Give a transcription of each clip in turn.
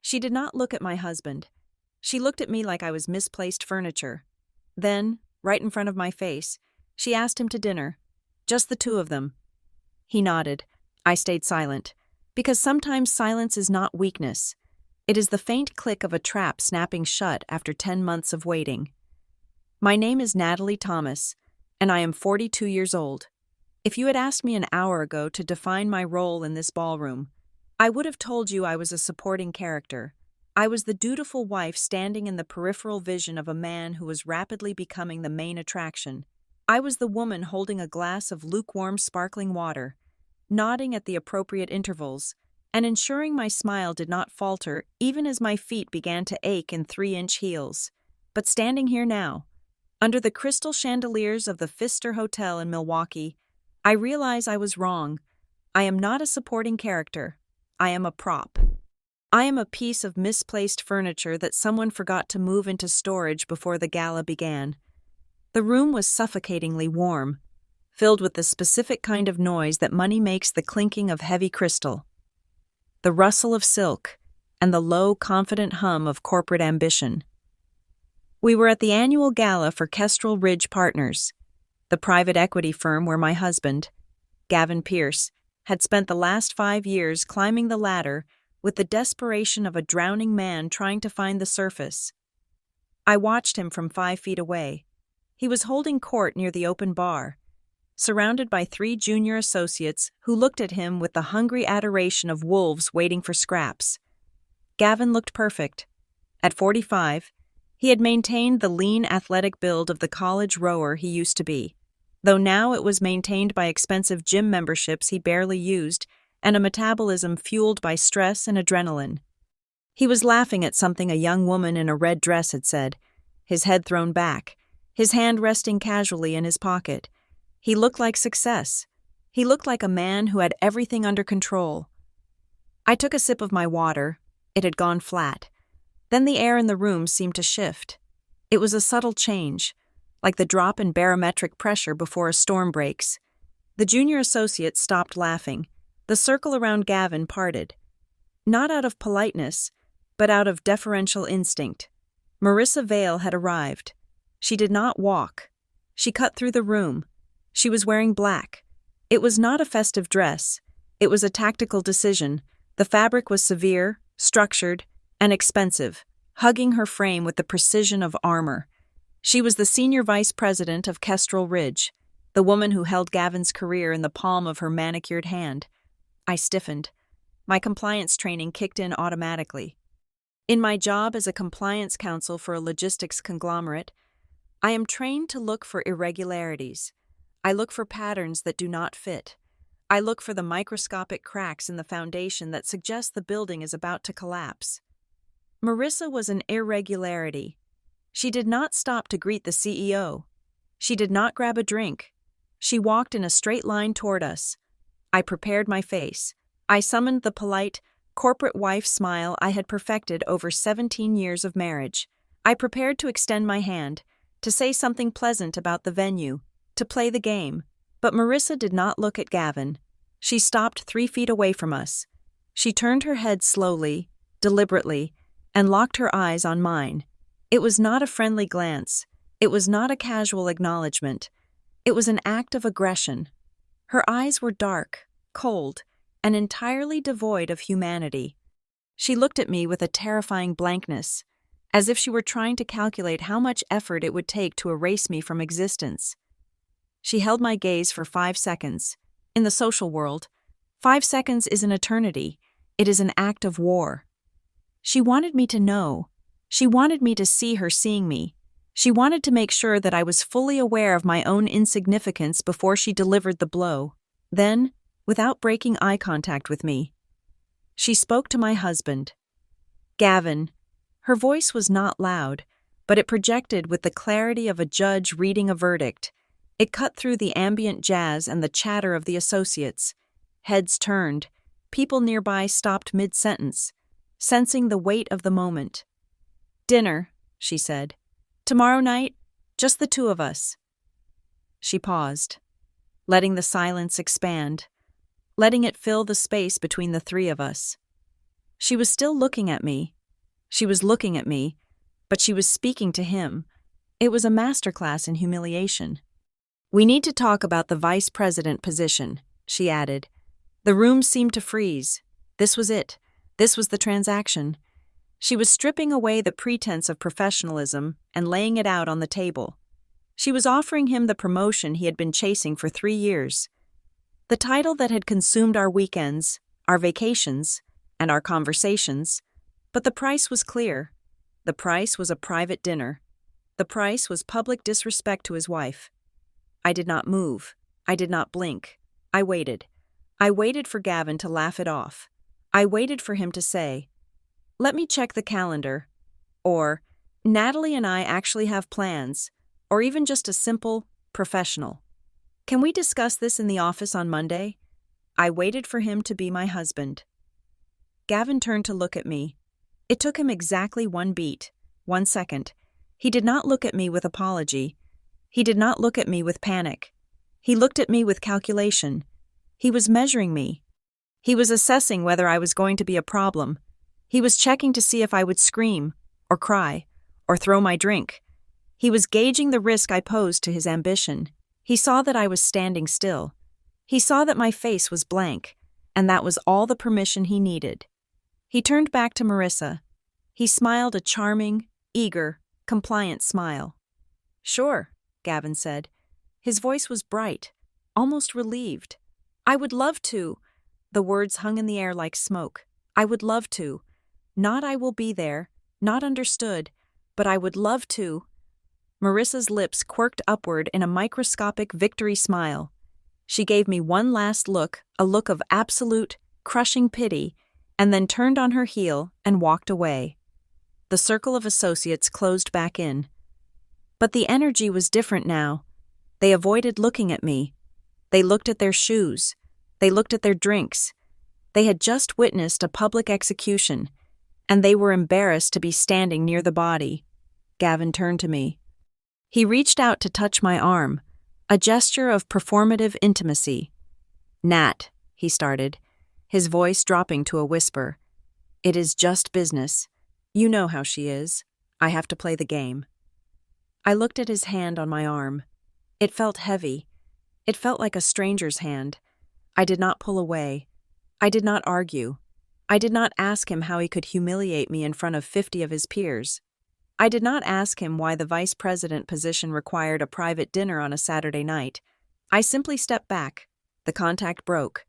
She did not look at my husband. She looked at me like I was misplaced furniture. Then, right in front of my face, she asked him to dinner. Just the two of them. He nodded. I stayed silent. Because sometimes silence is not weakness. It is the faint click of a trap snapping shut after 10 months of waiting. My name is Natalie Thomas, and I am 42 years old. If you had asked me an hour ago to define my role in this ballroom, I would have told you I was a supporting character. I was the dutiful wife standing in the peripheral vision of a man who was rapidly becoming the main attraction. I was the woman holding a glass of lukewarm sparkling water, nodding at the appropriate intervals, and ensuring my smile did not falter even as my feet began to ache in 3-inch heels. But standing here now, under the crystal chandeliers of the Pfister Hotel in Milwaukee, I realize I was wrong. I am not a supporting character. I am a prop. I am a piece of misplaced furniture that someone forgot to move into storage before the gala began. The room was suffocatingly warm, filled with the specific kind of noise that money makes the clinking of heavy crystal, the rustle of silk, and the low, confident hum of corporate ambition. We were at the annual gala for Kestrel Ridge Partners, the private equity firm where my husband, Gavin Pierce, had spent the last 5 years climbing the ladder with the desperation of a drowning man trying to find the surface. I watched him from 5 feet away. He was holding court near the open bar, surrounded by 3 junior associates who looked at him with the hungry adoration of wolves waiting for scraps. Gavin looked perfect. At 45, he had maintained the lean athletic build of the college rower he used to be, though now it was maintained by expensive gym memberships he barely used and a metabolism fueled by stress and adrenaline. He was laughing at something a young woman in a red dress had said, his head thrown back, his hand resting casually in his pocket. He looked like success. He looked like a man who had everything under control. I took a sip of my water. It had gone flat. Then the air in the room seemed to shift. It was a subtle change, like the drop in barometric pressure before a storm breaks. The junior associates stopped laughing. The circle around Gavin parted. Not out of politeness, but out of deferential instinct. Marissa Vale had arrived. She did not walk. She cut through the room. She was wearing black. It was not a festive dress. It was a tactical decision. The fabric was severe, structured, and expensive, hugging her frame with the precision of armor. She was the senior vice president of Kestrel Ridge, the woman who held Gavin's career in the palm of her manicured hand. I stiffened. My compliance training kicked in automatically. In my job as a compliance counsel for a logistics conglomerate, I am trained to look for irregularities. I look for patterns that do not fit. I look for the microscopic cracks in the foundation that suggest the building is about to collapse. Marissa was an irregularity. She did not stop to greet the CEO. She did not grab a drink. She walked in a straight line toward us. I prepared my face. I summoned the polite, corporate wife smile I had perfected over 17 years of marriage. I prepared to extend my hand, to say something pleasant about the venue, to play the game. But Marissa did not look at Gavin. She stopped 3 feet away from us. She turned her head slowly, deliberately, and locked her eyes on mine. It was not a friendly glance. It was not a casual acknowledgement. It was an act of aggression. Her eyes were dark, cold, and entirely devoid of humanity. She looked at me with a terrifying blankness, as if she were trying to calculate how much effort it would take to erase me from existence. She held my gaze for 5 seconds. In the social world, 5 seconds is an eternity. It is an act of war. She wanted me to know. She wanted me to see her seeing me. She wanted to make sure that I was fully aware of my own insignificance before she delivered the blow. Then, without breaking eye contact with me, she spoke to my husband. Gavin. Her voice was not loud, but it projected with the clarity of a judge reading a verdict. It cut through the ambient jazz and the chatter of the associates. Heads turned. People nearby stopped mid-sentence, sensing the weight of the moment. "Dinner," she said. "Tomorrow night, just the two of us." She paused, letting the silence expand, letting it fill the space between the 3 of us. She was still looking at me. She was looking at me, but she was speaking to him. It was a masterclass in humiliation. "We need to talk about the vice president position," she added. The room seemed to freeze. This was it. This was the transaction. She was stripping away the pretense of professionalism and laying it out on the table. She was offering him the promotion he had been chasing for 3 years. The title that had consumed our weekends, our vacations, and our conversations, but the price was clear. The price was a private dinner. The price was public disrespect to his wife. I did not move. I did not blink. I waited. I waited for Gavin to laugh it off. I waited for him to say, "Let me check the calendar," or "Natalie and I actually have plans," or even just a simple, professional, "Can we discuss this in the office on Monday?" I waited for him to be my husband. Gavin turned to look at me. It took him exactly 1 beat, 1 second. He did not look at me with apology. He did not look at me with panic. He looked at me with calculation. He was measuring me. He was assessing whether I was going to be a problem. He was checking to see if I would scream, or cry, or throw my drink. He was gauging the risk I posed to his ambition. He saw that I was standing still. He saw that my face was blank, and that was all the permission he needed. He turned back to Marissa. He smiled a charming, eager, compliant smile. "Sure," Gavin said. His voice was bright, almost relieved. "I would love to." The words hung in the air like smoke. "I would love to. Not I will be there, not understood, but I would love to." Marissa's lips quirked upward in a microscopic victory smile. She gave me one last look, a look of absolute, crushing pity, and then turned on her heel and walked away. The circle of associates closed back in. But the energy was different now. They avoided looking at me. They looked at their shoes. They looked at their drinks. They had just witnessed a public execution, and they were embarrassed to be standing near the body. Gavin turned to me. He reached out to touch my arm, a gesture of performative intimacy. "Nat," he started, his voice dropping to a whisper. "It is just business. You know how she is. I have to play the game." I looked at his hand on my arm. It felt heavy. It felt like a stranger's hand. I did not pull away. I did not argue. I did not ask him how he could humiliate me in front of 50 of his peers. I did not ask him why the vice president position required a private dinner on a Saturday night. I simply stepped back. The contact broke.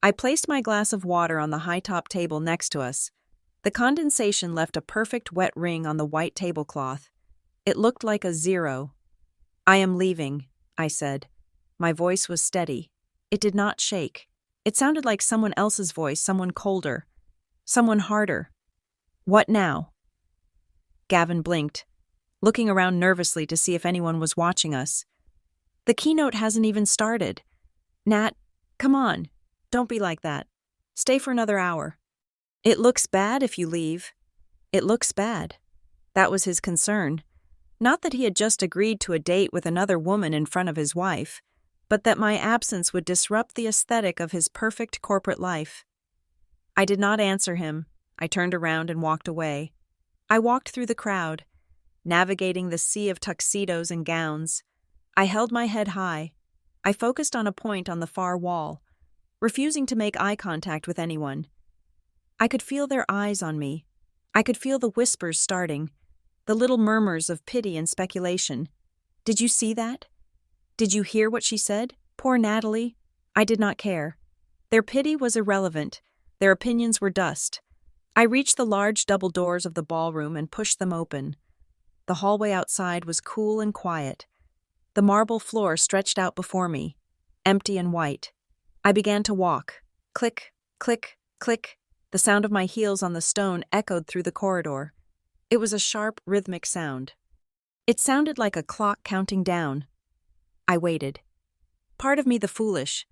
I placed my glass of water on the high-top table next to us. The condensation left a perfect wet ring on the white tablecloth. It looked like a 0. "I am leaving," I said. My voice was steady. It did not shake. It sounded like someone else's voice, someone colder, someone harder. "What now?" Gavin blinked, looking around nervously to see if anyone was watching us. "The keynote hasn't even started. Nat, come on. Don't be like that. Stay for another hour. It looks bad if you leave. It looks bad." That was his concern. Not that he had just agreed to a date with another woman in front of his wife, but that my absence would disrupt the aesthetic of his perfect corporate life. I did not answer him. I turned around and walked away. I walked through the crowd, navigating the sea of tuxedos and gowns. I held my head high. I focused on a point on the far wall, refusing to make eye contact with anyone. I could feel their eyes on me. I could feel the whispers starting, the little murmurs of pity and speculation. "Did you see that? Did you hear what she said? Poor Natalie." I did not care. Their pity was irrelevant. Their opinions were dust. I reached the large double doors of the ballroom and pushed them open. The hallway outside was cool and quiet. The marble floor stretched out before me, empty and white. I began to walk. Click, click, click. The sound of my heels on the stone echoed through the corridor. It was a sharp, rhythmic sound. It sounded like a clock counting down. I waited. Part of me, the foolish,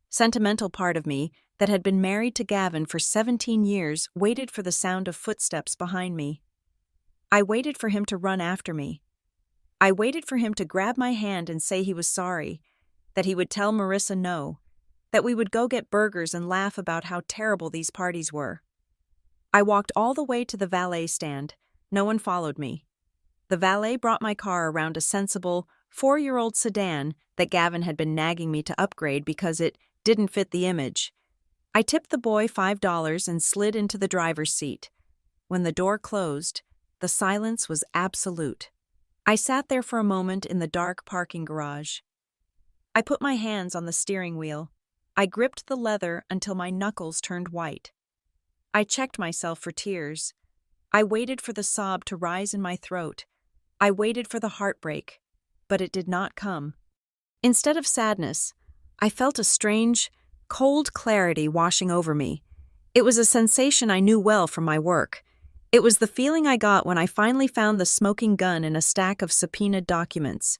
sentimental part of me that had been married to Gavin for 17 years, waited for the sound of footsteps behind me. I waited for him to run after me. I waited for him to grab my hand and say he was sorry, that he would tell Marissa no, that we would go get burgers and laugh about how terrible these parties were. I walked all the way to the valet stand. No one followed me. The valet brought my car around a sensible, 4-year-old sedan that Gavin had been nagging me to upgrade because it didn't fit the image. I tipped the boy $5 and slid into the driver's seat. When the door closed, the silence was absolute. I sat there for a moment in the dark parking garage. I put my hands on the steering wheel. I gripped the leather until my knuckles turned white. I checked myself for tears. I waited for the sob to rise in my throat. I waited for the heartbreak, but it did not come. Instead of sadness, I felt a strange, cold clarity washing over me. It was a sensation I knew well from my work. It was the feeling I got when I finally found the smoking gun in a stack of subpoenaed documents.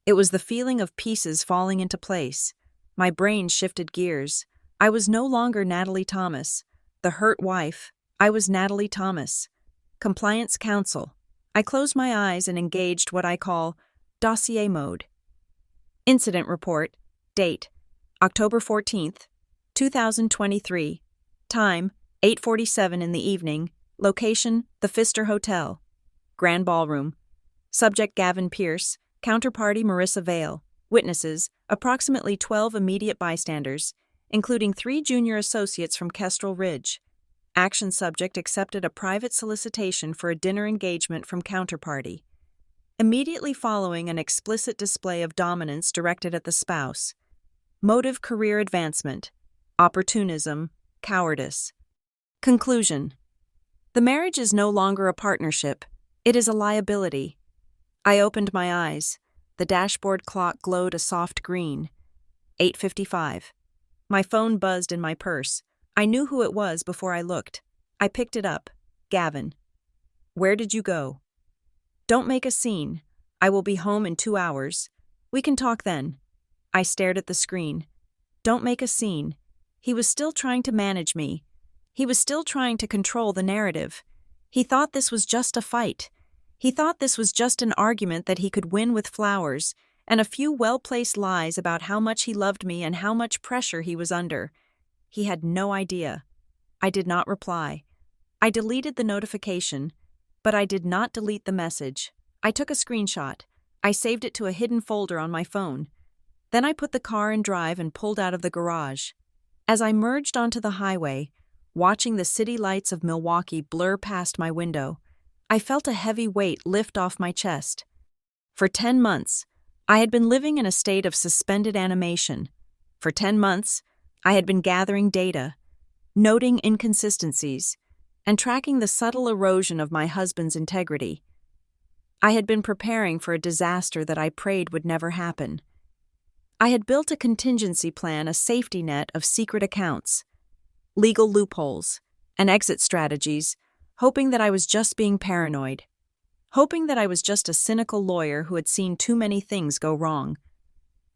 It was the feeling of pieces falling into place. My brain shifted gears. I was no longer Natalie Thomas, the hurt wife. I was Natalie Thomas, compliance counsel. I closed my eyes and engaged what I call dossier mode. Incident report. Date: October 14th, 2023. Time: 8:47 in the evening. Location: the Pfister Hotel. Grand Ballroom. Subject: Gavin Pierce. Counterparty: Marissa Vale. Witnesses: approximately 12 immediate bystanders, including 3 junior associates from Kestrel Ridge. Action subject accepted a private solicitation for a dinner engagement from counterparty. Immediately following an explicit display of dominance directed at the spouse. Motive: career advancement. Opportunism. Cowardice. Conclusion: the marriage is no longer a partnership. It is a liability. I opened my eyes. The dashboard clock glowed a soft green. 8:55. My phone buzzed in my purse. I knew who it was before I looked. I picked it up. Gavin. Where did you go? Don't make a scene. I will be home in 2 hours. We can talk then. I stared at the screen. Don't make a scene. He was still trying to manage me. He was still trying to control the narrative. He thought this was just a fight. He thought this was just an argument that he could win with flowers and a few well-placed lies about how much he loved me and how much pressure he was under. He had no idea. I did not reply. I deleted the notification, but I did not delete the message. I took a screenshot. I saved it to a hidden folder on my phone. Then I put the car in drive and pulled out of the garage. As I merged onto the highway, watching the city lights of Milwaukee blur past my window, I felt a heavy weight lift off my chest. For 10 months, I had been living in a state of suspended animation. For 10 months, I had been gathering data, noting inconsistencies, and tracking the subtle erosion of my husband's integrity. I had been preparing for a disaster that I prayed would never happen. I had built a contingency plan, a safety net of secret accounts, legal loopholes, and exit strategies, hoping that I was just being paranoid, hoping that I was just a cynical lawyer who had seen too many things go wrong.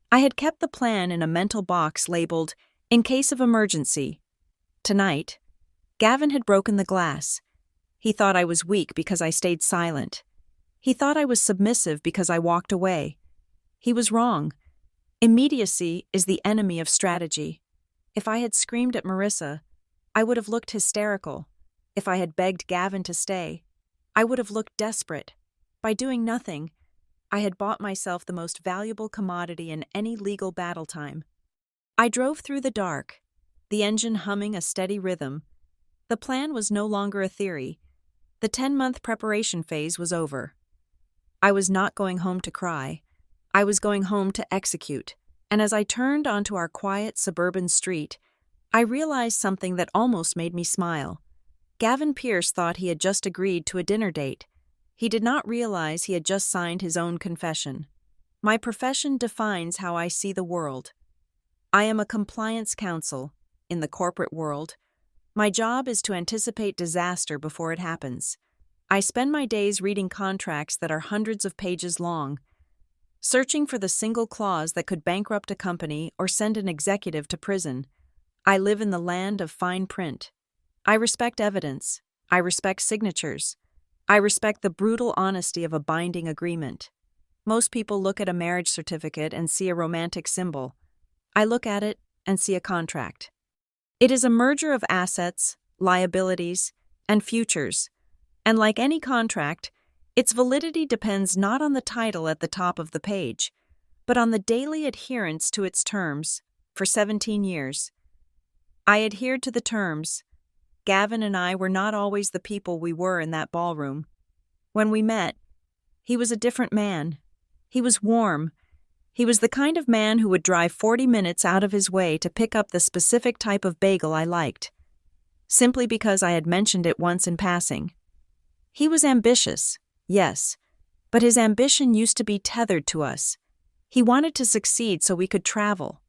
I had kept the plan in a mental box labeled, "In case of emergency." Tonight, Gavin had broken the glass. He thought I was weak because I stayed silent. He thought I was submissive because I walked away. He was wrong. Immediacy is the enemy of strategy. If I had screamed at Marissa, I would have looked hysterical. If I had begged Gavin to stay, I would have looked desperate. By doing nothing, I had bought myself the most valuable commodity in any legal battle time. I drove through the dark, the engine humming a steady rhythm. The plan was no longer a theory. The 10-month preparation phase was over. I was not going home to cry. I was going home to execute. And as I turned onto our quiet suburban street, I realized something that almost made me smile. Gavin Pierce thought he had just agreed to a dinner date. He did not realize he had just signed his own confession. My profession defines how I see the world. I am a compliance counsel in the corporate world. My job is to anticipate disaster before it happens. I spend my days reading contracts that are hundreds of pages long, searching for the single clause that could bankrupt a company or send an executive to prison. I live in the land of fine print. I respect evidence. I respect signatures. I respect the brutal honesty of a binding agreement. Most people look at a marriage certificate and see a romantic symbol. I look at it and see a contract. It is a merger of assets, liabilities, and futures. And like any contract, its validity depends not on the title at the top of the page, but on the daily adherence to its terms. For 17 years, I adhered to the terms. Gavin and I were not always the people we were in that ballroom. When we met, he was a different man. He was warm. He was the kind of man who would drive 40 minutes out of his way to pick up the specific type of bagel I liked, simply because I had mentioned it once in passing. He was ambitious, yes, but his ambition used to be tethered to us. He wanted to succeed so we could travel,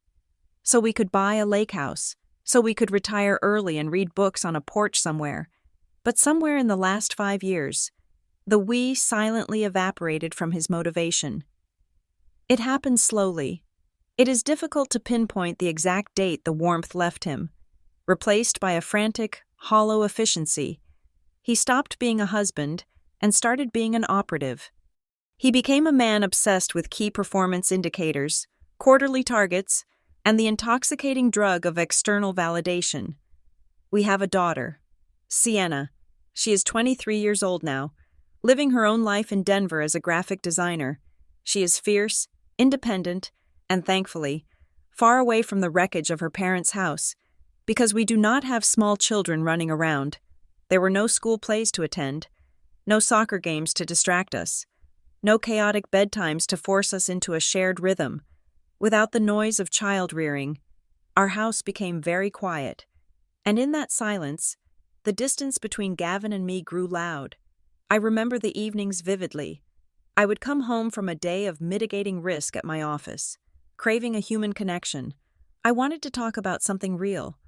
so we could buy a lake house, so we could retire early and read books on a porch somewhere. But somewhere in the last 5 years, the we silently evaporated from his motivation. It happened slowly. It is difficult to pinpoint the exact date the warmth left him, replaced by a frantic, hollow efficiency. He stopped being a husband and started being an operative. He became a man obsessed with key performance indicators, quarterly targets, and the intoxicating drug of external validation. We have a daughter, Sienna. She is 23 years old now, living her own life in Denver as a graphic designer. She is fierce, independent, and thankfully, far away from the wreckage of her parents' house, because we do not have small children running around. There were no school plays to attend, no soccer games to distract us, no chaotic bedtimes to force us into a shared rhythm. Without the noise of child-rearing, our house became very quiet, and in that silence, the distance between Gavin and me grew loud. I remember the evenings vividly. I would come home from a day of mitigating risk at my office, craving a human connection. I wanted to talk about something real.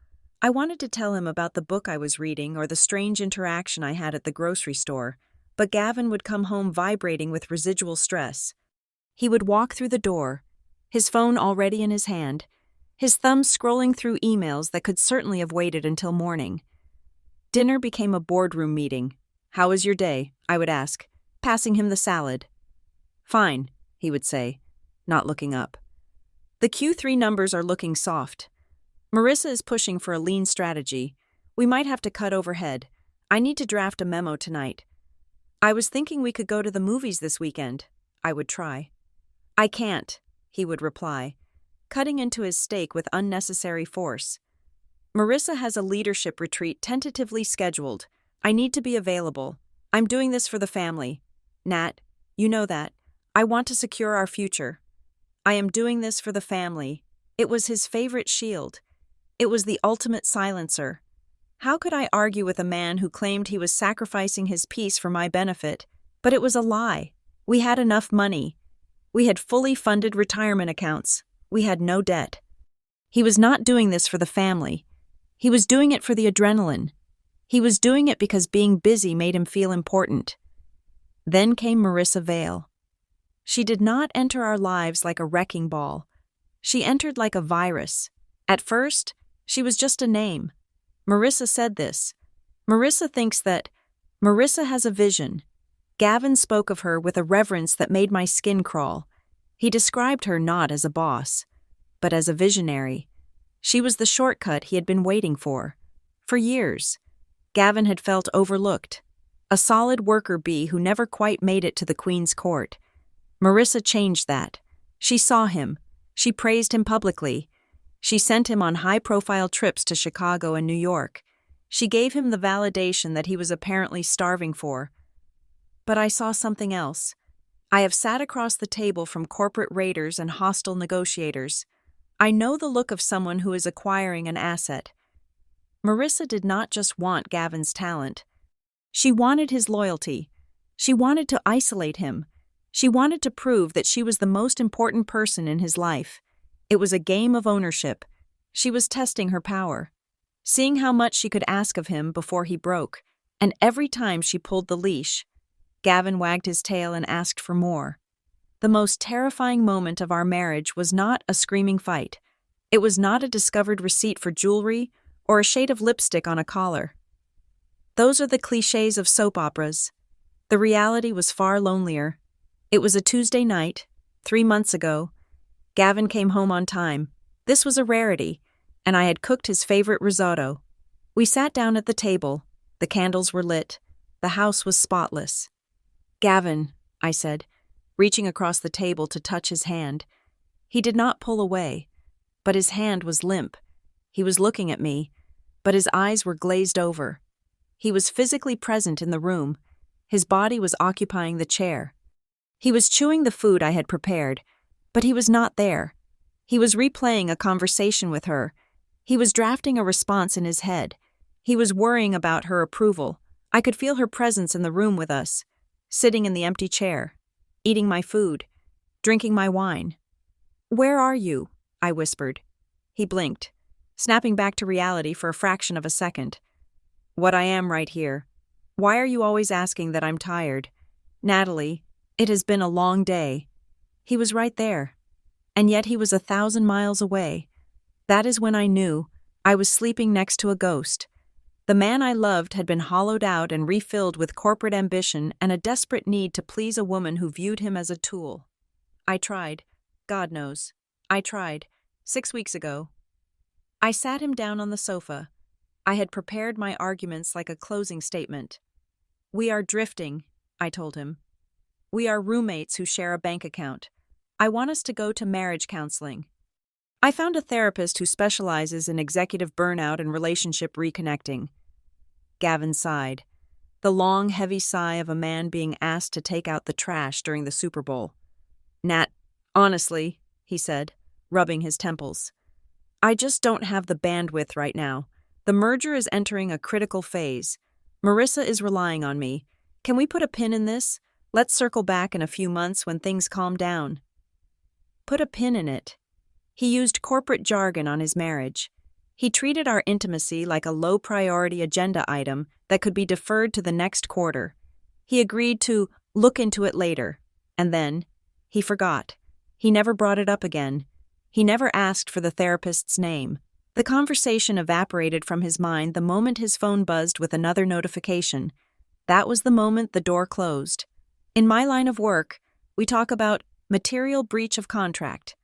I wanted to tell him about the book I was reading or the strange interaction I had at the grocery store, but Gavin would come home vibrating with residual stress. He would walk through the door, his phone already in his hand, his thumb scrolling through emails that could certainly have waited until morning. Dinner became a boardroom meeting. "How was your day?" I would ask, passing him the salad. "Fine," he would say, not looking up. "The Q3 numbers are looking soft. Marissa is pushing for a lean strategy. We might have to cut overhead. I need to draft a memo tonight. I was thinking we could go to the movies this weekend." I would try. "I can't," he would reply, cutting into his steak with unnecessary force. "Marissa has a leadership retreat tentatively scheduled. I need to be available. I'm doing this for the family. Nat, you know that. I want to secure our future. I am doing this for the family." It was his favorite shield. It was the ultimate silencer. How could I argue with a man who claimed he was sacrificing his peace for my benefit? But it was a lie. We had enough money. We had fully funded retirement accounts. We had no debt. He was not doing this for the family. He was doing it for the adrenaline. He was doing it because being busy made him feel important. Then came Marissa Vale. She did not enter our lives like a wrecking ball. She entered like a virus. At first, she was just a name. Marissa said this. Marissa thinks that. Marissa has a vision. Gavin spoke of her with a reverence that made my skin crawl. He described her not as a boss, but as a visionary. She was the shortcut he had been waiting for. For years, Gavin had felt overlooked, a solid worker bee who never quite made it to the Queen's court. Marissa changed that. She saw him. She praised him publicly. She sent him on high-profile trips to Chicago and New York. She gave him the validation that he was apparently starving for. But I saw something else. I have sat across the table from corporate raiders and hostile negotiators. I know the look of someone who is acquiring an asset. Marissa did not just want Gavin's talent. She wanted his loyalty. She wanted to isolate him. She wanted to prove that she was the most important person in his life. It was a game of ownership. She was testing her power, seeing how much she could ask of him before he broke, and every time she pulled the leash, Gavin wagged his tail and asked for more. The most terrifying moment of our marriage was not a screaming fight. It was not a discovered receipt for jewelry or a shade of lipstick on a collar. Those are the clichés of soap operas. The reality was far lonelier. It was a Tuesday night, 3 months ago. Gavin came home on time. This was a rarity, and I had cooked his favorite risotto. We sat down at the table. The candles were lit. The house was spotless. "Gavin," I said, reaching across the table to touch his hand. He did not pull away, but his hand was limp. He was looking at me, but his eyes were glazed over. He was physically present in the room. His body was occupying the chair. He was chewing the food I had prepared, but he was not there. He was replaying a conversation with her. He was drafting a response in his head. He was worrying about her approval. I could feel her presence in the room with us, sitting in the empty chair, eating my food, drinking my wine. "Where are you?" I whispered. He blinked, snapping back to reality for a fraction of a second. "What I am right here. Why are you always asking that I'm tired? Natalie, it has been a long day." He was right there, and yet he was 1,000 miles away. That is when I knew I was sleeping next to a ghost. The man I loved had been hollowed out and refilled with corporate ambition and a desperate need to please a woman who viewed him as a tool. I tried. God knows. I tried. 6 weeks ago. I sat him down on the sofa. I had prepared my arguments like a closing statement. "We are drifting," I told him. "We are roommates who share a bank account. I want us to go to marriage counseling. I found a therapist who specializes in executive burnout and relationship reconnecting." Gavin sighed, the long, heavy sigh of a man being asked to take out the trash during the Super Bowl. "Nat, honestly," he said, rubbing his temples, "I just don't have the bandwidth right now. The merger is entering a critical phase. Marissa is relying on me. Can we put a pin in this? Let's circle back in a few months when things calm down." Put a pin in it. He used corporate jargon on his marriage. He treated our intimacy like a low-priority agenda item that could be deferred to the next quarter. He agreed to look into it later, and then he forgot. He never brought it up again. He never asked for the therapist's name. The conversation evaporated from his mind the moment his phone buzzed with another notification. That was the moment the door closed. In my line of work, we talk about material breach of contract.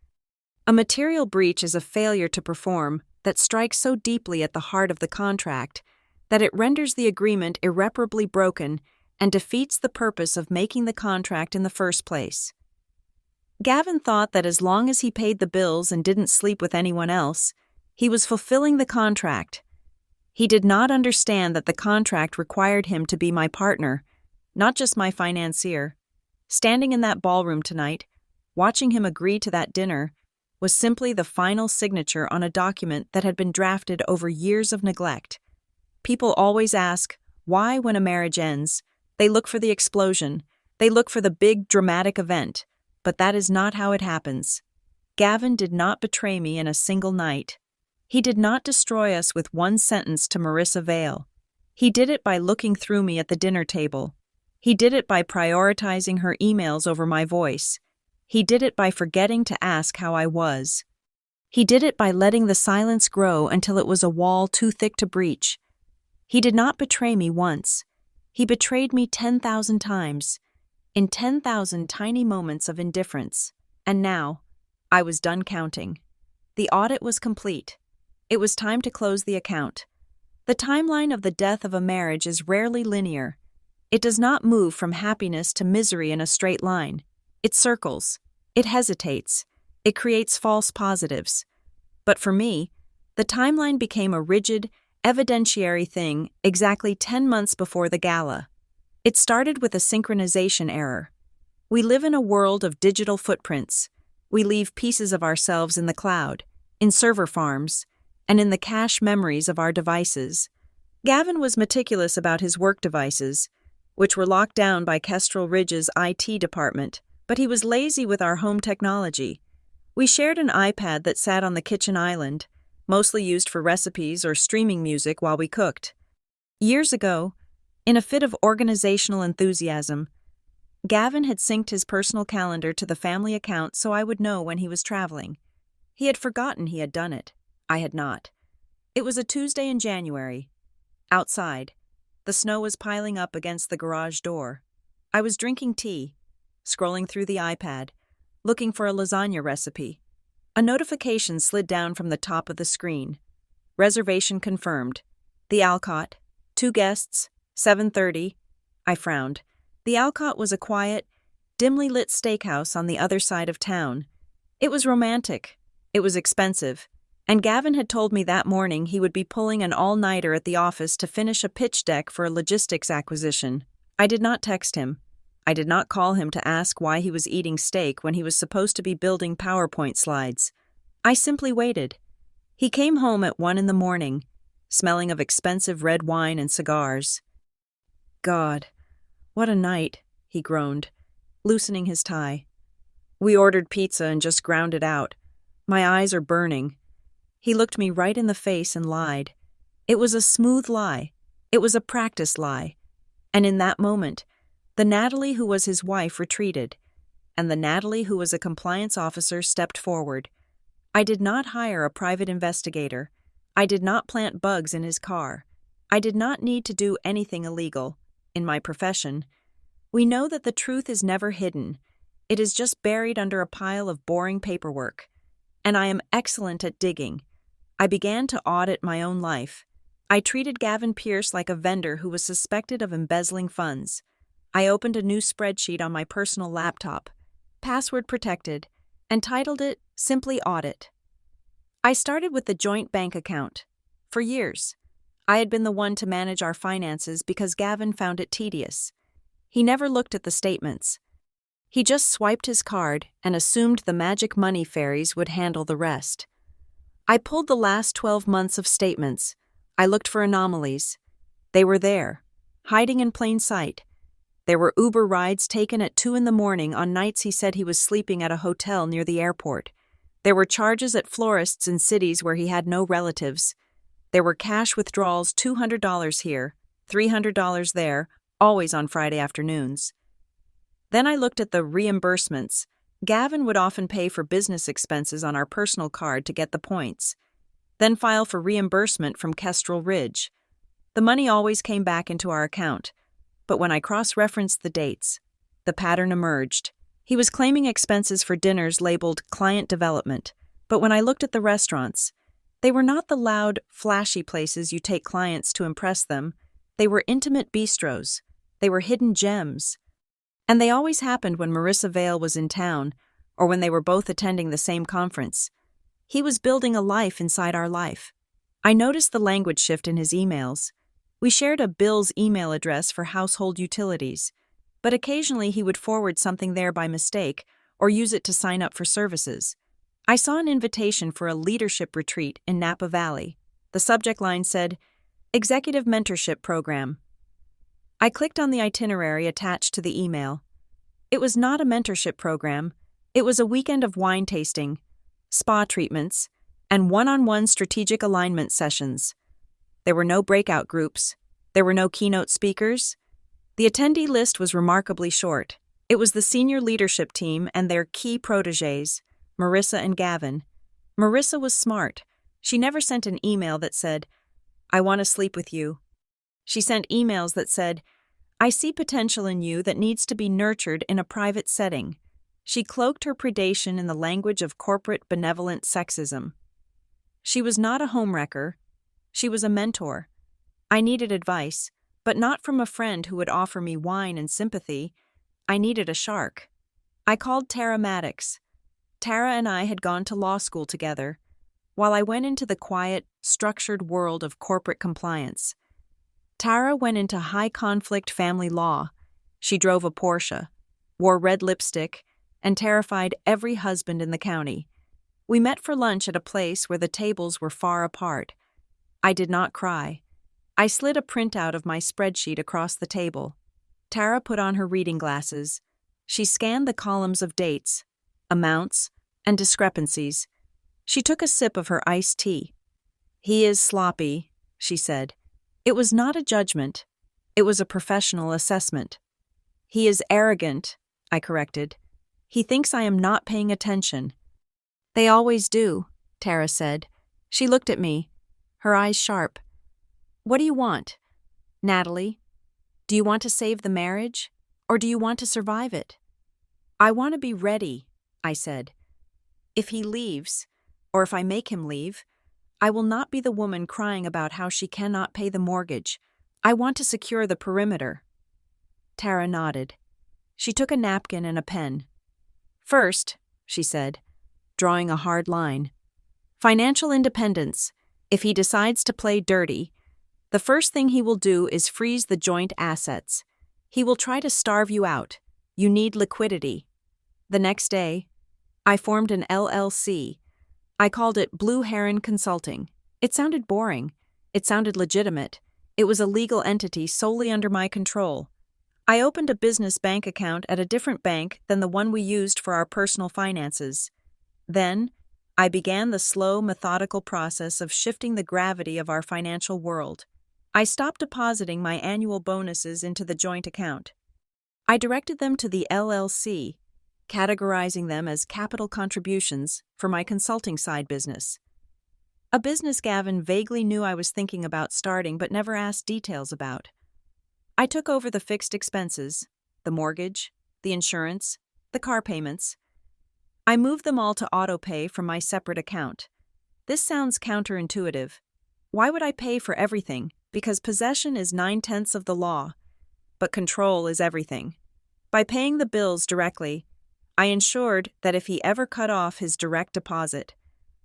A material breach is a failure to perform that strikes so deeply at the heart of the contract that it renders the agreement irreparably broken and defeats the purpose of making the contract in the first place. Gavin thought that as long as he paid the bills and didn't sleep with anyone else, he was fulfilling the contract. He did not understand that the contract required him to be my partner, not just my financier. Standing in that ballroom tonight, watching him agree to that dinner, was simply the final signature on a document that had been drafted over years of neglect. People always ask, why when a marriage ends? They look for the explosion. They look for the big, dramatic event. But that is not how it happens. Gavin did not betray me in a single night. He did not destroy us with one sentence to Marissa Vale. He did it by looking through me at the dinner table. He did it by prioritizing her emails over my voice. He did it by forgetting to ask how I was. He did it by letting the silence grow until it was a wall too thick to breach. He did not betray me once. He betrayed me 10,000 times, in 10,000 tiny moments of indifference. And now, I was done counting. The audit was complete. It was time to close the account. The timeline of the death of a marriage is rarely linear. It does not move from happiness to misery in a straight line. It circles. It hesitates. It creates false positives. But for me, the timeline became a rigid, evidentiary thing exactly 10 months before the gala. It started with a synchronization error. We live in a world of digital footprints. We leave pieces of ourselves in the cloud, in server farms, and in the cache memories of our devices. Gavin was meticulous about his work devices, which were locked down by Kestrel Ridge's IT department, but he was lazy with our home technology. We shared an iPad that sat on the kitchen island, mostly used for recipes or streaming music while we cooked. Years ago, in a fit of organizational enthusiasm, Gavin had synced his personal calendar to the family account so I would know when he was traveling. He had forgotten he had done it. I had not. It was a Tuesday in January. Outside, the snow was piling up against the garage door. I was drinking tea, scrolling through the iPad, looking for a lasagna recipe. A notification slid down from the top of the screen. Reservation confirmed. The Alcott, 2 guests, 7:30. I frowned. The Alcott was a quiet, dimly lit steakhouse on the other side of town. It was romantic. It was expensive. And Gavin had told me that morning he would be pulling an all-nighter at the office to finish a pitch deck for a logistics acquisition. I did not text him. I did not call him to ask why he was eating steak when he was supposed to be building PowerPoint slides. I simply waited. He came home at 1 in the morning, smelling of expensive red wine and cigars. God, what a night, he groaned, loosening his tie. We ordered pizza and just ground it out. My eyes are burning. He looked me right in the face and lied. It was a smooth lie. It was a practiced lie. And in that moment, the Natalie who was his wife retreated, and the Natalie who was a compliance officer stepped forward. I did not hire a private investigator. I did not plant bugs in his car. I did not need to do anything illegal. In my profession, we know that the truth is never hidden. It is just buried under a pile of boring paperwork. And I am excellent at digging. I began to audit my own life. I treated Gavin Pierce like a vendor who was suspected of embezzling funds. I opened a new spreadsheet on my personal laptop, password protected, and titled it simply Audit. I started with the joint bank account. For years, I had been the one to manage our finances because Gavin found it tedious. He never looked at the statements. He just swiped his card and assumed the magic money fairies would handle the rest. I pulled the last 12 months of statements. I looked for anomalies. They were there, hiding in plain sight. There were Uber rides taken at 2 in the morning on nights he said he was sleeping at a hotel near the airport. There were charges at florists in cities where he had no relatives. There were cash withdrawals, $200 here, $300 there, always on Friday afternoons. Then I looked at the reimbursements. Gavin would often pay for business expenses on our personal card to get the points, then file for reimbursement from Kestrel Ridge. The money always came back into our account, but when I cross-referenced the dates, the pattern emerged. He was claiming expenses for dinners labeled client development, but when I looked at the restaurants, they were not the loud, flashy places you take clients to impress them. They were intimate bistros. They were hidden gems. And they always happened when Marissa Vale was in town, or when they were both attending the same conference. He was building a life inside our life. I noticed the language shift in his emails. We shared a Bill's email address for household utilities, but occasionally he would forward something there by mistake or use it to sign up for services. I saw an invitation for a leadership retreat in Napa Valley. The subject line said, Executive Mentorship Program. I clicked on the itinerary attached to the email. It was not a mentorship program. It was a weekend of wine tasting, spa treatments, and one-on-one strategic alignment sessions. There were no breakout groups. There were no keynote speakers. The attendee list was remarkably short. It was the senior leadership team and their key protégés, Marissa and Gavin. Marissa was smart. She never sent an email that said, I want to sleep with you. She sent emails that said, I see potential in you that needs to be nurtured in a private setting. She cloaked her predation in the language of corporate benevolent sexism. She was not a homewrecker. She was a mentor. I needed advice, but not from a friend who would offer me wine and sympathy. I needed a shark. I called Tara Maddox. Tara and I had gone to law school together, while I went into the quiet, structured world of corporate compliance. Tara went into high-conflict family law. She drove a Porsche, wore red lipstick, and terrified every husband in the county. We met for lunch at a place where the tables were far apart. I did not cry. I slid a printout of my spreadsheet across the table. Tara put on her reading glasses. She scanned the columns of dates, amounts, and discrepancies. She took a sip of her iced tea. He is sloppy, she said. It was not a judgment. It was a professional assessment. He is arrogant, I corrected. He thinks I am not paying attention. They always do, Tara said. She looked at me, her eyes sharp. What do you want? Natalie, do you want to save the marriage, or do you want to survive it? I want to be ready, I said. If he leaves, or if I make him leave, I will not be the woman crying about how she cannot pay the mortgage. I want to secure the perimeter. Tara nodded. She took a napkin and a pen. First, she said, drawing a hard line. Financial independence. If he decides to play dirty, the first thing he will do is freeze the joint assets. He will try to starve you out. You need liquidity. The next day, I formed an LLC. I called it Blue Heron Consulting. It sounded boring. It sounded legitimate. It was a legal entity solely under my control. I opened a business bank account at a different bank than the one we used for our personal finances. Then, I began the slow, methodical process of shifting the gravity of our financial world. I stopped depositing my annual bonuses into the joint account. I directed them to the LLC, categorizing them as capital contributions for my consulting side business. A business Gavin vaguely knew I was thinking about starting but never asked details about. I took over the fixed expenses, the mortgage, the insurance, the car payments. I moved them all to autopay from my separate account. This sounds counterintuitive. Why would I pay for everything? Because possession is 9/10 of the law, but control is everything. By paying the bills directly, I ensured that if he ever cut off his direct deposit,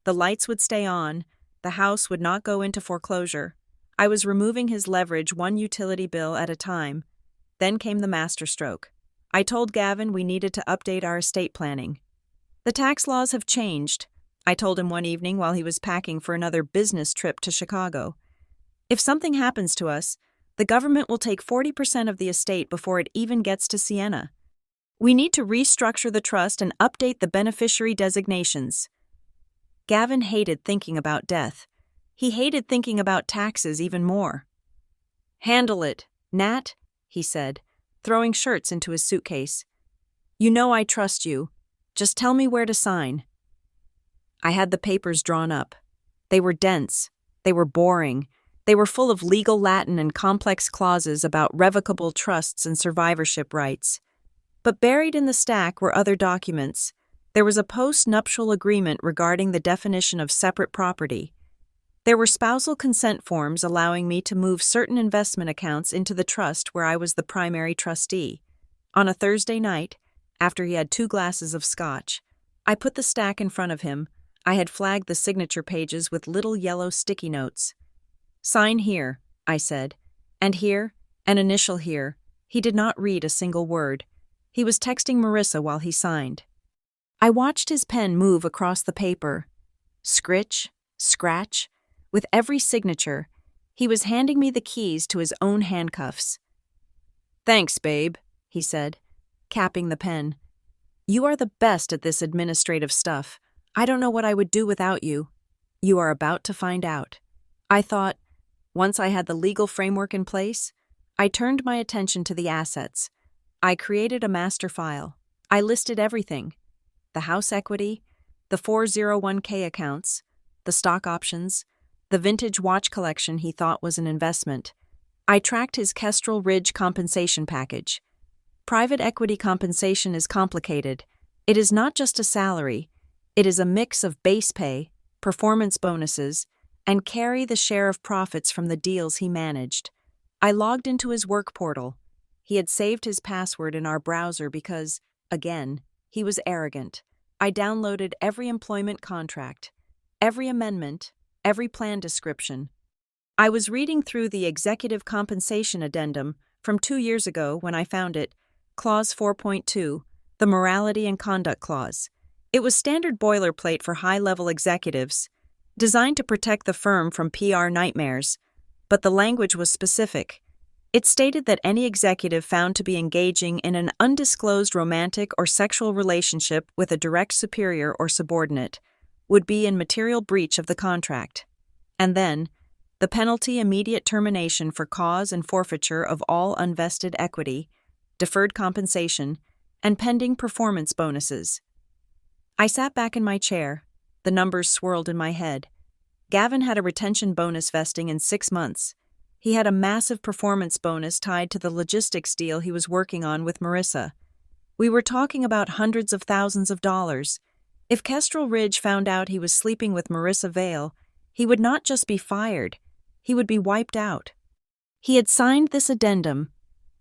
the lights would stay on, the house would not go into foreclosure. I was removing his leverage one utility bill at a time. Then came the masterstroke. I told Gavin we needed to update our estate planning. The tax laws have changed, I told him one evening while he was packing for another business trip to Chicago. If something happens to us, the government will take 40% of the estate before it even gets to Siena. We need to restructure the trust and update the beneficiary designations. Gavin hated thinking about death. He hated thinking about taxes even more. "Handle it, Nat," he said, throwing shirts into his suitcase. "You know I trust you. Just tell me where to sign." I had the papers drawn up. They were dense. They were boring. They were full of legal Latin and complex clauses about revocable trusts and survivorship rights. But buried in the stack were other documents. There was a post-nuptial agreement regarding the definition of separate property. There were spousal consent forms allowing me to move certain investment accounts into the trust where I was the primary trustee. On a Thursday night, after he had 2 glasses of scotch, I put the stack in front of him. I had flagged the signature pages with little yellow sticky notes. "Sign here," I said, "and here, an initial here." He did not read a single word. He was texting Marissa while he signed. I watched his pen move across the paper. Scritch, scratch. With every signature, he was handing me the keys to his own handcuffs. "Thanks, babe," he said, capping the pen. "You are the best at this administrative stuff. I don't know what I would do without you. You are about to find out." I thought, once I had the legal framework in place, I turned my attention to the assets. I created a master file. I listed everything: the house equity, the 401k accounts, the stock options, the vintage watch collection he thought was an investment. I tracked his Kestrel Ridge compensation package. Private equity compensation is complicated. It is not just a salary. It is a mix of base pay, performance bonuses, and carry the share of profits from the deals he managed. I logged into his work portal. He had saved his password in our browser because, again, he was arrogant. I downloaded every employment contract, every amendment, every plan description. I was reading through the executive compensation addendum from 2 years ago when I found it, Clause 4.2, the Morality and Conduct Clause. It was standard boilerplate for high-level executives, designed to protect the firm from PR nightmares, but the language was specific. It stated that any executive found to be engaging in an undisclosed romantic or sexual relationship with a direct superior or subordinate would be in material breach of the contract. And then, the penalty: immediate termination for cause and forfeiture of all unvested equity, deferred compensation, and pending performance bonuses. I sat back in my chair. The numbers swirled in my head. Gavin had a retention bonus vesting in 6 months. He had a massive performance bonus tied to the logistics deal he was working on with Marissa. We were talking about hundreds of thousands of dollars. If Kestrel Ridge found out he was sleeping with Marissa Vale, he would not just be fired, he would be wiped out. He had signed this addendum.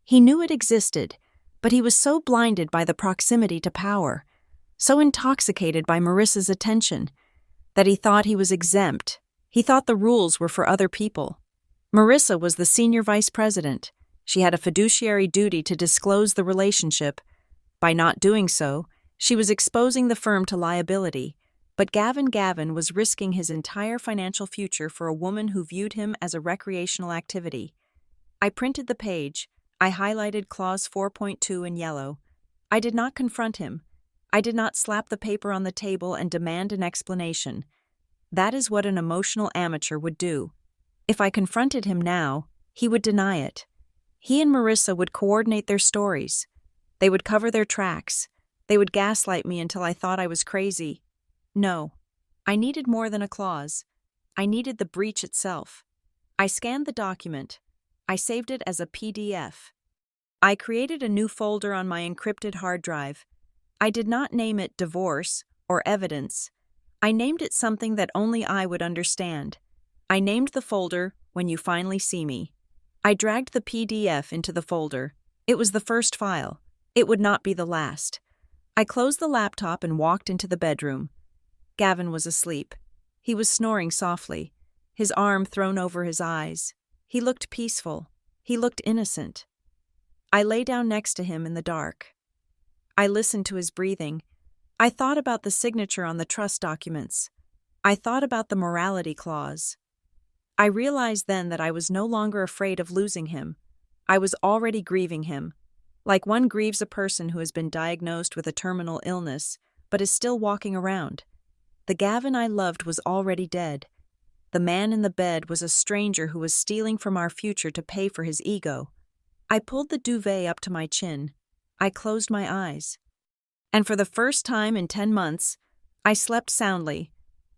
He knew it existed, but he was so blinded by the proximity to power, so intoxicated by Marissa's attention, that he thought he was exempt. He thought the rules were for other people. Marissa was the senior vice president. She had a fiduciary duty to disclose the relationship. By not doing so, she was exposing the firm to liability, but Gavin was risking his entire financial future for a woman who viewed him as a recreational activity. I printed the page. I highlighted Clause 4.2 in yellow. I did not confront him. I did not slap the paper on the table and demand an explanation. That is what an emotional amateur would do. If I confronted him now, he would deny it. He and Marissa would coordinate their stories. They would cover their tracks. They would gaslight me until I thought I was crazy. No, I needed more than a clause. I needed the breach itself. I scanned the document. I saved it as a PDF. I created a new folder on my encrypted hard drive. I did not name it divorce or evidence. I named it something that only I would understand. I named the folder When You Finally See Me. I dragged the PDF into the folder. It was the first file. It would not be the last. I closed the laptop and walked into the bedroom. Gavin was asleep. He was snoring softly, his arm thrown over his eyes. He looked peaceful. He looked innocent. I lay down next to him in the dark. I listened to his breathing. I thought about the signature on the trust documents. I thought about the morality clause. I realized then that I was no longer afraid of losing him. I was already grieving him, like one grieves a person who has been diagnosed with a terminal illness, but is still walking around. The Gavin I loved was already dead. The man in the bed was a stranger who was stealing from our future to pay for his ego. I pulled the duvet up to my chin. I closed my eyes. And for the first time in 10 months, I slept soundly.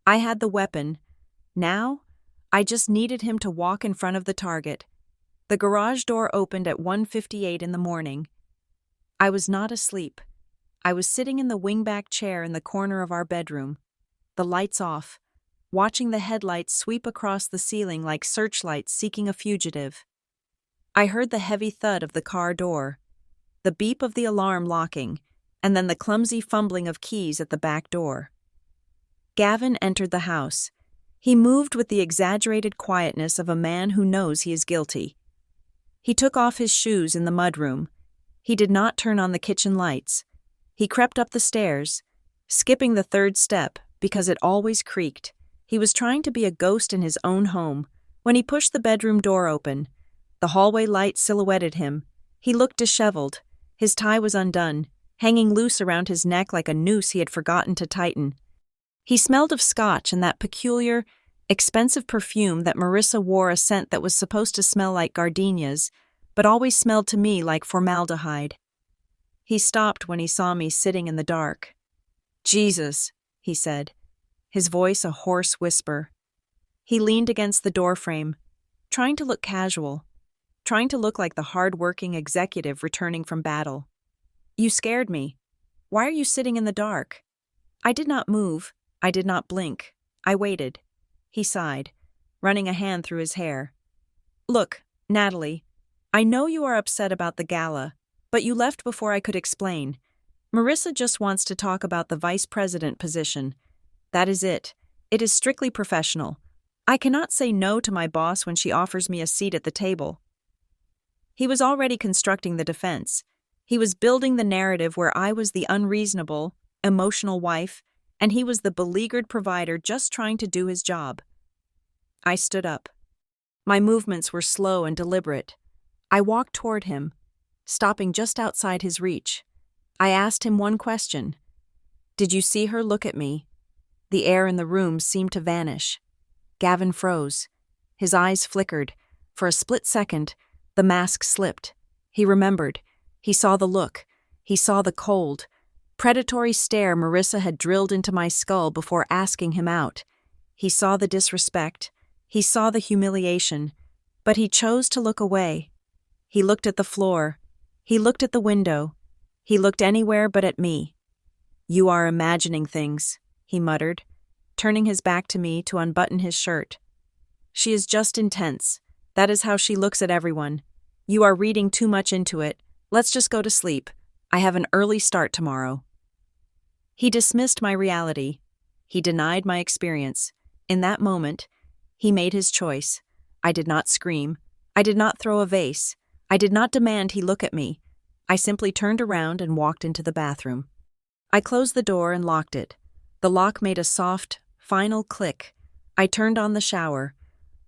I had the weapon. Now, I just needed him to walk in front of the target. The garage door opened at 1:58 in the morning. I was not asleep. I was sitting in the wingback chair in the corner of our bedroom, the lights off, watching the headlights sweep across the ceiling like searchlights seeking a fugitive. I heard the heavy thud of the car door, the beep of the alarm locking, and then the clumsy fumbling of keys at the back door. Gavin entered the house. He moved with the exaggerated quietness of a man who knows he is guilty. He took off his shoes in the mudroom. He did not turn on the kitchen lights. He crept up the stairs, skipping the 3rd step because it always creaked. He was trying to be a ghost in his own home. When he pushed the bedroom door open, the hallway light silhouetted him. He looked disheveled. His tie was undone, hanging loose around his neck like a noose he had forgotten to tighten. He smelled of scotch and that peculiar, expensive perfume that Marissa wore, a scent that was supposed to smell like gardenias, but always smelled to me like formaldehyde. He stopped when he saw me sitting in the dark. "Jesus," he said, his voice a hoarse whisper. He leaned against the doorframe, trying to look casual, trying to look like the hard-working executive returning from battle. "You scared me. Why are you sitting in the dark?" I did not move. I did not blink. I waited. He sighed, running a hand through his hair. "Look, Natalie, I know you are upset about the gala, but you left before I could explain. Marissa just wants to talk about the vice president position. That is it. It is strictly professional. I cannot say no to my boss when she offers me a seat at the table." He was already constructing the defense. He was building the narrative where I was the unreasonable, emotional wife, and he was the beleaguered provider just trying to do his job. I stood up. My movements were slow and deliberate. I walked toward him, stopping just outside his reach. I asked him one question. "Did you see her look at me?" The air in the room seemed to vanish. Gavin froze. His eyes flickered. For a split second, the mask slipped. He remembered. He saw the look. He saw the cold, predatory stare Marissa had drilled into my skull before asking him out. He saw the disrespect. He saw the humiliation. But he chose to look away. He looked at the floor. He looked at the window. He looked anywhere but at me. "You are imagining things," he muttered, turning his back to me to unbutton his shirt. "She is just intense. That is how she looks at everyone. You are reading too much into it. Let's just go to sleep. I have an early start tomorrow. He dismissed my reality. He denied my experience. In that moment, he made his choice. I did not scream. I did not throw a vase. I did not demand he look at me. I simply turned around and walked into the bathroom. I closed the door and locked it. The lock made a soft, final click. I turned on the shower,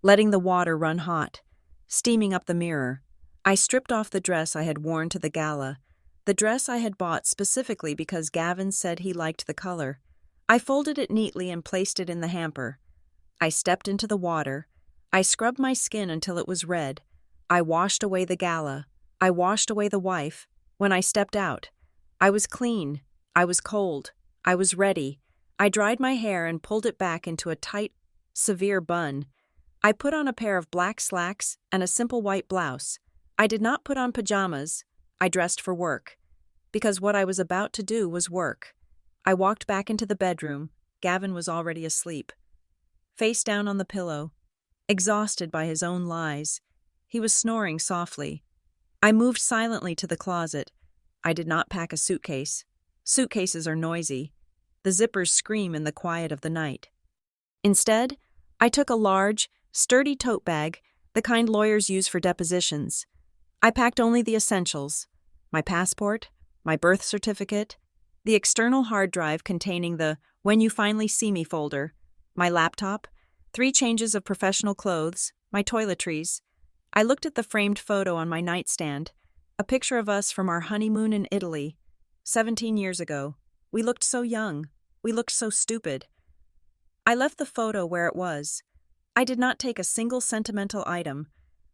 letting the water run hot, steaming up the mirror. I stripped off the dress I had worn to the gala, the dress I had bought specifically because Gavin said he liked the color. I folded it neatly and placed it in the hamper. I stepped into the water. I scrubbed my skin until it was red. I washed away the gala. I washed away the wife. When I stepped out, I was clean. I was cold. I was ready. I dried my hair and pulled it back into a tight, severe bun. I put on a pair of black slacks and a simple white blouse. I did not put on pajamas. I dressed for work. Because what I was about to do was work. I walked back into the bedroom. Gavin was already asleep. Face down on the pillow, exhausted by his own lies. He was snoring softly. I moved silently to the closet. I did not pack a suitcase. Suitcases are noisy. The zippers scream in the quiet of the night. Instead, I took a large, sturdy tote bag, the kind lawyers use for depositions. I packed only the essentials: my passport, my birth certificate, the external hard drive containing the "When You Finally See Me" folder, my laptop, 3 changes of professional clothes, my toiletries. I looked at the framed photo on my nightstand, a picture of us from our honeymoon in Italy, 17 years ago. We looked so young. We looked so stupid. I left the photo where it was. I did not take a single sentimental item.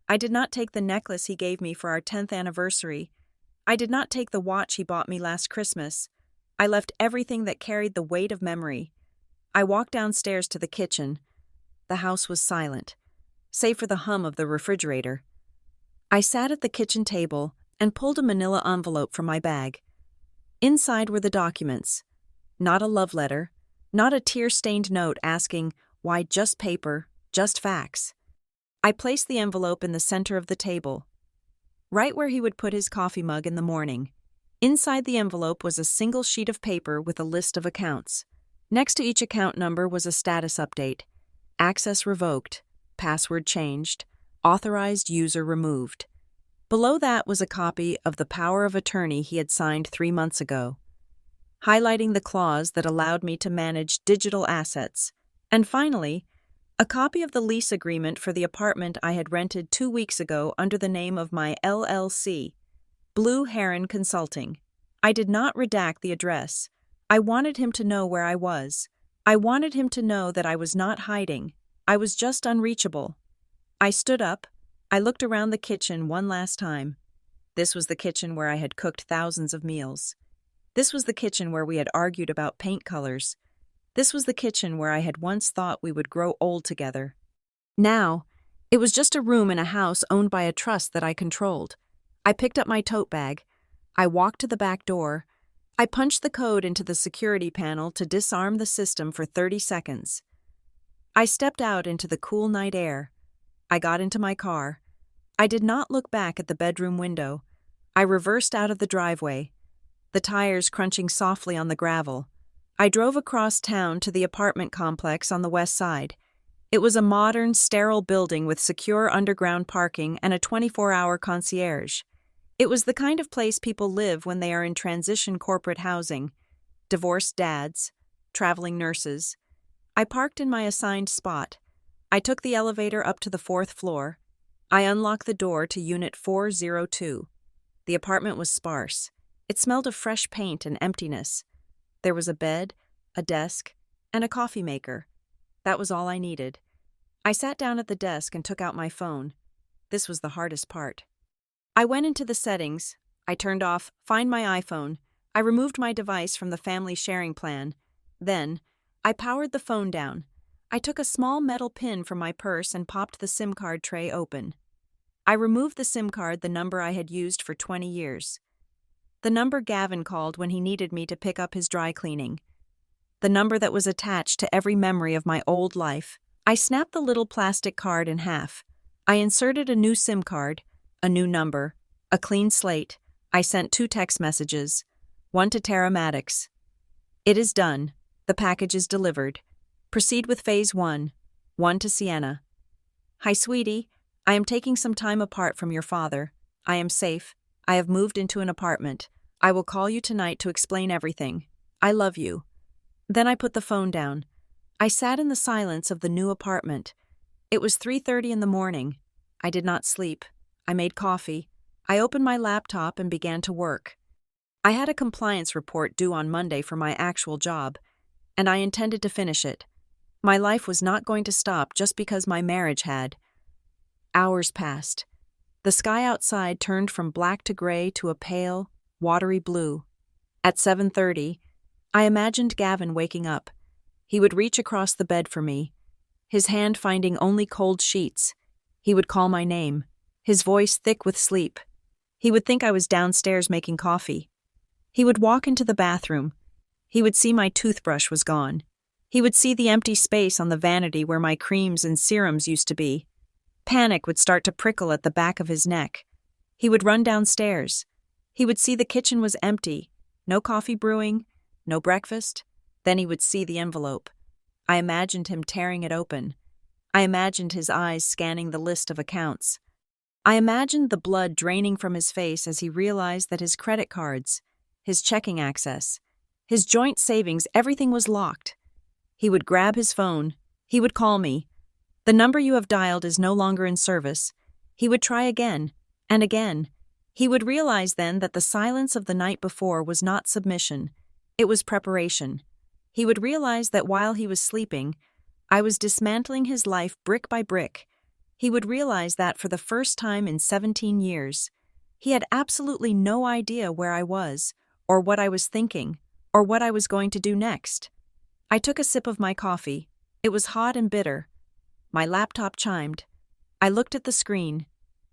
I did not take the necklace he gave me for our 10th anniversary. I did not take the watch he bought me last Christmas. I left everything that carried the weight of memory. I walked downstairs to the kitchen. The house was silent, save for the hum of the refrigerator. I sat at the kitchen table and pulled a manila envelope from my bag. Inside were the documents. Not a love letter, not a tear-stained note asking, why just paper, just facts. I placed the envelope in the center of the table, right where he would put his coffee mug in the morning. Inside the envelope was a single sheet of paper with a list of accounts. Next to each account number was a status update: access revoked, password changed, authorized user removed. Below that was a copy of the power of attorney he had signed 3 months ago, highlighting the clause that allowed me to manage digital assets. And finally, a copy of the lease agreement for the apartment I had rented 2 weeks ago under the name of my LLC, Blue Heron Consulting. I did not redact the address. I wanted him to know where I was. I wanted him to know that I was not hiding. I was just unreachable. I stood up. I looked around the kitchen one last time. This was the kitchen where I had cooked thousands of meals. This was the kitchen where we had argued about paint colors. This was the kitchen where I had once thought we would grow old together. Now, it was just a room in a house owned by a trust that I controlled. I picked up my tote bag. I walked to the back door. I punched the code into the security panel to disarm the system for 30 seconds. I stepped out into the cool night air. I got into my car. I did not look back at the bedroom window. I reversed out of the driveway, the tires crunching softly on the gravel. I drove across town to the apartment complex on the west side. It was a modern, sterile building with secure underground parking and a 24-hour concierge. It was the kind of place people live when they are in transition corporate housing: divorced dads, traveling nurses. I parked in my assigned spot. I took the elevator up to the 4th floor. I unlocked the door to Unit 402. The apartment was sparse. It smelled of fresh paint and emptiness. There was a bed, a desk, and a coffee maker. That was all I needed. I sat down at the desk and took out my phone. This was the hardest part. I went into the settings. I turned off Find My iPhone. I removed my device from the family sharing plan. Then, I powered the phone down. I took a small metal pin from my purse and popped the SIM card tray open. I removed the SIM card, the number I had used for 20 years. The number Gavin called when he needed me to pick up his dry cleaning. The number that was attached to every memory of my old life. I snapped the little plastic card in half. I inserted a new SIM card, a new number, a clean slate. I sent 2 text messages, one to Tara Maddox. It is done. The package is delivered. Proceed with phase 1. 1 to Sienna. Hi, sweetie. I am taking some time apart from your father. I am safe. I have moved into an apartment. I will call you tonight to explain everything. I love you. Then I put the phone down. I sat in the silence of the new apartment. It was 3:30 in the morning. I did not sleep. I made coffee. I opened my laptop and began to work. I had a compliance report due on Monday for my actual job, and I intended to finish it. My life was not going to stop just because my marriage had. Hours passed. The sky outside turned from black to gray to a pale, watery blue. At 7:30, I imagined Gavin waking up. He would reach across the bed for me, his hand finding only cold sheets. He would call my name, his voice thick with sleep. He would think I was downstairs making coffee. He would walk into the bathroom. He would see my toothbrush was gone. He would see the empty space on the vanity where my creams and serums used to be. Panic would start to prickle at the back of his neck. He would run downstairs. He would see the kitchen was empty, no coffee brewing, no breakfast. Then he would see the envelope. I imagined him tearing it open. I imagined his eyes scanning the list of accounts. I imagined the blood draining from his face as he realized that his credit cards, his checking access, his joint savings, everything was locked. He would grab his phone. He would call me. The number you have dialed is no longer in service. He would try again and again. He would realize then that the silence of the night before was not submission. It was preparation. He would realize that while he was sleeping, I was dismantling his life brick by brick. He would realize that for the first time in 17 years, he had absolutely no idea where I was, or what I was thinking, or what I was going to do next. I took a sip of my coffee. It was hot and bitter. My laptop chimed. I looked at the screen.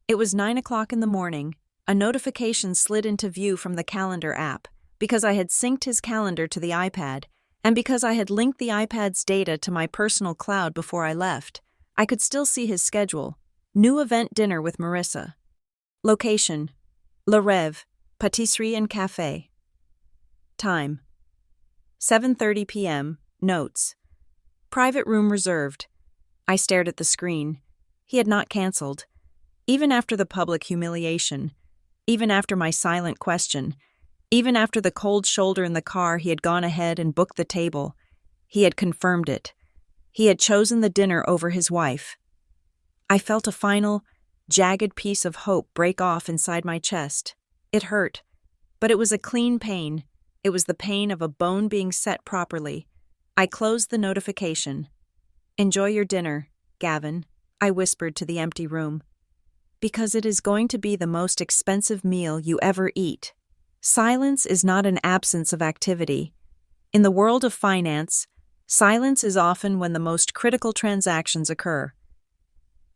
It was 9 o'clock in the morning. A notification slid into view from the calendar app, because I had synced his calendar to the iPad, and because I had linked the iPad's data to my personal cloud before I left. I could still see his schedule. New event dinner with Marissa. Location: Le Rêve, Patisserie and Café. Time: 7:30 p.m. Notes: private room reserved. I stared at the screen. He had not canceled. Even after the public humiliation, even after my silent question, even after the cold shoulder in the car, he had gone ahead and booked the table. He had confirmed it. He had chosen the dinner over his wife. I felt a final, jagged piece of hope break off inside my chest. It hurt, but it was a clean pain. It was the pain of a bone being set properly. I closed the notification. "Enjoy your dinner, Gavin," I whispered to the empty room. "Because it is going to be the most expensive meal you ever eat." Silence is not an absence of activity. In the world of finance, silence is often when the most critical transactions occur.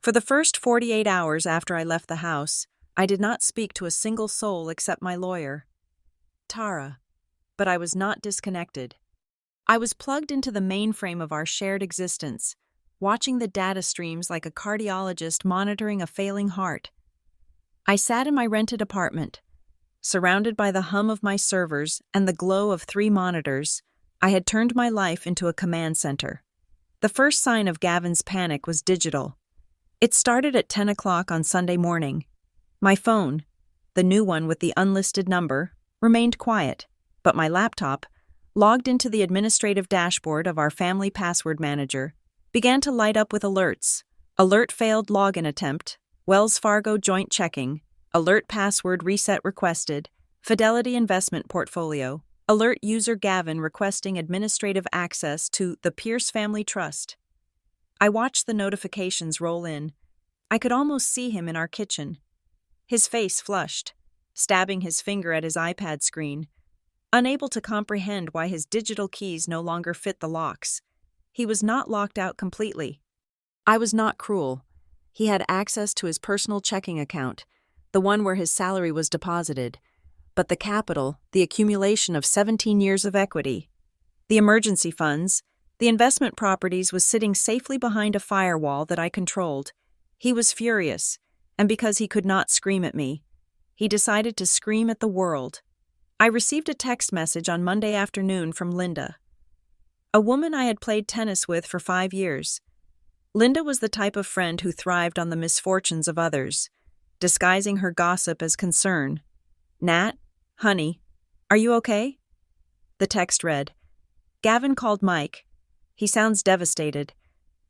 For the first 48 hours after I left the house, I did not speak to a single soul except my lawyer, Tara. But I was not disconnected. I was plugged into the mainframe of our shared existence, watching the data streams like a cardiologist monitoring a failing heart. I sat in my rented apartment. Surrounded by the hum of my servers and the glow of 3 monitors, I had turned my life into a command center. The first sign of Gavin's panic was digital. It started at 10 o'clock on Sunday morning. My phone, the new one with the unlisted number, remained quiet, but my laptop, logged into the administrative dashboard of our family password manager, began to light up with alerts. Alert failed login attempt, Wells Fargo joint checking, alert password reset requested, Fidelity investment portfolio, alert user Gavin requesting administrative access to the Pierce Family Trust. I watched the notifications roll in. I could almost see him in our kitchen. His face flushed, stabbing his finger at his iPad screen, unable to comprehend why his digital keys no longer fit the locks. He was not locked out completely. I was not cruel. He had access to his personal checking account, the one where his salary was deposited, but the capital, the accumulation of 17 years of equity, the emergency funds, the investment properties was sitting safely behind a firewall that I controlled. He was furious, and because he could not scream at me, he decided to scream at the world. I received a text message on Monday afternoon from Linda, a woman I had played tennis with for 5 years. Linda was the type of friend who thrived on the misfortunes of others, disguising her gossip as concern. "Nat, honey, are you okay?" The text read, "Gavin called Mike. He sounds devastated.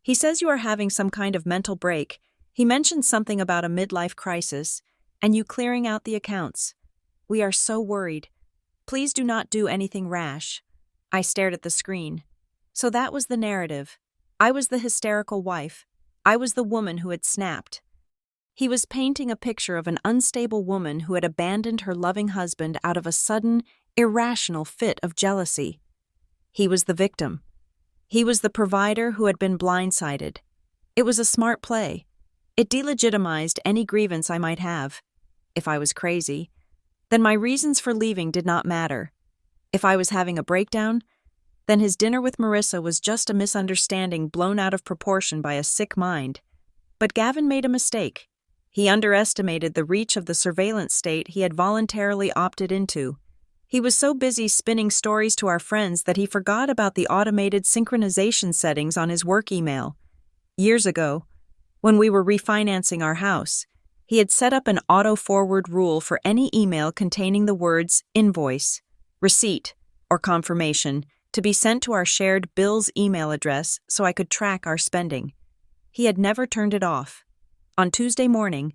He says you are having some kind of mental break. He mentioned something about a midlife crisis, and you clearing out the accounts. We are so worried. Please do not do anything rash." I stared at the screen. So that was the narrative. I was the hysterical wife. I was the woman who had snapped. He was painting a picture of an unstable woman who had abandoned her loving husband out of a sudden, irrational fit of jealousy. He was the victim. He was the provider who had been blindsided. It was a smart play. It delegitimized any grievance I might have. If I was crazy, then my reasons for leaving did not matter. If I was having a breakdown, then his dinner with Marissa was just a misunderstanding blown out of proportion by a sick mind. But Gavin made a mistake. He underestimated the reach of the surveillance state he had voluntarily opted into. He was so busy spinning stories to our friends that he forgot about the automated synchronization settings on his work email. Years ago, when we were refinancing our house, he had set up an auto-forward rule for any email containing the words invoice, receipt, or confirmation to be sent to our shared bills email address so I could track our spending. He had never turned it off. On Tuesday morning,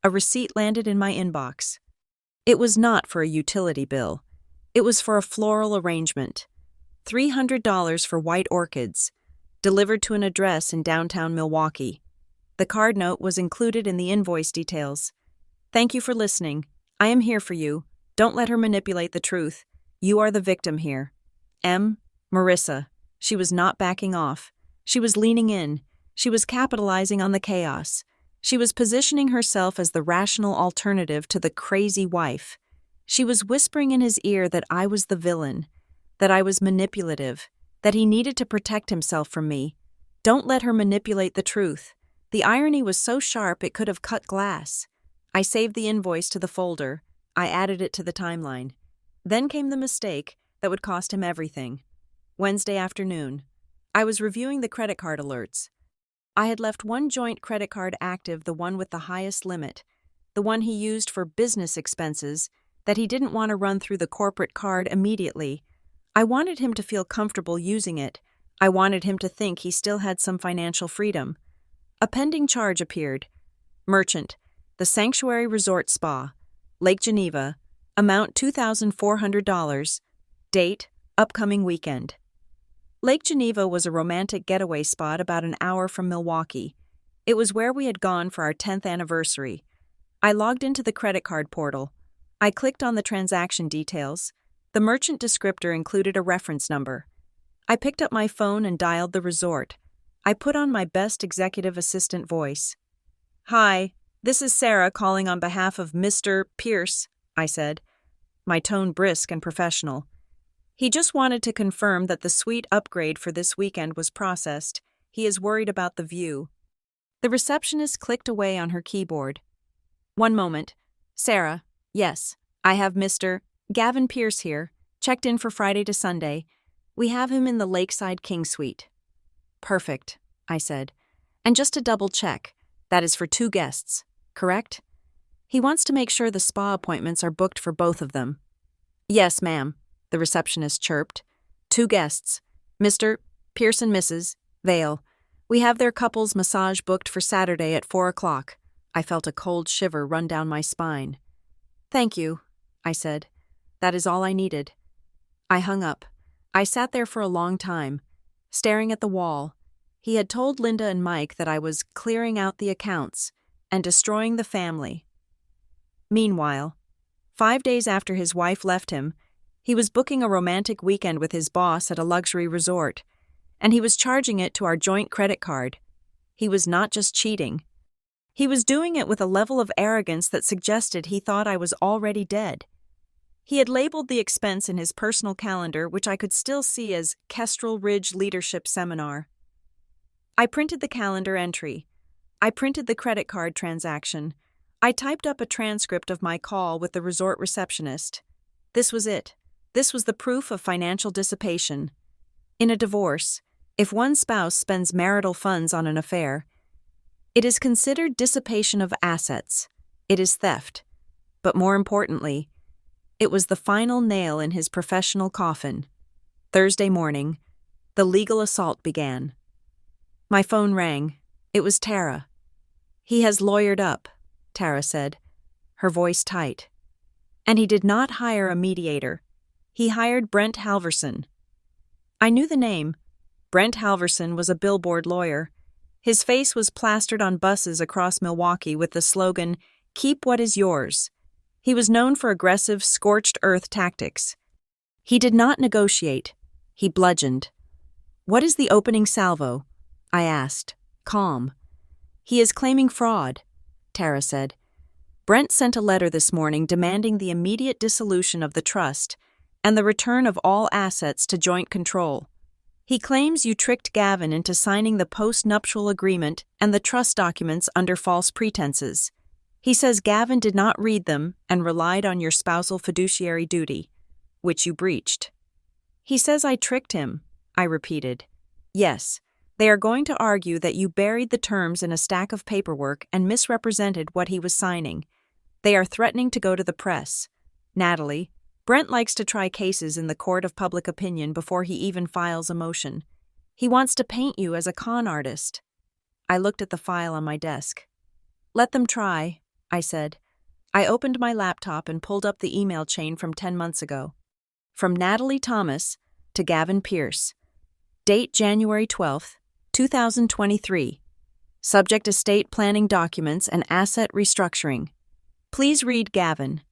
a receipt landed in my inbox. It was not for a utility bill. It was for a floral arrangement. $300 for white orchids, delivered to an address in downtown Milwaukee. The card note was included in the invoice details. "Thank you for listening. I am here for you. Don't let her manipulate the truth. You are the victim here. M. Marissa." She was not backing off. She was leaning in. She was capitalizing on the chaos. She was positioning herself as the rational alternative to the crazy wife. She was whispering in his ear that I was the villain, that I was manipulative, that he needed to protect himself from me. Don't let her manipulate the truth. The irony was so sharp it could have cut glass. I saved the invoice to the folder. I added it to the timeline. Then came the mistake that would cost him everything. Wednesday afternoon. I was reviewing the credit card alerts. I had left one joint credit card active, the one with the highest limit, the one he used for business expenses that he didn't want to run through the corporate card immediately. I wanted him to feel comfortable using it. I wanted him to think he still had some financial freedom. A pending charge appeared. Merchant, the Sanctuary Resort Spa, Lake Geneva, amount $2,400, date, upcoming weekend. Lake Geneva was a romantic getaway spot about an hour from Milwaukee. It was where we had gone for our 10th anniversary. I logged into the credit card portal. I clicked on the transaction details. The merchant descriptor included a reference number. I picked up my phone and dialed the resort. I put on my best executive assistant voice. "Hi, this is Sarah calling on behalf of Mr. Pierce," I said, my tone brisk and professional. He just wanted to confirm that the suite upgrade for this weekend was processed. He is worried about the view. The receptionist clicked away on her keyboard. "One moment. Sarah, yes, I have Mr. Gavin Pierce here, checked in for Friday to Sunday. We have him in the Lakeside King Suite." "Perfect," I said. "And just to double check, that is for 2 guests, correct?" He wants to make sure the spa appointments are booked for both of them. "Yes, ma'am," the receptionist chirped. 2 guests, Mr. Pierce and Mrs. Vale. We have their couple's massage booked for Saturday at 4 o'clock. I felt a cold shiver run down my spine. "Thank you," I said. "That is all I needed." I hung up. I sat there for a long time, staring at the wall. He had told Linda and Mike that I was clearing out the accounts and destroying the family. Meanwhile, 5 days after his wife left him, he was booking a romantic weekend with his boss at a luxury resort, and he was charging it to our joint credit card. He was not just cheating. He was doing it with a level of arrogance that suggested he thought I was already dead. He had labeled the expense in his personal calendar, which I could still see as Kestrel Ridge Leadership Seminar. I printed the calendar entry. I printed the credit card transaction. I typed up a transcript of my call with the resort receptionist. This was it. This was the proof of financial dissipation. In a divorce, if one spouse spends marital funds on an affair, it is considered dissipation of assets. It is theft. But more importantly, it was the final nail in his professional coffin. Thursday morning, the legal assault began. My phone rang. It was Tara. "He has lawyered up," Tara said, her voice tight. "And he did not hire a mediator. He hired Brent Halverson." I knew the name. Brent Halverson was a billboard lawyer. His face was plastered on buses across Milwaukee with the slogan, "Keep what is yours." He was known for aggressive, scorched earth tactics. He did not negotiate. He bludgeoned. "What is the opening salvo?" I asked, calm. "He is claiming fraud," Tara said. "Brent sent a letter this morning demanding the immediate dissolution of the trust and the return of all assets to joint control. He claims you tricked Gavin into signing the post-nuptial agreement and the trust documents under false pretenses. He says Gavin did not read them and relied on your spousal fiduciary duty, which you breached." "He says I tricked him," I repeated. "Yes, they are going to argue that you buried the terms in a stack of paperwork and misrepresented what he was signing. They are threatening to go to the press. Natalie, Brent likes to try cases in the court of public opinion before he even files a motion. He wants to paint you as a con artist." I looked at the file on my desk. "Let them try," I said. I opened my laptop and pulled up the email chain from 10 months ago. From Natalie Thomas to Gavin Pierce. Date January 12, 2023. Subject estate planning documents and asset restructuring. Please read Gavin.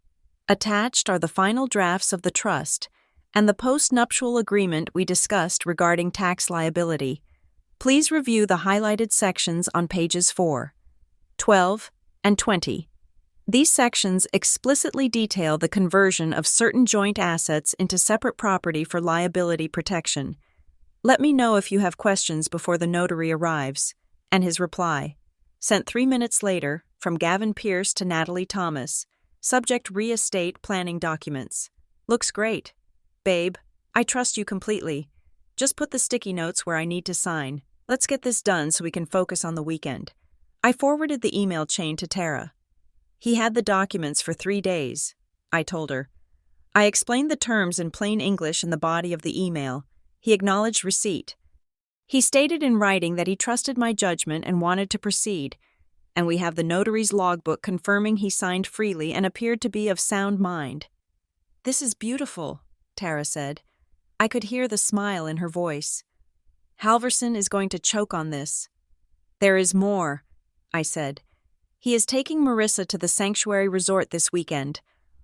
Attached are the final drafts of the trust and the post-nuptial agreement we discussed regarding tax liability. Please review the highlighted sections on pages 4, 12, and 20. These sections explicitly detail the conversion of certain joint assets into separate property for liability protection. Let me know if you have questions before the notary arrives." And his reply, sent 3 minutes later, from Gavin Pierce to Natalie Thomas. Subject re-estate planning documents. "Looks great. Babe, I trust you completely. Just put the sticky notes where I need to sign. Let's get this done so we can focus on the weekend." I forwarded the email chain to Tara. "He had the documents for 3 days," I told her. I explained the terms in plain English in the body of the email. He acknowledged receipt. He stated in writing that he trusted my judgment and wanted to proceed, and we have the notary's logbook confirming he signed freely and appeared to be of sound mind. "This is beautiful," Tara said. I could hear the smile in her voice. "Halverson is going to choke on this." "There is more," I said. "He is taking Marissa to the Sanctuary Resort this weekend.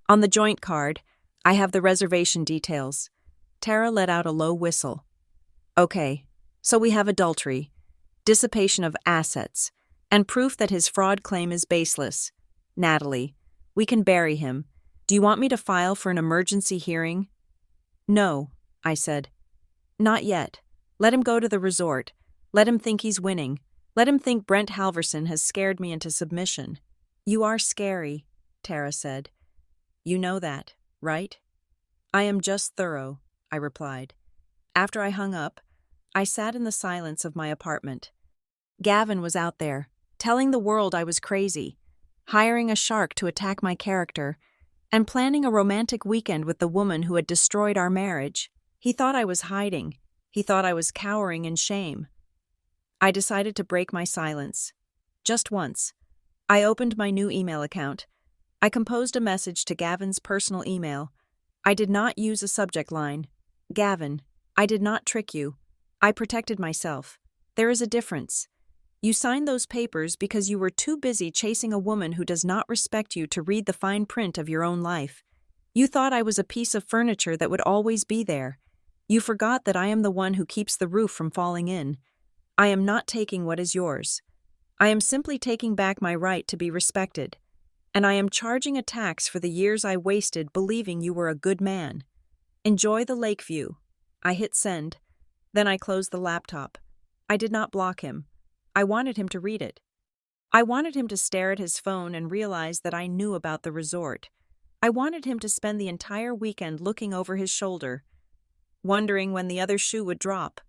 On the joint card, I have the reservation details." Tara let out a low whistle. "Okay, so we have adultery, dissipation of assets, and proof that his fraud claim is baseless. Natalie, we can bury him. Do you want me to file for an emergency hearing?" "No," I said. "Not yet. Let him go to the resort. Let him think he's winning. Let him think Brent Halverson has scared me into submission." "You are scary," Tara said. "You know that, right?" "I am just thorough," I replied. After I hung up, I sat in the silence of my apartment. Gavin was out there, telling the world I was crazy, hiring a shark to attack my character, and planning a romantic weekend with the woman who had destroyed our marriage. He thought I was hiding. He thought I was cowering in shame. I decided to break my silence. Just once. I opened my new email account. I composed a message to Gavin's personal email. I did not use a subject line. "Gavin, I did not trick you. I protected myself. There is a difference. You signed those papers because you were too busy chasing a woman who does not respect you to read the fine print of your own life. You thought I was a piece of furniture that would always be there. You forgot that I am the one who keeps the roof from falling in. I am not taking what is yours. I am simply taking back my right to be respected. And I am charging a tax for the years I wasted believing you were a good man. Enjoy the lake view." I hit send. Then I closed the laptop. I did not block him. I wanted him to read it. I wanted him to stare at his phone and realize that I knew about the resort. I wanted him to spend the entire weekend looking over his shoulder, wondering when the other shoe would drop.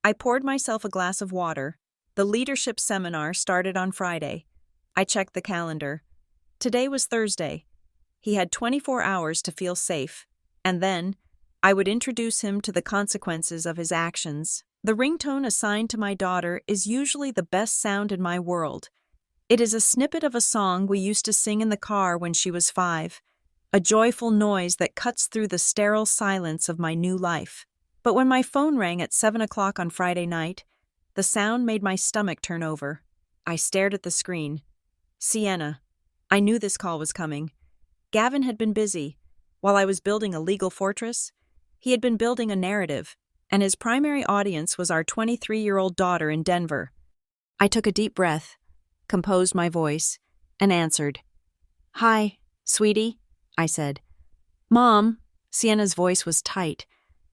I poured myself a glass of water. The leadership seminar started on Friday. I checked the calendar. Today was Thursday. He had 24 hours to feel safe, and then I would introduce him to the consequences of his actions. The ringtone assigned to my daughter is usually the best sound in my world. It is a snippet of a song we used to sing in the car when she was 5, a joyful noise that cuts through the sterile silence of my new life. But when my phone rang at 7 o'clock on Friday night, the sound made my stomach turn over. I stared at the screen. Sienna. I knew this call was coming. Gavin had been busy. While I was building a legal fortress, he had been building a narrative, and his primary audience was our 23-year-old daughter in Denver. I took a deep breath, composed my voice, and answered. "Hi, sweetie," I said. "Mom." Sienna's voice was tight,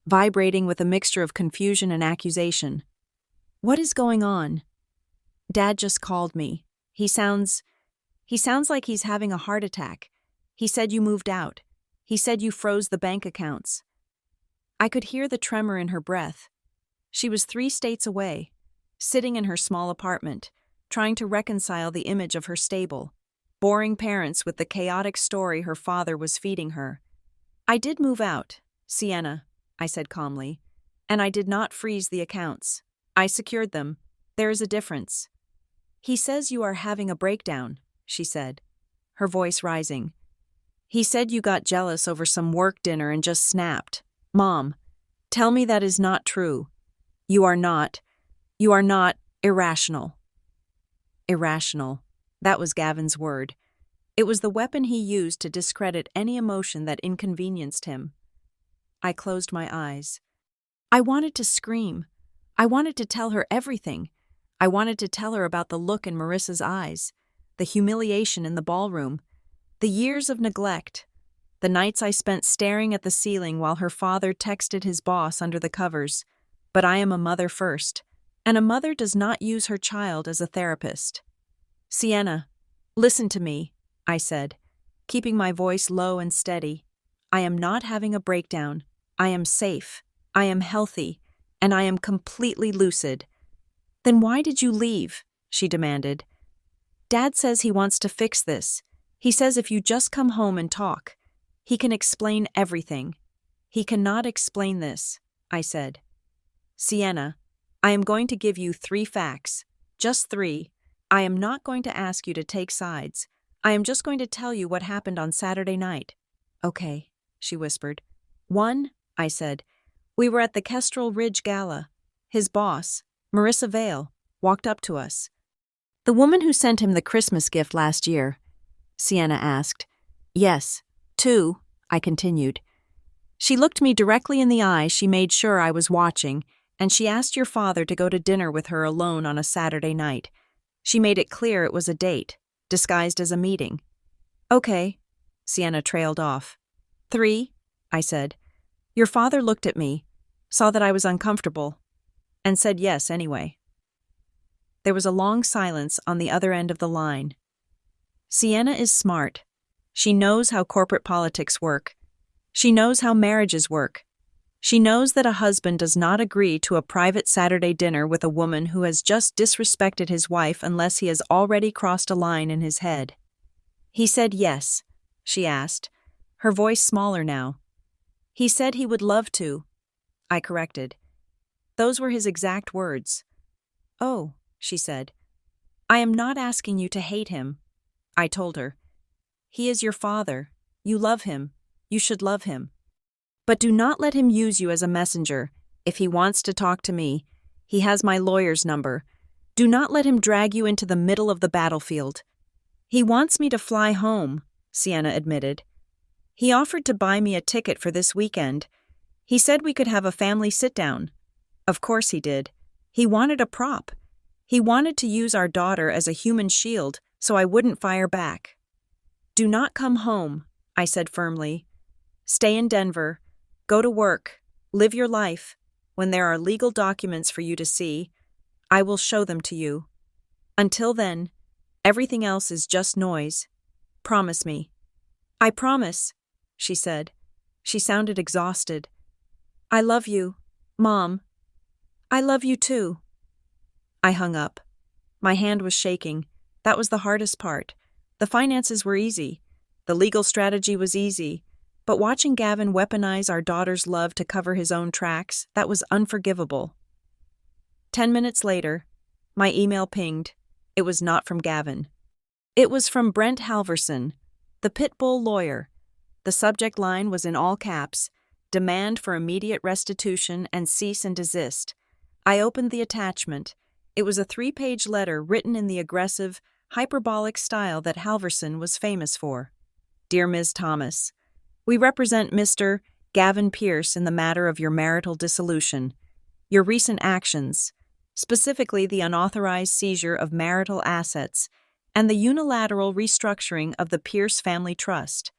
vibrating with a mixture of confusion and accusation. "What is going on?" "Dad just called me. He sounds like he's having a heart attack. He said you moved out. He said you froze the bank accounts." I could hear the tremor in her breath. She was 3 states away, sitting in her small apartment, trying to reconcile the image of her stable, boring parents with the chaotic story her father was feeding her. "I did move out, Sienna," I said calmly, "and I did not freeze the accounts. I secured them. There is a difference." "He says you are having a breakdown," she said, her voice rising. "He said you got jealous over some work dinner and just snapped. Mom, tell me that is not true. You are not irrational." Irrational. That was Gavin's word. It was the weapon he used to discredit any emotion that inconvenienced him. I closed my eyes. I wanted to scream. I wanted to tell her everything. I wanted to tell her about the look in Marissa's eyes, the humiliation in the ballroom, the years of neglect, the nights I spent staring at the ceiling while her father texted his boss under the covers. But I am a mother first, and a mother does not use her child as a therapist. "Sienna, listen to me," I said, keeping my voice low and steady. "I am not having a breakdown. I am safe. I am healthy, and I am completely lucid." "Then why did you leave?" she demanded. "Dad says he wants to fix this. He says if you just come home and talk, he can explain everything." "He cannot explain this," I said. "Sienna, I am going to give you 3 facts. Just 3. I am not going to ask you to take sides. I am just going to tell you what happened on Saturday night." "Okay," she whispered. 1, I said. "We were at the Kestrel Ridge Gala. His boss, Marissa Vale, walked up to us." "The woman who sent him the Christmas gift last year?" Sienna asked. "Yes." 2, I continued. "She looked me directly in the eye. She made sure I was watching, and she asked your father to go to dinner with her alone on a Saturday night. She made it clear it was a date, disguised as a meeting." "Okay," Sienna trailed off. 3, I said. "Your father looked at me, saw that I was uncomfortable, and said yes anyway." There was a long silence on the other end of the line. Sienna is smart. She knows how corporate politics work. She knows how marriages work. She knows that a husband does not agree to a private Saturday dinner with a woman who has just disrespected his wife unless he has already crossed a line in his head. "He said yes," she asked, her voice smaller now. "He said he would love to," I corrected. Those were his exact words. "Oh," she said. "I am not asking you to hate him," I told her. "He is your father. You love him. You should love him. But do not let him use you as a messenger. If he wants to talk to me, he has my lawyer's number. Do not let him drag you into the middle of the battlefield." "He wants me to fly home," Sienna admitted. "He offered to buy me a ticket for this weekend. He said we could have a family sit-down. Of course he did. He wanted a prop. He wanted to use our daughter as a human shield so I wouldn't fire back." "Do not come home," I said firmly. "Stay in Denver. Go to work. Live your life. When there are legal documents for you to see, I will show them to you. Until then, Everything else is just noise. Promise me." "I promise," she said. She sounded exhausted. "I love you, Mom. I love you too." I hung up. My hand was shaking. That was the hardest part. The finances were easy. The legal strategy was easy. But watching Gavin weaponize our daughter's love to cover his own tracks, that was unforgivable. 10 minutes later, my email pinged. It was not from Gavin. It was from Brent Halverson, the Pitbull lawyer. The subject line was in all caps: "Demand for immediate restitution and cease and desist." I opened the attachment. It was a 3-page letter written in the aggressive, hyperbolic style that Halverson was famous for. "Dear Ms. Thomas, we represent Mr. Gavin Pierce in the matter of your marital dissolution. Your recent actions, specifically the unauthorized seizure of marital assets and the unilateral restructuring of the Pierce Family Trust,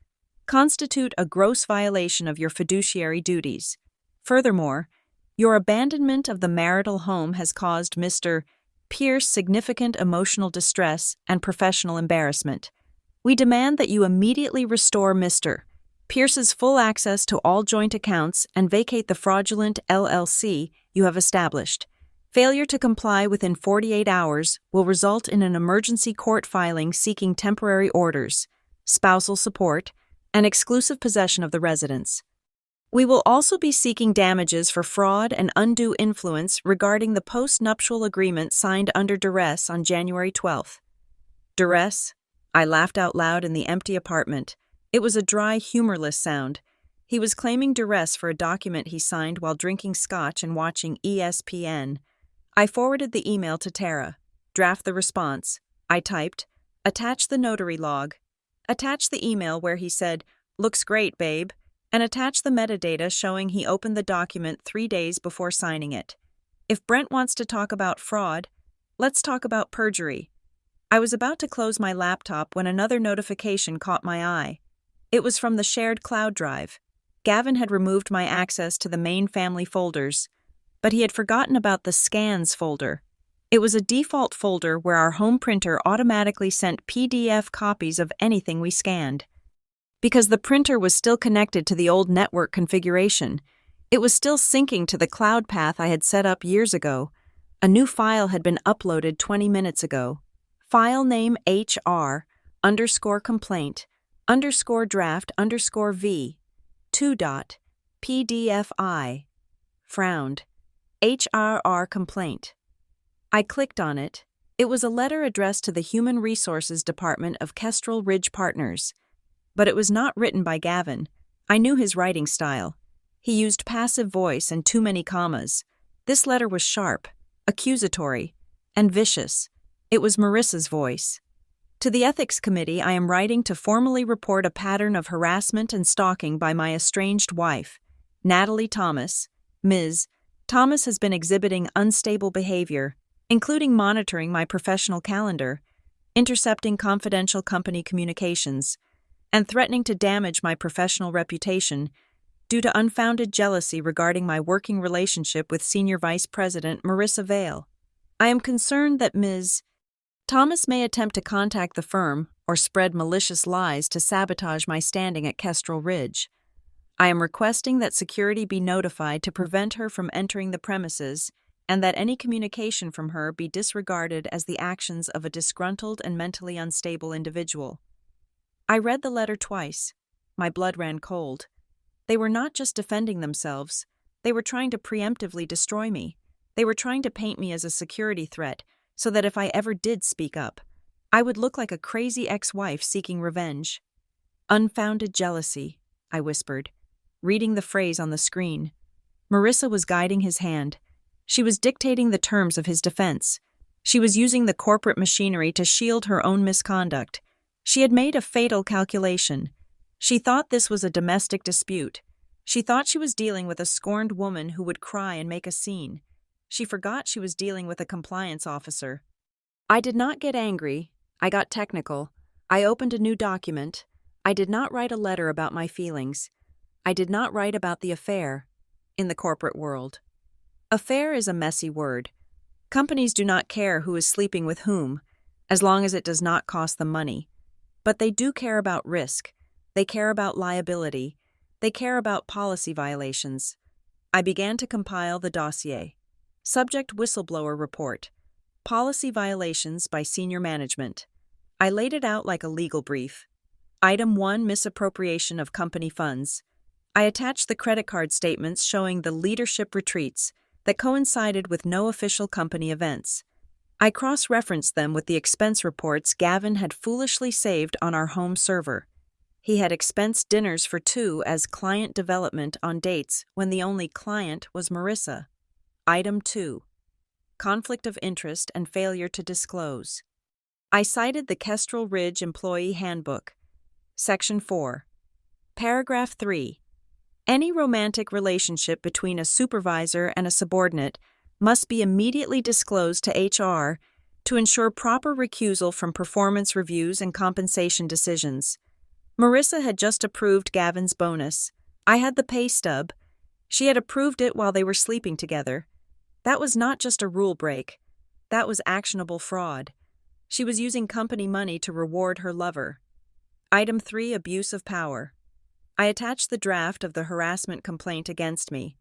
constitute a gross violation of your fiduciary duties. Furthermore, your abandonment of the marital home has caused Mr. Pierce significant emotional distress and professional embarrassment. We demand that you immediately restore Mr. Pierce's full access to all joint accounts and vacate the fraudulent LLC you have established. Failure to comply within 48 hours will result in an emergency court filing seeking temporary orders, spousal support, and exclusive possession of the residence. We will also be seeking damages for fraud and undue influence regarding the post-nuptial agreement signed under duress on January 12th. Duress? I laughed out loud in the empty apartment. It was a dry, humorless sound. He was claiming duress for a document he signed while drinking scotch and watching ESPN. I forwarded the email to Tara. "Draft the response." I typed. "Attach the notary log." Attach the email where he said, "Looks great, babe," and attach the metadata showing he opened the document 3 days before signing it. If Brent wants to talk about fraud, let's talk about perjury. I was about to close my laptop when another notification caught my eye. It was from the shared cloud drive. Gavin had removed my access to the main family folders, but he had forgotten about the scans folder. It was a default folder where our home printer automatically sent PDF copies of anything we scanned. Because the printer was still connected to the old network configuration, it was still syncing to the cloud path I had set up years ago. A new file had been uploaded 20 minutes ago. File name HR_complaint_draft_V 2.pdfi. Frowned. HRR complaint. I clicked on it. It was a letter addressed to the Human Resources Department of Kestrel Ridge Partners. But it was not written by Gavin. I knew his writing style. He used passive voice and too many commas. This letter was sharp, accusatory, and vicious. It was Marissa's voice. "To the Ethics Committee, I am writing to formally report a pattern of harassment and stalking by my estranged wife, Natalie Thomas. Ms. Thomas has been exhibiting unstable behavior, including monitoring my professional calendar, intercepting confidential company communications, and threatening to damage my professional reputation due to unfounded jealousy regarding my working relationship with Senior Vice President Marissa Vale. I am concerned that Ms. Thomas may attempt to contact the firm or spread malicious lies to sabotage my standing at Kestrel Ridge. I am requesting that security be notified to prevent her from entering the premises and that any communication from her be disregarded as the actions of a disgruntled and mentally unstable individual." I read the letter twice. My blood ran cold. They were not just defending themselves. They were trying to preemptively destroy me. They were trying to paint me as a security threat so that if I ever did speak up, I would look like a crazy ex-wife seeking revenge. "Unfounded jealousy," I whispered, reading the phrase on the screen. Marissa was guiding his hand. She was dictating the terms of his defense. She was using the corporate machinery to shield her own misconduct. She had made a fatal calculation. She thought this was a domestic dispute. She thought she was dealing with a scorned woman who would cry and make a scene. She forgot she was dealing with a compliance officer. I did not get angry. I got technical. I opened a new document. I did not write a letter about my feelings. I did not write about the affair in the corporate world. Affair is a messy word. Companies do not care who is sleeping with whom. as long as it does not cost them money. But they do care about risk. They care about liability. They care about policy violations. I began to compile the dossier. Subject: whistleblower report. Policy violations by senior management. I laid it out like a legal brief. Item 1: misappropriation of company funds. I attached the credit card statements showing the leadership retreats that coincided with no official company events. I cross-referenced them with the expense reports Gavin had foolishly saved on our home server. He had expensed dinners for two as client development on dates when the only client was Marissa. Item 2: conflict of interest and failure to disclose. I cited the Kestrel Ridge Employee Handbook. Section 4. Paragraph 3. Any romantic relationship between a supervisor and a subordinate must be immediately disclosed to HR to ensure proper recusal from performance reviews and compensation decisions. Marissa had just approved Gavin's bonus. I had the pay stub. She had approved it while they were sleeping together. That was not just a rule break. That was actionable fraud. She was using company money to reward her lover. Item 3: abuse of power. I attached the draft of the harassment complaint against me.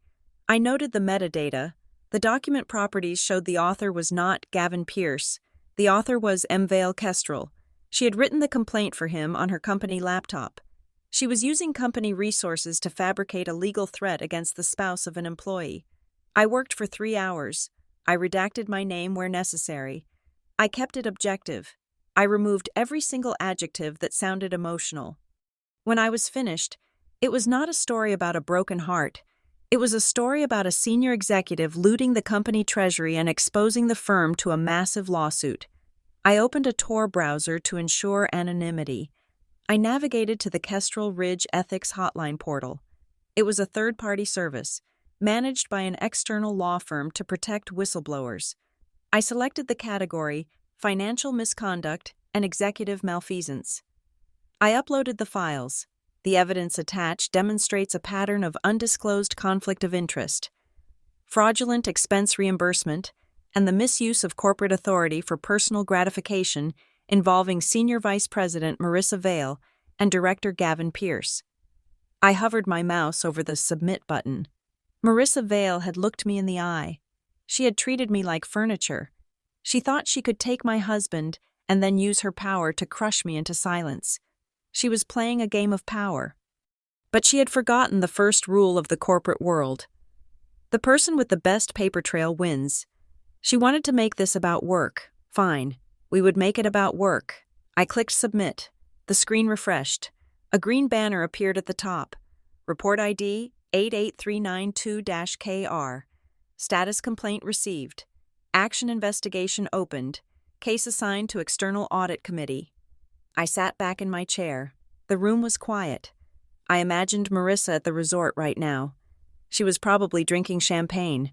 I noted the metadata. The document properties showed the author was not Gavin Pierce. The author was Vale Kestrel. She had written the complaint for him on her company laptop. She was using company resources to fabricate a legal threat against the spouse of an employee. I worked for 3 hours. I redacted my name where necessary. I kept it objective. I removed every single adjective that sounded emotional. When I was finished, it was not a story about a broken heart. It was a story about a senior executive looting the company treasury and exposing the firm to a massive lawsuit. I opened a Tor browser to ensure anonymity. I navigated to the Kestrel Ridge Ethics Hotline portal. It was a third-party service, managed by an external law firm to protect whistleblowers. I selected the category Financial Misconduct and Executive Malfeasance. I uploaded the files. The evidence attached demonstrates a pattern of undisclosed conflict of interest, fraudulent expense reimbursement, and the misuse of corporate authority for personal gratification involving Senior Vice President Marissa Vale and Director Gavin Pierce. I hovered my mouse over the Submit button. Marissa Vale had looked me in the eye. She had treated me like furniture. She thought she could take my husband and then use her power to crush me into silence. She was playing a game of power. But she had forgotten the first rule of the corporate world. The person with the best paper trail wins. She wanted to make this about work. Fine, we would make it about work. I clicked Submit. The screen refreshed. A green banner appeared at the top. Report ID 88392-KR. Status complaint received. Action investigation opened. Case assigned to External Audit Committee. I sat back in my chair. The room was quiet. I imagined Marissa at the resort right now. She was probably drinking champagne,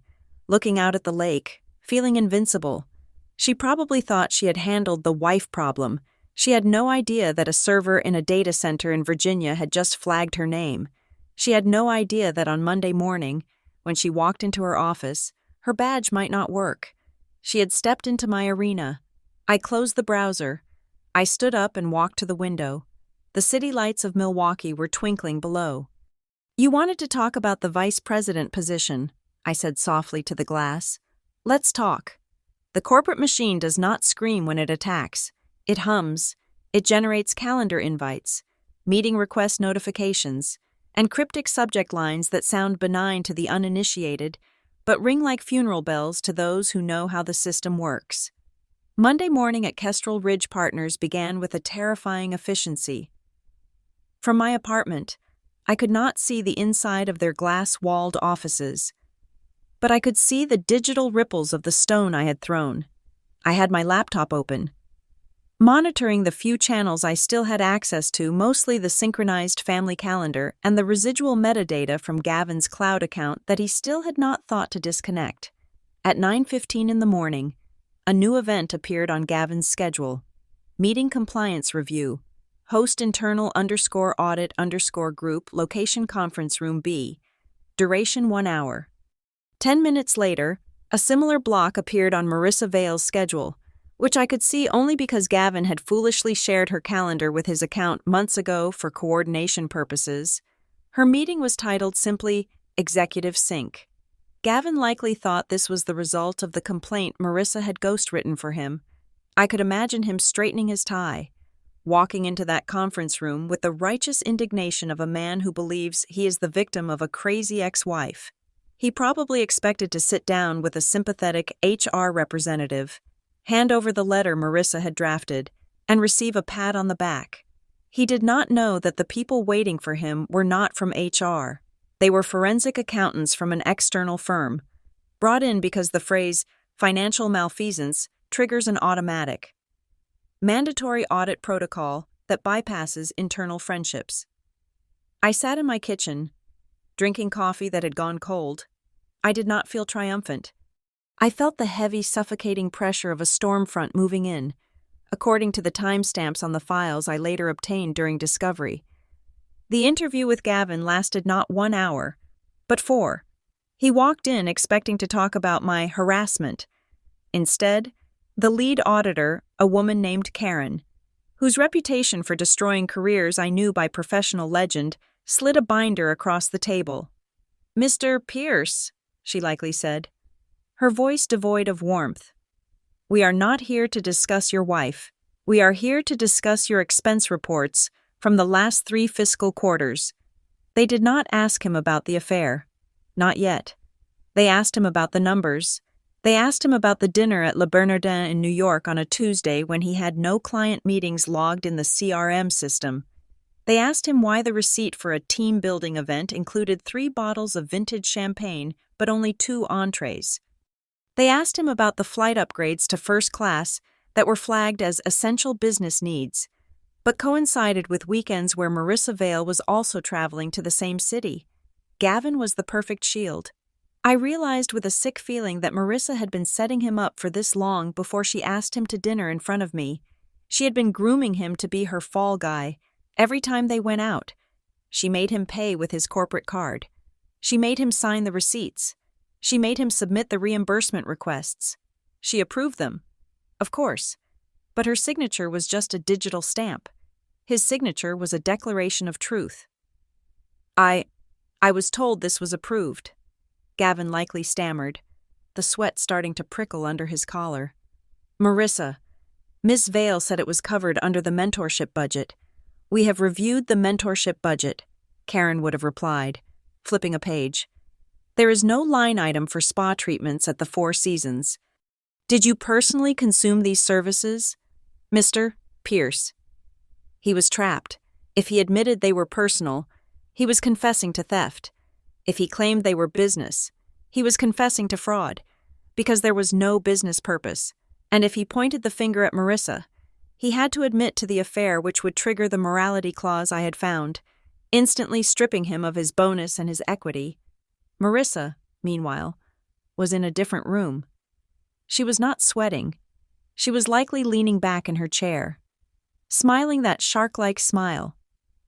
looking out at the lake, feeling invincible. She probably thought she had handled the wife problem. She had no idea that a server in a data center in Virginia had just flagged her name. She had no idea that on Monday morning, when she walked into her office, her badge might not work. She had stepped into my arena. I closed the browser. I stood up and walked to the window. The city lights of Milwaukee were twinkling below. "You wanted to talk about the vice president position," I said softly to the glass. "Let's talk." The corporate machine does not scream when it attacks. It hums. It generates calendar invites, meeting request notifications, and cryptic subject lines that sound benign to the uninitiated, but ring like funeral bells to those who know how the system works. Monday morning at Kestrel Ridge Partners began with a terrifying efficiency. From my apartment, I could not see the inside of their glass-walled offices, but I could see the digital ripples of the stone I had thrown. I had my laptop open, monitoring the few channels I still had access to, mostly the synchronized family calendar and the residual metadata from Gavin's cloud account that he still had not thought to disconnect. At 9:15 in the morning, a new event appeared on Gavin's schedule. Meeting compliance review. Host internal_audit_group, location conference room B. Duration 1 hour. 10 minutes later, a similar block appeared on Marissa Vale's schedule. which I could see only because Gavin had foolishly shared her calendar with his account months ago for coordination purposes. Her meeting was titled simply Executive Sync. Gavin likely thought this was the result of the complaint Marissa had ghostwritten for him. I could imagine him straightening his tie, walking into that conference room with the righteous indignation of a man who believes he is the victim of a crazy ex-wife. He probably expected to sit down with a sympathetic HR representative, hand over the letter Marissa had drafted, and receive a pat on the back. He did not know that the people waiting for him were not from HR. They were forensic accountants from an external firm, brought in because the phrase financial malfeasance triggers an automatic, mandatory audit protocol that bypasses internal friendships. I sat in my kitchen, drinking coffee that had gone cold. I did not feel triumphant. I felt the heavy, suffocating pressure of a storm front moving in, according to the timestamps on the files I later obtained during discovery. The interview with Gavin lasted not 1 hour, but 4. He walked in expecting to talk about my harassment. Instead, the lead auditor, a woman named Karen, whose reputation for destroying careers I knew by professional legend, slid a binder across the table. "Mr. Pierce," she likely said, her voice devoid of warmth. "We are not here to discuss your wife. We are here to discuss your expense reports from the last 3 fiscal quarters." They did not ask him about the affair. Not yet. They asked him about the numbers. They asked him about the dinner at Le Bernardin in New York on a Tuesday when he had no client meetings logged in the CRM system. They asked him why the receipt for a team-building event included 3 bottles of vintage champagne but only 2 entrees. They asked him about the flight upgrades to first class that were flagged as essential business needs, but coincided with weekends where Marissa Vale was also traveling to the same city. Gavin was the perfect shield. I realized with a sick feeling that Marissa had been setting him up for this long before she asked him to dinner in front of me. She had been grooming him to be her fall guy every time they went out. She made him pay with his corporate card. She made him sign the receipts. She made him submit the reimbursement requests. She approved them, of course, but her signature was just a digital stamp. His signature was a declaration of truth. I was told this was approved," Gavin likely stammered, the sweat starting to prickle under his collar. "Marissa, Miss Vale said it was covered under the mentorship budget. We have reviewed the mentorship budget," Karen would have replied, flipping a page. "There is no line item for spa treatments at the 4 Seasons. Did you personally consume these services, Mr. Pierce?" He was trapped. If he admitted they were personal, he was confessing to theft. If he claimed they were business, he was confessing to fraud, because there was no business purpose. And if he pointed the finger at Marissa, he had to admit to the affair which would trigger the morality clause I had found, instantly stripping him of his bonus and his equity. Marissa, meanwhile, was in a different room. She was not sweating. She was likely leaning back in her chair, smiling that shark-like smile.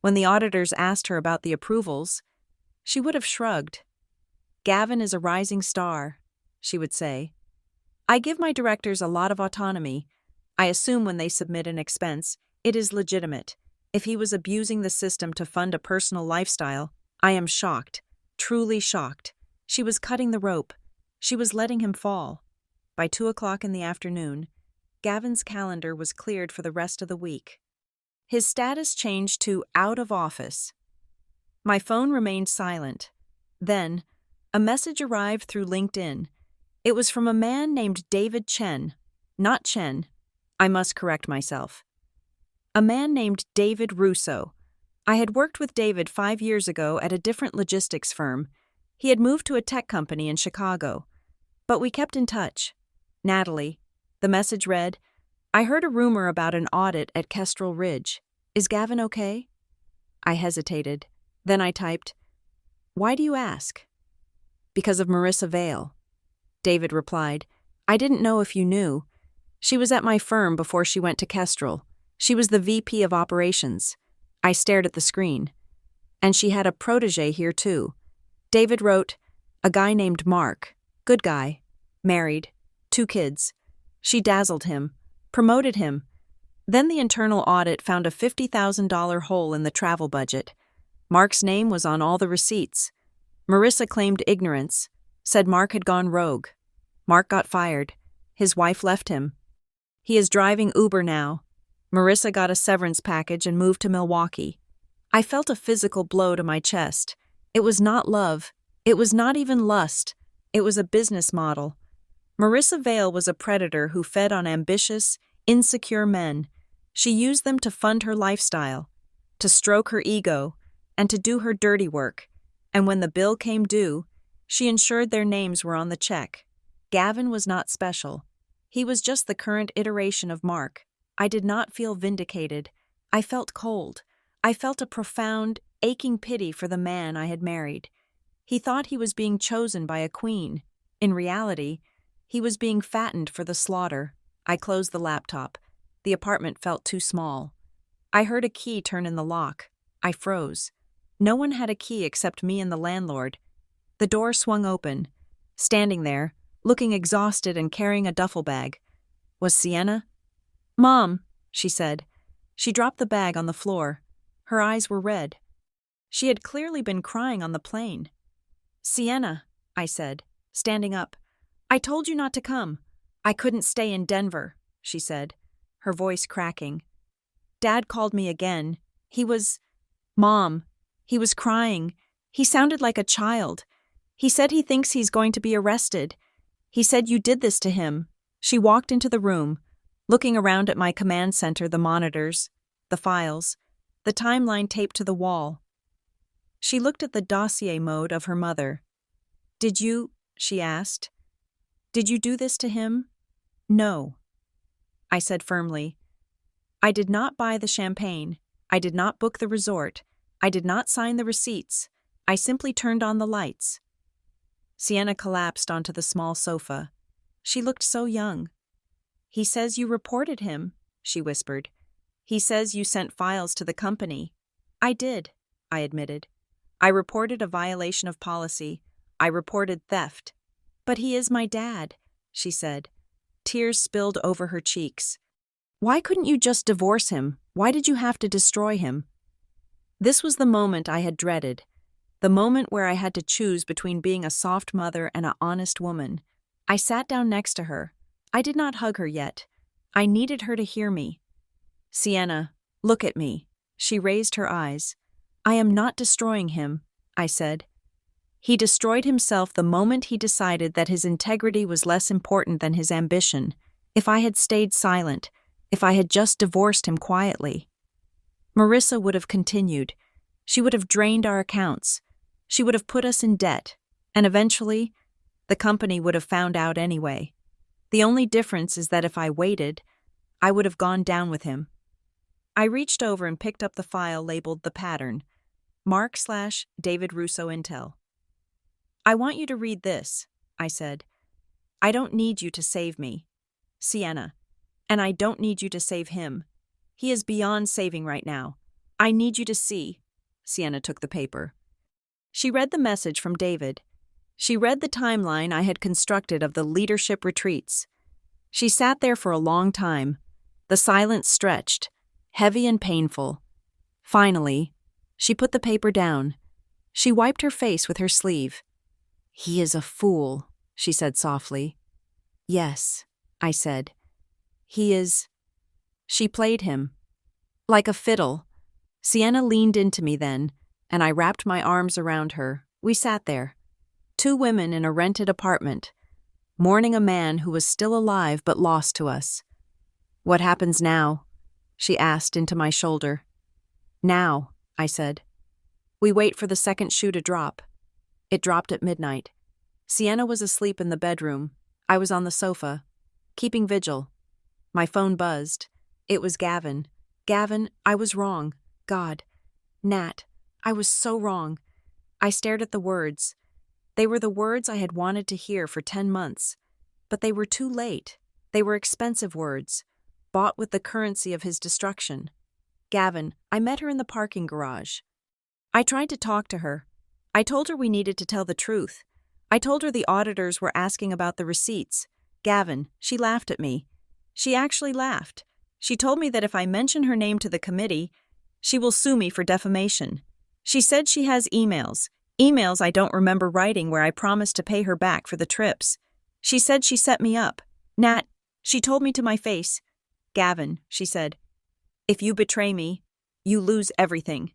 When the auditors asked her about the approvals, she would have shrugged. "Gavin is a rising star," she would say. "I give my directors a lot of autonomy. I assume when they submit an expense, it is legitimate. If he was abusing the system to fund a personal lifestyle, I am shocked, truly shocked." She was cutting the rope. She was letting him fall. By 2:00 in the afternoon, Gavin's calendar was cleared for the rest of the week. His status changed to out of office. My phone remained silent. Then, a message arrived through LinkedIn. It was from a man named David Chen. Not Chen. I must correct myself. A man named David Russo. I had worked with David 5 years ago at a different logistics firm. He had moved to a tech company in Chicago. But we kept in touch. Natalie. The message read, "I heard a rumor about an audit at Kestrel Ridge. Is Gavin okay?" I hesitated. Then I typed, "Why do you ask?" "Because of Marissa Vale." David replied, "I didn't know if you knew. She was at my firm before she went to Kestrel. She was the VP of operations." I stared at the screen. "And she had a protege here too." David wrote, "A guy named Mark. Good guy. Married. 2 kids. She dazzled him. promoted him. Then the internal audit found a $50,000 hole in the travel budget. Mark's name was on all the receipts. Marissa claimed ignorance, said Mark had gone rogue. Mark got fired. His wife left him. He is driving Uber now. Marissa got a severance package and moved to Milwaukee. I felt a physical blow to my chest. It was not love. It was not even lust. It was a business model. Marissa Vale was a predator who fed on ambitious, insecure men. She used them to fund her lifestyle, to stroke her ego, and to do her dirty work. And when the bill came due, she ensured their names were on the check. Gavin was not special. He was just the current iteration of Mark. I did not feel vindicated. I felt cold. I felt a profound, aching pity for the man I had married. He thought he was being chosen by a queen. In reality, he was being fattened for the slaughter. I closed the laptop. The apartment felt too small. I heard a key turn in the lock. I froze. No one had a key except me and the landlord. The door swung open. Standing there, looking exhausted and carrying a duffel bag, was Sienna. "Mom," she said. She dropped the bag on the floor. Her eyes were red. She had clearly been crying on the plane. "Sienna," I said, standing up. "I told you not to come. I couldn't stay in Denver," she said, her voice cracking. "Dad called me again. Mom, he was crying. He sounded like a child. He said he thinks he's going to be arrested. He said you did this to him." She walked into the room, looking around at my command center, the monitors, the files, the timeline taped to the wall. She looked at the dossier mode of her mother. "Did you," she asked, "did you do this to him?" "No," I said firmly. "I did not buy the champagne. I did not book the resort. I did not sign the receipts. I simply turned on the lights." Sienna collapsed onto the small sofa. She looked so young. "He says you reported him," she whispered. "He says you sent files to the company." "I did," I admitted. "I reported a violation of policy. I reported theft." "But he is my dad," she said. Tears spilled over her cheeks. "Why couldn't you just divorce him? Why did you have to destroy him?" This was the moment I had dreaded, the moment where I had to choose between being a soft mother and an honest woman. I sat down next to her. I did not hug her yet. I needed her to hear me. "Sienna, look at me." She raised her eyes. "I am not destroying him," I said. "He destroyed himself the moment he decided that his integrity was less important than his ambition. If I had stayed silent, if I had just divorced him quietly, Marissa would have continued. She would have drained our accounts. She would have put us in debt. And eventually, the company would have found out anyway. The only difference is that if I waited, I would have gone down with him." I reached over and picked up the file labeled The Pattern, Mark/David Russo Intel. "I want you to read this," I said. "I don't need you to save me, Sienna, and I don't need you to save him. He is beyond saving right now. I need you to see." Sienna took the paper. She read the message from David. She read the timeline I had constructed of the leadership retreats. She sat there for a long time. The silence stretched, heavy and painful. Finally, she put the paper down. She wiped her face with her sleeve. "He is a fool," she said softly. "Yes," I said. "He is—" She played him. Like a fiddle. Sienna leaned into me then, and I wrapped my arms around her. We sat there, two women in a rented apartment, mourning a man who was still alive but lost to us. "What happens now?" she asked into my shoulder. "Now," I said. "We wait for the second shoe to drop." It dropped at midnight. Sienna was asleep in the bedroom. I was on the sofa, keeping vigil. My phone buzzed. It was Gavin. "Gavin, I was wrong. God. Nat, I was so wrong." I stared at the words. They were the words I had wanted to hear for 10 months. But they were too late. They were expensive words, bought with the currency of his destruction. "Gavin, I met her in the parking garage. I tried to talk to her. I told her we needed to tell the truth. I told her the auditors were asking about the receipts. Gavin, she laughed at me. She actually laughed. She told me that if I mention her name to the committee, she will sue me for defamation. She said she has emails I don't remember writing where I promised to pay her back for the trips. She said she set me up. Nat, she told me to my face. Gavin, she said, if you betray me, you lose everything.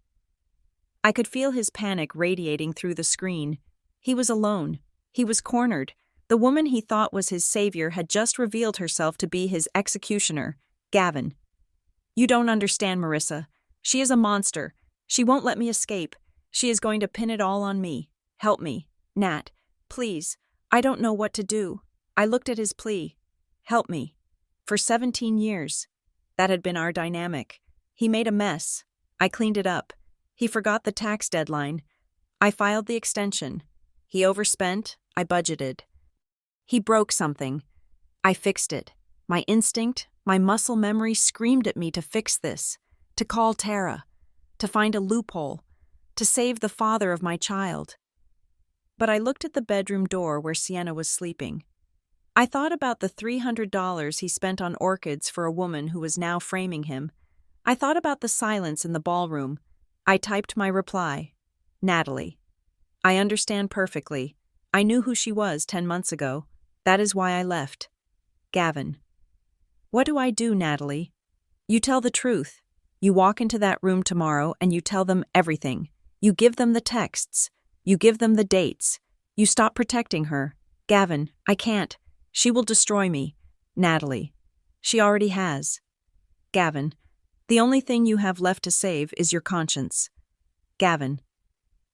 I could feel his panic radiating through the screen. He was alone. He was cornered. The woman he thought was his savior had just revealed herself to be his executioner, Gavin. You don't understand, Marissa. She is a monster. She won't let me escape. She is going to pin it all on me. Help me. Nat, please. I don't know what to do. I looked at his plea. Help me. For 17 years. That had been our dynamic. He made a mess. I cleaned it up. He forgot the tax deadline. I filed the extension. He overspent. I budgeted. He broke something. I fixed it. My instinct, my muscle memory screamed at me to fix this, to call Tara, to find a loophole, to save the father of my child. But I looked at the bedroom door where Sienna was sleeping. I thought about the $300 he spent on orchids for a woman who was now framing him. I thought about the silence in the ballroom. I typed my reply. Natalie. I understand perfectly. I knew who she was 10 months ago. That is why I left. Gavin. What do I do, Natalie? You tell the truth. You walk into that room tomorrow and you tell them everything. You give them the texts. You give them the dates. You stop protecting her. Gavin, I can't. She will destroy me. Natalie. She already has. Gavin. The only thing you have left to save is your conscience. Gavin.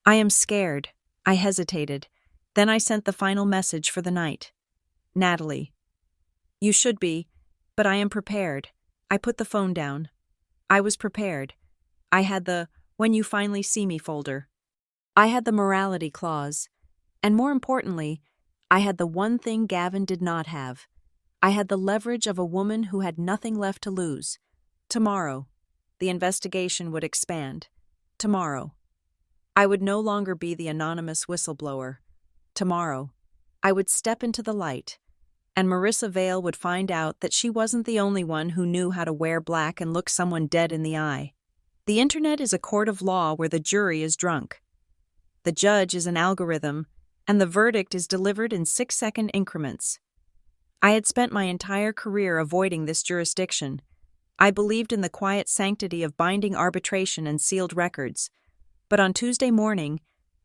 I am scared. I hesitated. Then I sent the final message for the night. Natalie. You should be, but I am prepared. I put the phone down. I was prepared. I had the "when you finally see me" folder. I had the morality clause. And more importantly, I had the one thing Gavin did not have. I had the leverage of a woman who had nothing left to lose. Tomorrow, the investigation would expand. Tomorrow, I would no longer be the anonymous whistleblower. Tomorrow, I would step into the light, and Marissa Vale would find out that she wasn't the only one who knew how to wear black and look someone dead in the eye. The internet is a court of law where the jury is drunk. The judge is an algorithm, and the verdict is delivered in 6-second increments. I had spent my entire career avoiding this jurisdiction. I believed in the quiet sanctity of binding arbitration and sealed records. But on Tuesday morning,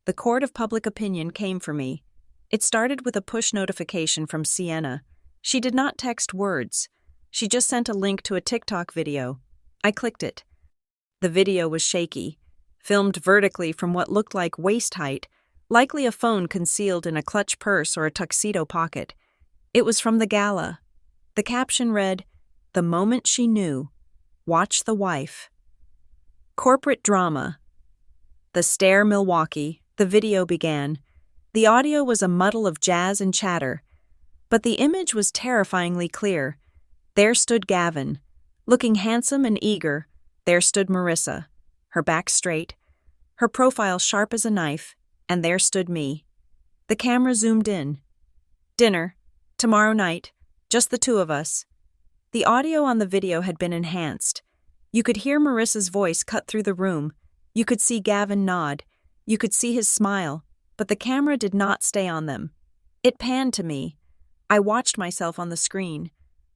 the court of public opinion came for me. It started with a push notification from Sienna. She did not text words. She just sent a link to a TikTok video. I clicked it. The video was shaky, filmed vertically from what looked like waist height, likely a phone concealed in a clutch purse or a tuxedo pocket. It was from the gala. The caption read, "The moment she knew. Watch the wife." Corporate drama. The Stair, Milwaukee. The video began. The audio was a muddle of jazz and chatter, but the image was terrifyingly clear. There stood Gavin, looking handsome and eager. There stood Marissa, her back straight, her profile sharp as a knife, and there stood me. The camera zoomed in. Dinner, tomorrow night, just the two of us. The audio on the video had been enhanced. You could hear Marissa's voice cut through the room. You could see Gavin nod. You could see his smile, but the camera did not stay on them. It panned to me. I watched myself on the screen.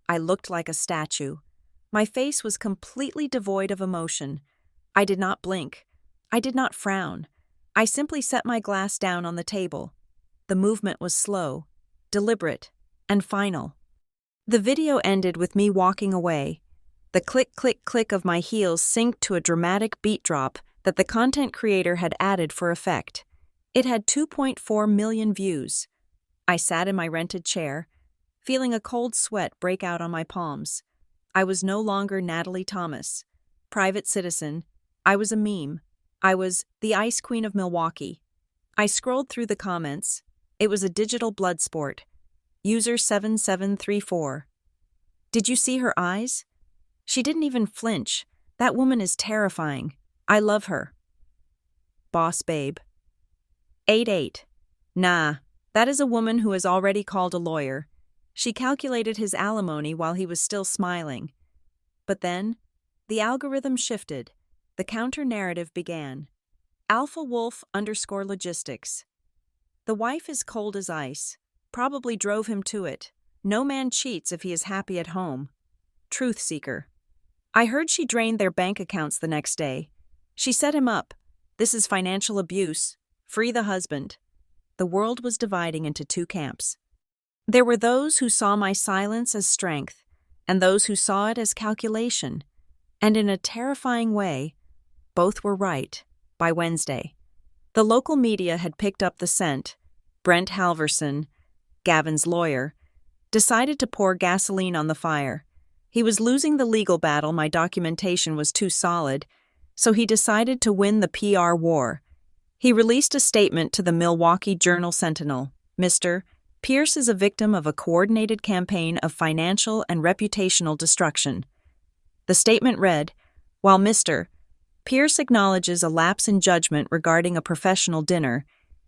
I looked like a statue. My face was completely devoid of emotion. I did not blink. I did not frown. I simply set my glass down on the table. The movement was slow, deliberate, and final. The video ended with me walking away. The click, click, click of my heels synced to a dramatic beat drop that the content creator had added for effect. It had 2.4 million views. I sat in my rented chair, feeling a cold sweat break out on my palms. I was no longer Natalie Thomas, private citizen. I was a meme. I was the Ice Queen of Milwaukee. I scrolled through the comments. It was a digital blood sport. User 7734. Did you see her eyes? She didn't even flinch. That woman is terrifying. I love her. Boss Babe. 88. Nah, that is a woman who has already called a lawyer. She calculated his alimony while he was still smiling. But then, the algorithm shifted. The counter-narrative began. Alpha Wolf _ logistics. The wife is cold as ice. Probably drove him to it. No man cheats if he is happy at home. Truth seeker. I heard she drained their bank accounts the next day. She set him up. This is financial abuse. Free the husband. The world was dividing into two camps. There were those who saw my silence as strength, and those who saw it as calculation. And in a terrifying way, both were right. By Wednesday, the local media had picked up the scent. Brent Halverson, Gavin's lawyer, decided to pour gasoline on the fire. He was losing the legal battle. My documentation was too solid, so he decided to win the PR war. He released a statement to the Milwaukee Journal-Sentinel. Mr. Pierce is a victim of a coordinated campaign of financial and reputational destruction. The statement read, while Mr. Pierce acknowledges a lapse in judgment regarding a professional dinner,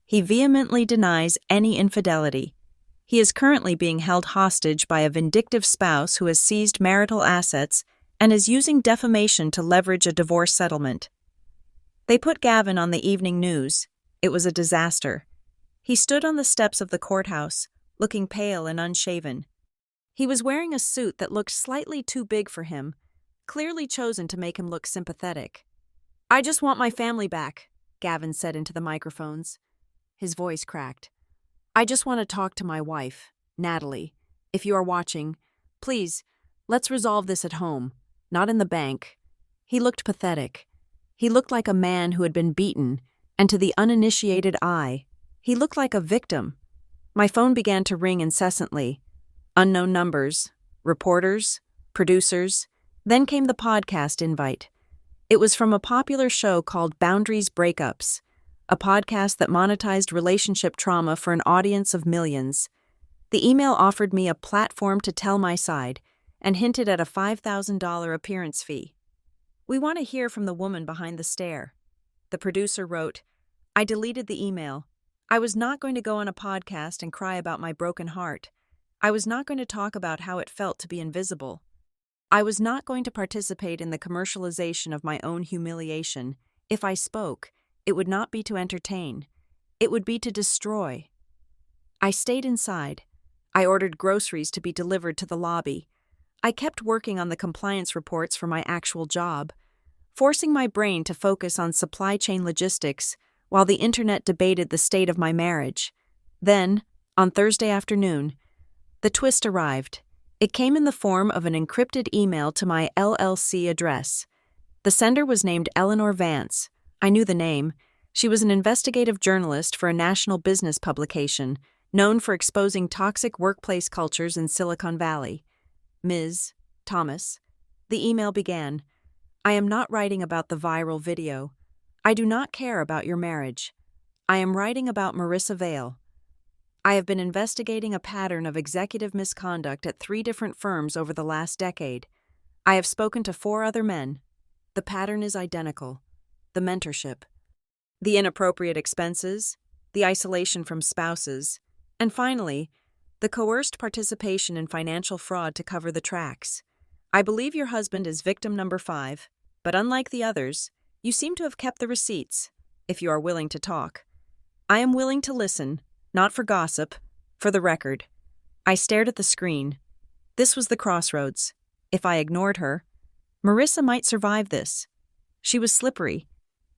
he vehemently denies any infidelity. He is currently being held hostage by a vindictive spouse who has seized marital assets and is using defamation to leverage a divorce settlement. They put Gavin on the evening news. It was a disaster. He stood on the steps of the courthouse, looking pale and unshaven. He was wearing a suit that looked slightly too big for him, clearly chosen to make him look sympathetic. I just want my family back, Gavin said into the microphones. His voice cracked. I just want to talk to my wife, Natalie. If you are watching, please, let's resolve this at home, not in the bank. He looked pathetic. He looked like a man who had been beaten, and to the uninitiated eye, he looked like a victim. My phone began to ring incessantly. Unknown numbers, reporters, producers. Then came the podcast invite. It was from a popular show called Boundaries Breakups, a podcast that monetized relationship trauma for an audience of millions. The email offered me a platform to tell my side and hinted at a $5,000 appearance fee. We want to hear from the woman behind the stare. The producer wrote, I deleted the email. I was not going to go on a podcast and cry about my broken heart. I was not going to talk about how it felt to be invisible. I was not going to participate in the commercialization of my own humiliation. If I spoke, it would not be to entertain. It would be to destroy. I stayed inside. I ordered groceries to be delivered to the lobby. I kept working on the compliance reports for my actual job, forcing my brain to focus on supply chain logistics while the internet debated the state of my marriage. Then, on Thursday afternoon, the twist arrived. It came in the form of an encrypted email to my LLC address. The sender was named Eleanor Vance. I knew the name. She was an investigative journalist for a national business publication, known for exposing toxic workplace cultures in Silicon Valley. Ms. Thomas. The email began, I am not writing about the viral video. I do not care about your marriage. I am writing about Marissa Vale. I have been investigating a pattern of executive misconduct at 3 different firms over the last decade. I have spoken to 4 other men. The pattern is identical. The mentorship, the inappropriate expenses, the isolation from spouses, and finally, the coerced participation in financial fraud to cover the tracks. I believe your husband is victim number 5, but unlike the others, you seem to have kept the receipts, if you are willing to talk. I am willing to listen, not for gossip, for the record. I stared at the screen. This was the crossroads. If I ignored her, Marissa might survive this. She was slippery.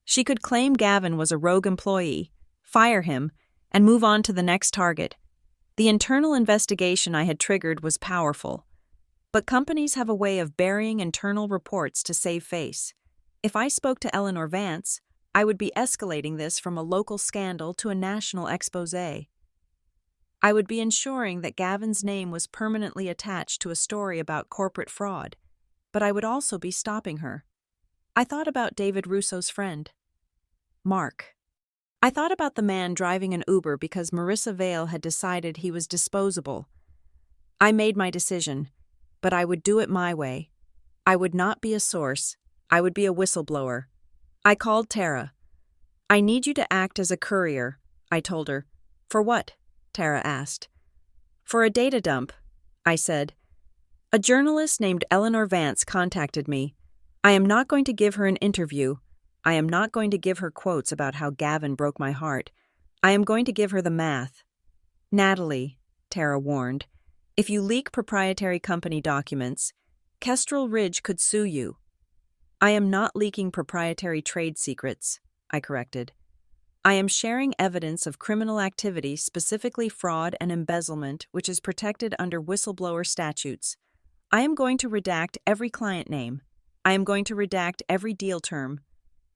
She could claim Gavin was a rogue employee, fire him, and move on to the next target. The internal investigation I had triggered was powerful. But companies have a way of burying internal reports to save face. If I spoke to Eleanor Vance, I would be escalating this from a local scandal to a national exposé. I would be ensuring that Gavin's name was permanently attached to a story about corporate fraud, but I would also be stopping her. I thought about David Russo's friend, Mark. I thought about the man driving an Uber because Marissa Vale had decided he was disposable. I made my decision, but I would do it my way. I would not be a source. I would be a whistleblower. I called Tara. I need you to act as a courier, I told her. For what? Tara asked. For a data dump. I said. A journalist named Eleanor Vance contacted me. I am not going to give her an interview. I am not going to give her quotes about how Gavin broke my heart. I am going to give her the math. Natalie, Tara warned, if you leak proprietary company documents, Kestrel Ridge could sue you. I am not leaking proprietary trade secrets, I corrected. I am sharing evidence of criminal activity, specifically fraud and embezzlement, which is protected under whistleblower statutes. I am going to redact every client name. I am going to redact every deal term.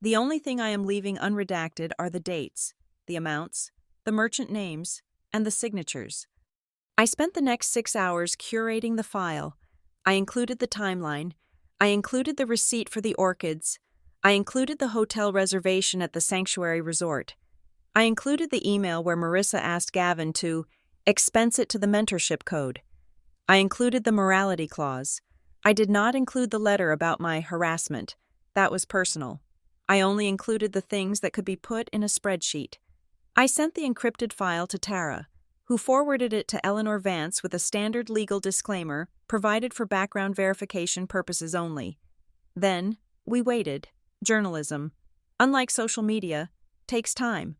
The only thing I am leaving unredacted are the dates, the amounts, the merchant names, and the signatures. I spent the next 6 hours curating the file. I included the timeline. I included the receipt for the orchids. I included the hotel reservation at the Sanctuary Resort. I included the email where Marissa asked Gavin to expense it to the mentorship code. I included the morality clause. I did not include the letter about my harassment. That was personal. I only included the things that could be put in a spreadsheet. I sent the encrypted file to Tara, who forwarded it to Eleanor Vance with a standard legal disclaimer provided for background verification purposes only. Then, we waited. Journalism, unlike social media, takes time.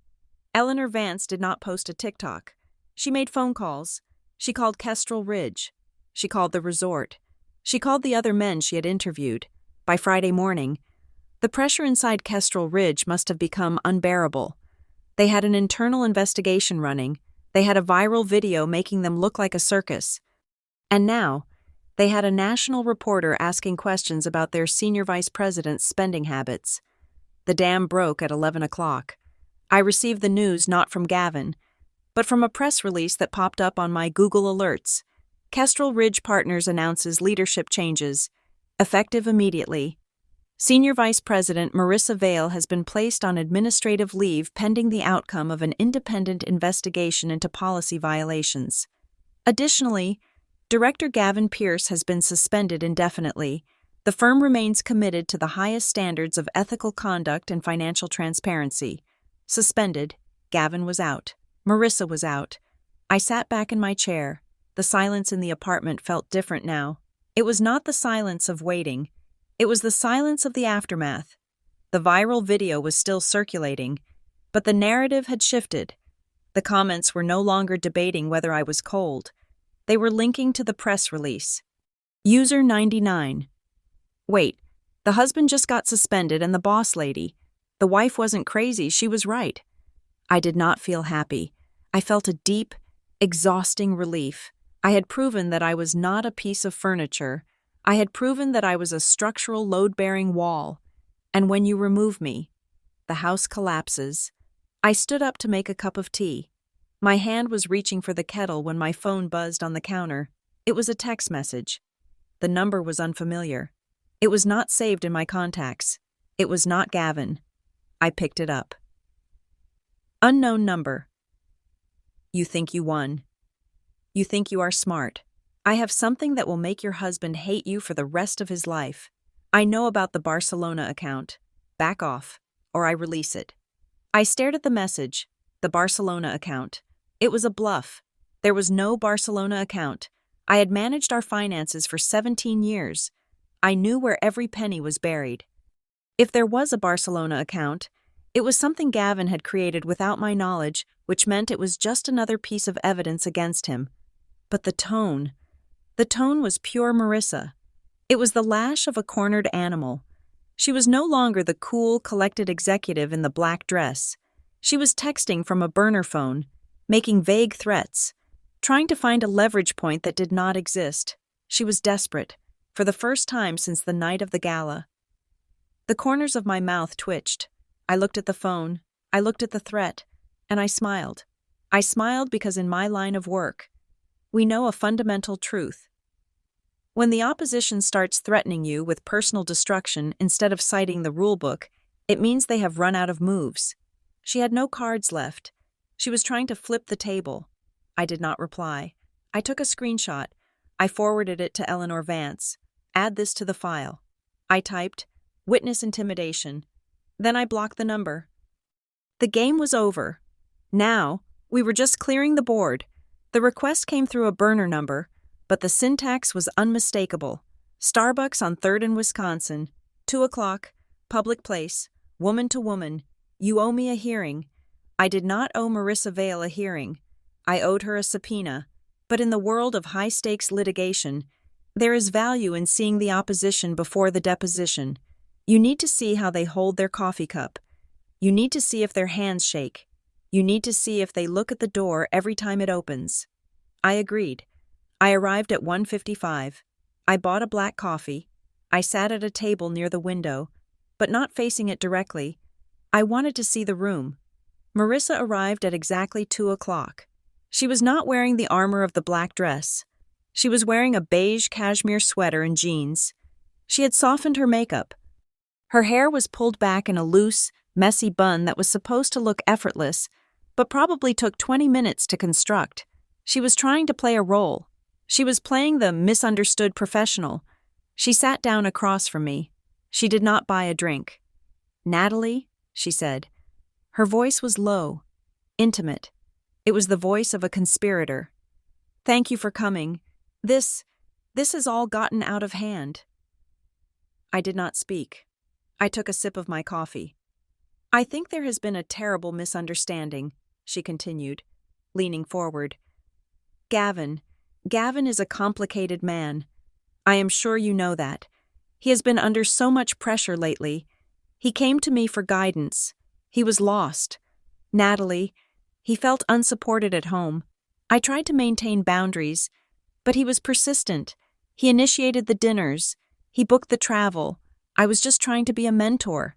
Eleanor Vance did not post a TikTok. She made phone calls. She called Kestrel Ridge. She called the resort. She called the other men she had interviewed. By Friday morning, the pressure inside Kestrel Ridge must have become unbearable. They had an internal investigation running. They had a viral video making them look like a circus. And now, they had a national reporter asking questions about their senior vice president's spending habits. The dam broke at 11 o'clock. I received the news not from Gavin, but from a press release that popped up on my Google Alerts. Kestrel Ridge Partners announces leadership changes, effective immediately. Senior Vice President Marissa Vale has been placed on administrative leave pending the outcome of an independent investigation into policy violations. Additionally, Director Gavin Pierce has been suspended indefinitely. The firm remains committed to the highest standards of ethical conduct and financial transparency. Suspended, Gavin was out. Marissa was out. I sat back in my chair. The silence in the apartment felt different now. It was not the silence of waiting. It was the silence of the aftermath. The viral video was still circulating, but the narrative had shifted. The comments were no longer debating whether I was cold. They were linking to the press release. User 99. Wait, the husband just got suspended and the boss lady. The wife wasn't crazy, she was right. I did not feel happy. I felt a deep, exhausting relief. I had proven that I was not a piece of furniture. I had proven that I was a structural load-bearing wall. And when you remove me, the house collapses. I stood up to make a cup of tea. My hand was reaching for the kettle when my phone buzzed on the counter. It was a text message. The number was unfamiliar. It was not saved in my contacts. It was not Gavin. I picked it up. Unknown number. You think you won. You think you are smart. I have something that will make your husband hate you for the rest of his life. I know about the Barcelona account. Back off, or I release it. I stared at the message, the Barcelona account. It was a bluff. There was no Barcelona account. I had managed our finances for 17 years. I knew where every penny was buried. If there was a Barcelona account, it was something Gavin had created without my knowledge, which meant it was just another piece of evidence against him. But the tone was pure Marissa. It was the lash of a cornered animal. She was no longer the cool, collected executive in the black dress. She was texting from a burner phone, making vague threats, trying to find a leverage point that did not exist. She was desperate, for the first time since the night of the gala. The corners of my mouth twitched. I looked at the phone, I looked at the threat, and I smiled. I smiled because in my line of work, we know a fundamental truth. When the opposition starts threatening you with personal destruction instead of citing the rulebook, it means they have run out of moves. She had no cards left. She was trying to flip the table. I did not reply. I took a screenshot. I forwarded it to Eleanor Vance. Add this to the file. I typed, witness intimidation. Then I blocked the number. The game was over. Now, we were just clearing the board. The request came through a burner number. but the syntax was unmistakable. Starbucks on 3rd and Wisconsin, 2 o'clock, public place, woman to woman, you owe me a hearing. I did not owe Marissa Vale a hearing. I owed her a subpoena, but in the world of high-stakes litigation, there is value in seeing the opposition before the deposition. You need to see how they hold their coffee cup. You need to see if their hands shake. You need to see if they look at the door every time it opens. I agreed. I arrived at 1:55. I bought a black coffee. I sat at a table near the window, but not facing it directly. I wanted to see the room. Marissa arrived at exactly 2 o'clock. She was not wearing the armor of the black dress. She was wearing a beige cashmere sweater and jeans. She had softened her makeup. Her hair was pulled back in a loose, messy bun that was supposed to look effortless, but probably took 20 minutes to construct. She was trying to play a role. She was playing the misunderstood professional. She sat down across from me. She did not buy a drink. "Natalie," she said. Her voice was low, intimate. It was the voice of a conspirator. "Thank you for coming. This has all gotten out of hand." I did not speak. I took a sip of my coffee. "I think there has been a terrible misunderstanding," she continued, leaning forward. Gavin is a complicated man. I am sure you know that. He has been under so much pressure lately. He came to me for guidance. He was lost. Natalie, he felt unsupported at home. I tried to maintain boundaries, but he was persistent. He initiated the dinners. He booked the travel. I was just trying to be a mentor.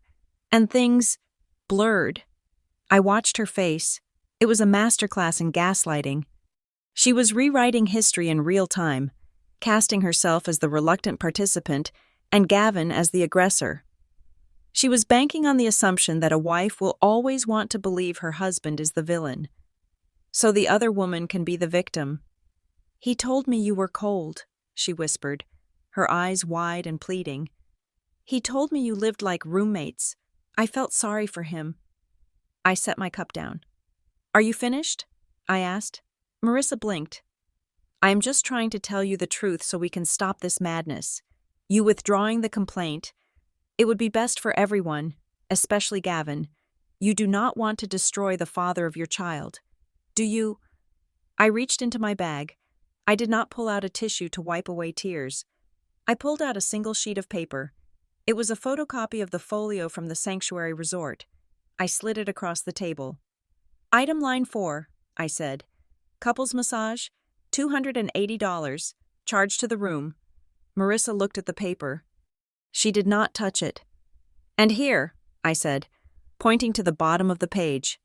And things blurred. I watched her face. It was a masterclass in gaslighting. She was rewriting history in real time, casting herself as the reluctant participant and Gavin as the aggressor. She was banking on the assumption that a wife will always want to believe her husband is the villain, so the other woman can be the victim. "He told me you were cold," she whispered, her eyes wide and pleading. "He told me you lived like roommates. I felt sorry for him." I set my cup down. "Are you finished?" I asked. Marissa blinked. "I am just trying to tell you the truth so we can stop this madness. You withdrawing the complaint. It would be best for everyone, especially Gavin. You do not want to destroy the father of your child. Do you?" I reached into my bag. I did not pull out a tissue to wipe away tears. I pulled out a single sheet of paper. It was a photocopy of the folio from the sanctuary resort. I slid it across the table. "Item line 4, I said. "Couples massage, $280, charge to the room." Marissa looked at the paper. She did not touch it. "And here," I said, pointing to the bottom of the page.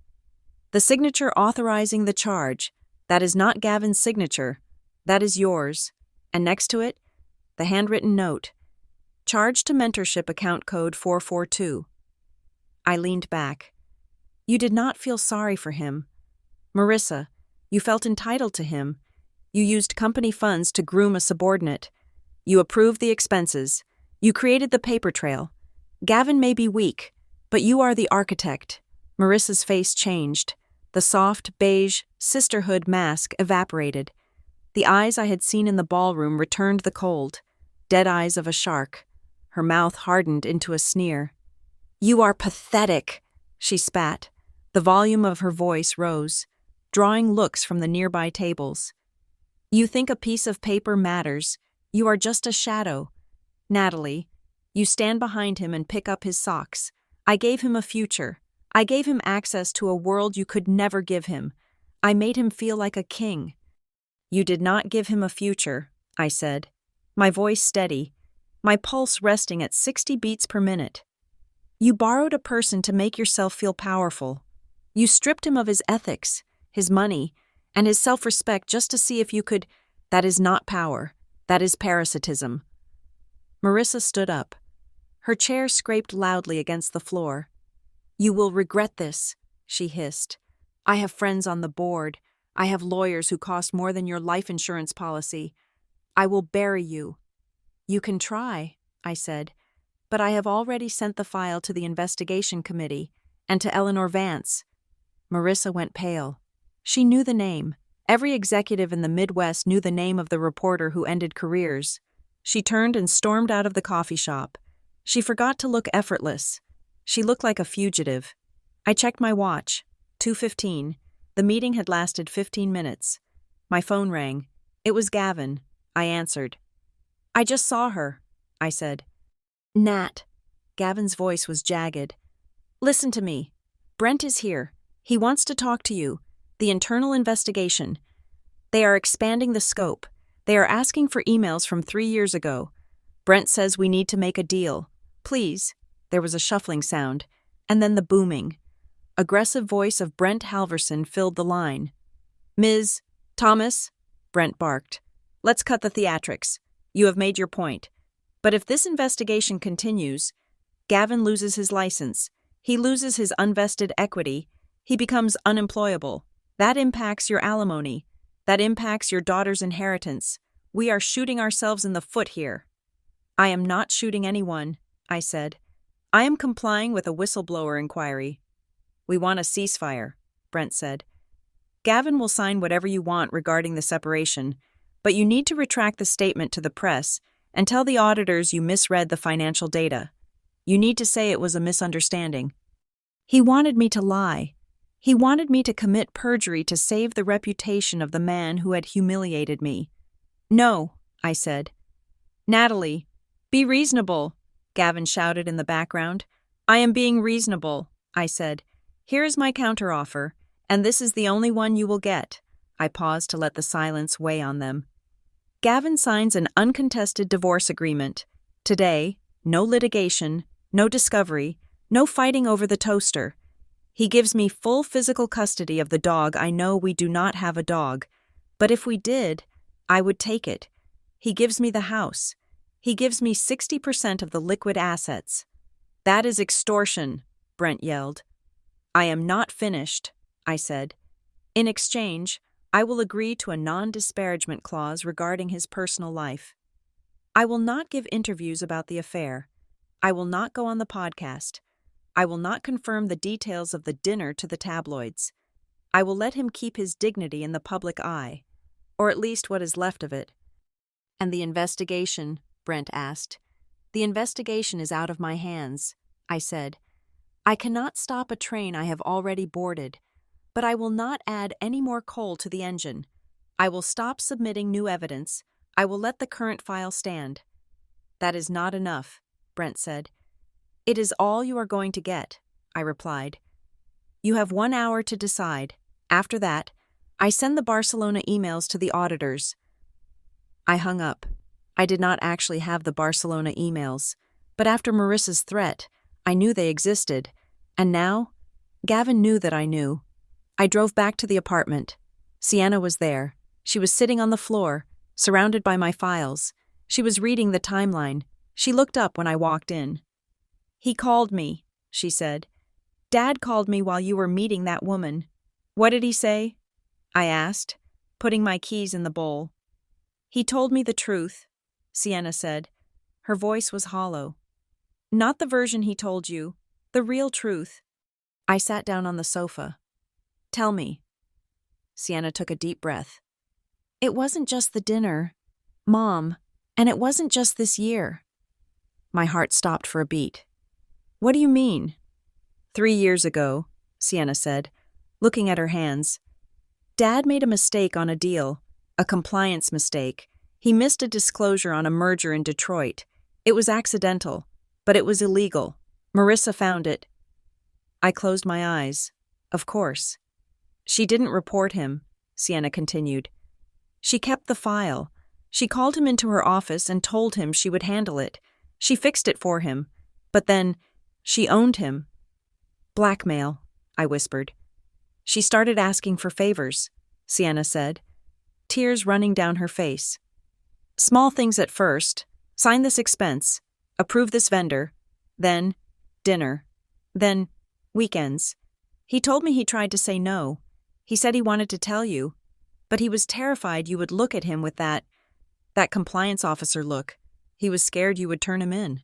"The signature authorizing the charge. That is not Gavin's signature. That is yours. And next to it, the handwritten note. Charge to mentorship account code 442. I leaned back. "You did not feel sorry for him. Marissa, you felt entitled to him. You used company funds to groom a subordinate. You approved the expenses. You created the paper trail. Gavin may be weak, but you are the architect." Marissa's face changed. The soft, beige, sisterhood mask evaporated. The eyes I had seen in the ballroom returned the cold, dead eyes of a shark. Her mouth hardened into a sneer. "You are pathetic," she spat. The volume of her voice rose, drawing looks from the nearby tables. "You think a piece of paper matters. You are just a shadow. Natalie, you stand behind him and pick up his socks. I gave him a future. I gave him access to a world you could never give him. I made him feel like a king." "You did not give him a future," I said, my voice steady, my pulse resting at 60 beats per minute. "You borrowed a person to make yourself feel powerful. You stripped him of his ethics, his money, and his self-respect just to see if you could. That is not power. That is parasitism." Marissa stood up. Her chair scraped loudly against the floor. "You will regret this," she hissed. "I have friends on the board. I have lawyers who cost more than your life insurance policy. I will bury you." "You can try," I said, "but I have already sent the file to the investigation committee and to Eleanor Vance." Marissa went pale. She knew the name. Every executive in the Midwest knew the name of the reporter who ended careers. She turned and stormed out of the coffee shop. She forgot to look effortless. She looked like a fugitive. I checked my watch. 2:15. The meeting had lasted 15 minutes. My phone rang. It was Gavin. I answered. "I just saw her," I said. "Nat." Gavin's voice was jagged. "Listen to me. Brent is here. He wants to talk to you. The internal investigation. They are expanding the scope. They are asking for emails from 3 years ago. Brent says we need to make a deal. Please." There was a shuffling sound, and then the booming. Aggressive voice of Brent Halverson filled the line. "Ms. Thomas," Brent barked. "Let's cut the theatrics. You have made your point. But if this investigation continues, Gavin loses his license. He loses his unvested equity. He becomes unemployable. That impacts your alimony. That impacts your daughter's inheritance. We are shooting ourselves in the foot here." "I am not shooting anyone," I said. "I am complying with a whistleblower inquiry." "We want a ceasefire," Brent said. "Gavin will sign whatever you want regarding the separation, but you need to retract the statement to the press and tell the auditors you misread the financial data. You need to say it was a misunderstanding." He wanted me to lie. He wanted me to commit perjury to save the reputation of the man who had humiliated me. "No," I said. "Natalie, be reasonable," Gavin shouted in the background. "I am being reasonable," I said. "Here is my counteroffer, and this is the only one you will get." I paused to let the silence weigh on them. "Gavin signs an uncontested divorce agreement. Today, no litigation, no discovery, no fighting over the toaster. He gives me full physical custody of the dog. I know we do not have a dog, but if we did, I would take it. He gives me the house. He gives me 60% of the liquid assets." "That is extortion," Brent yelled. "I am not finished," I said. "In exchange, I will agree to a non-disparagement clause regarding his personal life. I will not give interviews about the affair. I will not go on the podcast. I will not confirm the details of the dinner to the tabloids. I will let him keep his dignity in the public eye, or at least what is left of it." "And the investigation?" Brent asked. "The investigation is out of my hands," I said. "I cannot stop a train I have already boarded, but I will not add any more coal to the engine. I will stop submitting new evidence. I will let the current file stand." "That is not enough," Brent said. "It is all you are going to get," I replied. "You have 1 hour to decide. After that, I send the Barcelona emails to the auditors." I hung up. I did not actually have the Barcelona emails, but after Marissa's threat, I knew they existed, and now, Gavin knew that I knew. I drove back to the apartment. Sienna was there. She was sitting on the floor, surrounded by my files. She was reading the timeline. She looked up when I walked in. "He called me," she said. "Dad called me while you were meeting that woman." "What did he say?" I asked, putting my keys in the bowl. "He told me the truth," Sienna said. Her voice was hollow. "Not the version he told you, the real truth." I sat down on the sofa. "Tell me." Sienna took a deep breath. "It wasn't just the dinner, Mom, and it wasn't just this year." My heart stopped for a beat. "What do you mean?" 3 years ago, Sienna said, looking at her hands. "Dad made a mistake on a deal, a compliance mistake. He missed a disclosure on a merger in Detroit. It was accidental, but it was illegal. Marissa found it." I closed my eyes. Of course. "She didn't report him," Sienna continued. "She kept the file. She called him into her office and told him she would handle it. She fixed it for him. But then, she owned him." "Blackmail," I whispered. "She started asking for favors," Sienna said, tears running down her face. "Small things at first. Sign this expense. Approve this vendor. Then, dinner. Then, weekends. He told me he tried to say no. He said he wanted to tell you, but he was terrified you would look at him with that compliance officer look. He was scared you would turn him in."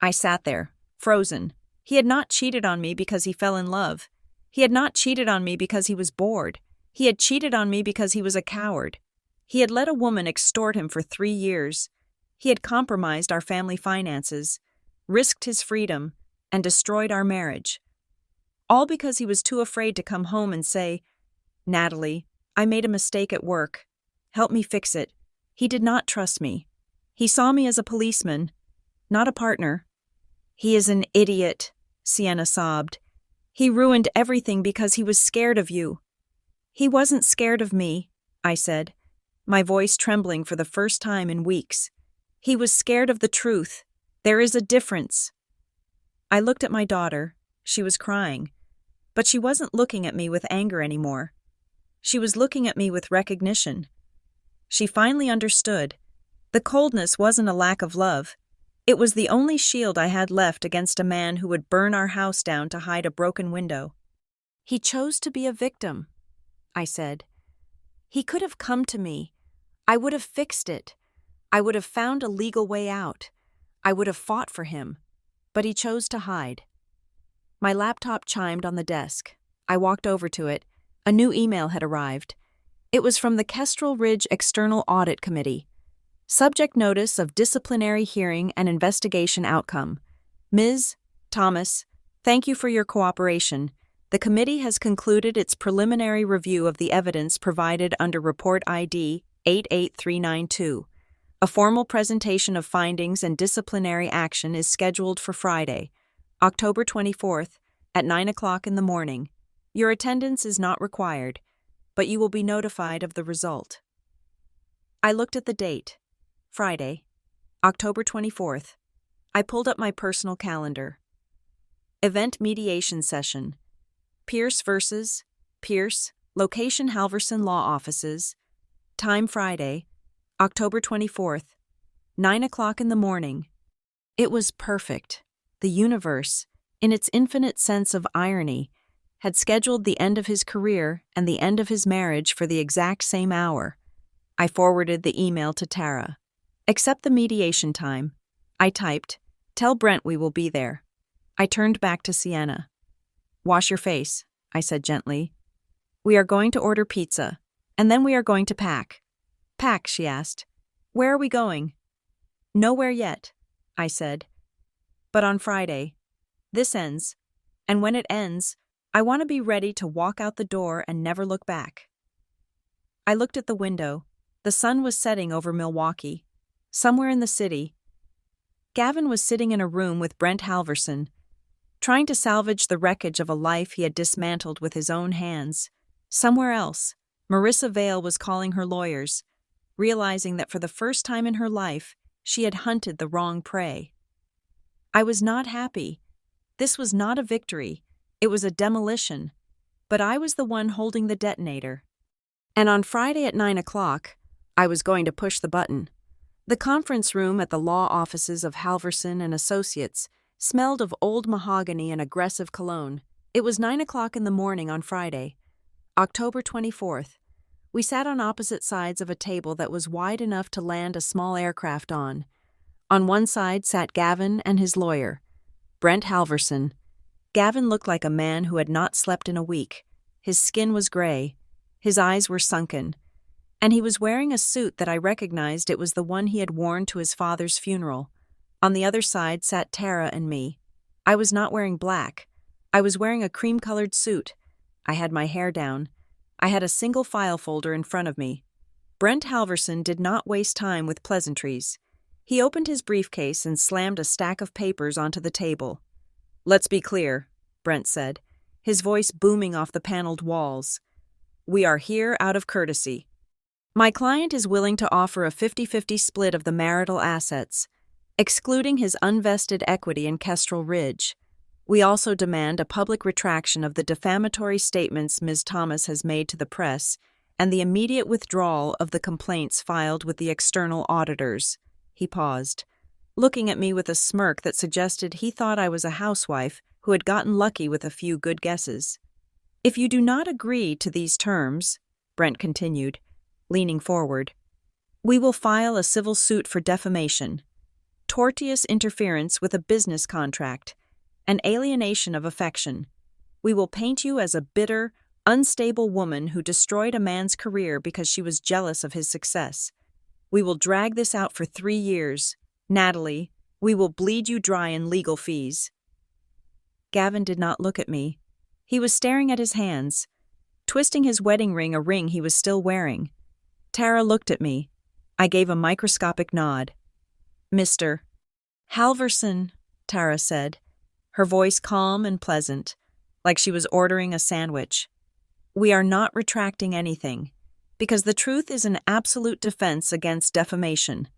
I sat there, frozen. He had not cheated on me because he fell in love. He had not cheated on me because he was bored. He had cheated on me because he was a coward. He had let a woman extort him for 3 years. He had compromised our family finances, risked his freedom, and destroyed our marriage. All because he was too afraid to come home and say, "Natalie, I made a mistake at work. Help me fix it." He did not trust me. He saw me as a policeman, not a partner. "He is an idiot," Sienna sobbed. "He ruined everything because he was scared of you." "He wasn't scared of me," I said, my voice trembling for the first time in weeks. "He was scared of the truth. There is a difference." I looked at my daughter. She was crying. But she wasn't looking at me with anger anymore. She was looking at me with recognition. She finally understood. The coldness wasn't a lack of love. It was the only shield I had left against a man who would burn our house down to hide a broken window. "He chose to be a victim," I said. "He could have come to me. I would have fixed it. I would have found a legal way out. I would have fought for him. But he chose to hide." My laptop chimed on the desk. I walked over to it. A new email had arrived. It was from the Kestrel Ridge External Audit Committee. Subject notice of disciplinary hearing and investigation outcome. Ms. Thomas, thank you for your cooperation. The committee has concluded its preliminary review of the evidence provided under Report ID 88392. A formal presentation of findings and disciplinary action is scheduled for Friday, October 24th, at 9 o'clock in the morning. Your attendance is not required, but you will be notified of the result. I looked at the date. Friday, October 24th. I pulled up my personal calendar. Event mediation session. Pierce versus Pierce, location Halverson Law Offices. Time Friday, October 24th, 9 o'clock in the morning. It was perfect. The universe, in its infinite sense of irony, had scheduled the end of his career and the end of his marriage for the exact same hour. I forwarded the email to Tara. "Accept the mediation time." I typed, "Tell Brent we will be there." I turned back to Sienna. "Wash your face," I said gently. "We are going to order pizza, and then we are going to pack." "Pack?" she asked. "Where are we going?" "Nowhere yet," I said. "But on Friday. This ends, and when it ends, I want to be ready to walk out the door and never look back." I looked at the window. The sun was setting over Milwaukee. Somewhere in the city, Gavin was sitting in a room with Brent Halverson, trying to salvage the wreckage of a life he had dismantled with his own hands. Somewhere else, Marissa Vale was calling her lawyers, realizing that for the first time in her life, she had hunted the wrong prey. I was not happy. This was not a victory. It was a demolition. But I was the one holding the detonator. And on Friday at 9 o'clock, I was going to push the button. The conference room at the law offices of Halverson and Associates smelled of old mahogany and aggressive cologne. It was 9 o'clock in the morning on Friday, October 24th. We sat on opposite sides of a table that was wide enough to land a small aircraft on. On one side sat Gavin and his lawyer, Brent Halverson. Gavin looked like a man who had not slept in a week. His skin was gray. His eyes were sunken. And he was wearing a suit that I recognized it was the one he had worn to his father's funeral. On the other side sat Tara and me. I was not wearing black. I was wearing a cream-colored suit. I had my hair down. I had a single file folder in front of me. Brent Halverson did not waste time with pleasantries. He opened his briefcase and slammed a stack of papers onto the table. "Let's be clear," Brent said, his voice booming off the paneled walls. "We are here out of courtesy. My client is willing to offer a 50-50 split of the marital assets, excluding his unvested equity in Kestrel Ridge. We also demand a public retraction of the defamatory statements Ms. Thomas has made to the press and the immediate withdrawal of the complaints filed with the external auditors." He paused, looking at me with a smirk that suggested he thought I was a housewife who had gotten lucky with a few good guesses. "If you do not agree to these terms," Brent continued, leaning forward, "we will file a civil suit for defamation, tortious interference with a business contract, and alienation of affection. We will paint you as a bitter, Unstable woman who destroyed a man's career because she was jealous of his success. We will drag this out for 3 years. Natalie, we will bleed you dry in legal fees. Gavin did not look at me. He was staring at his hands, twisting his wedding ring, a ring he was still wearing. Tara looked at me. I gave a microscopic nod. Mr. Halverson, Tara said, her voice calm and pleasant, like she was ordering a sandwich. We are not retracting anything, because the truth is an absolute defense against defamation.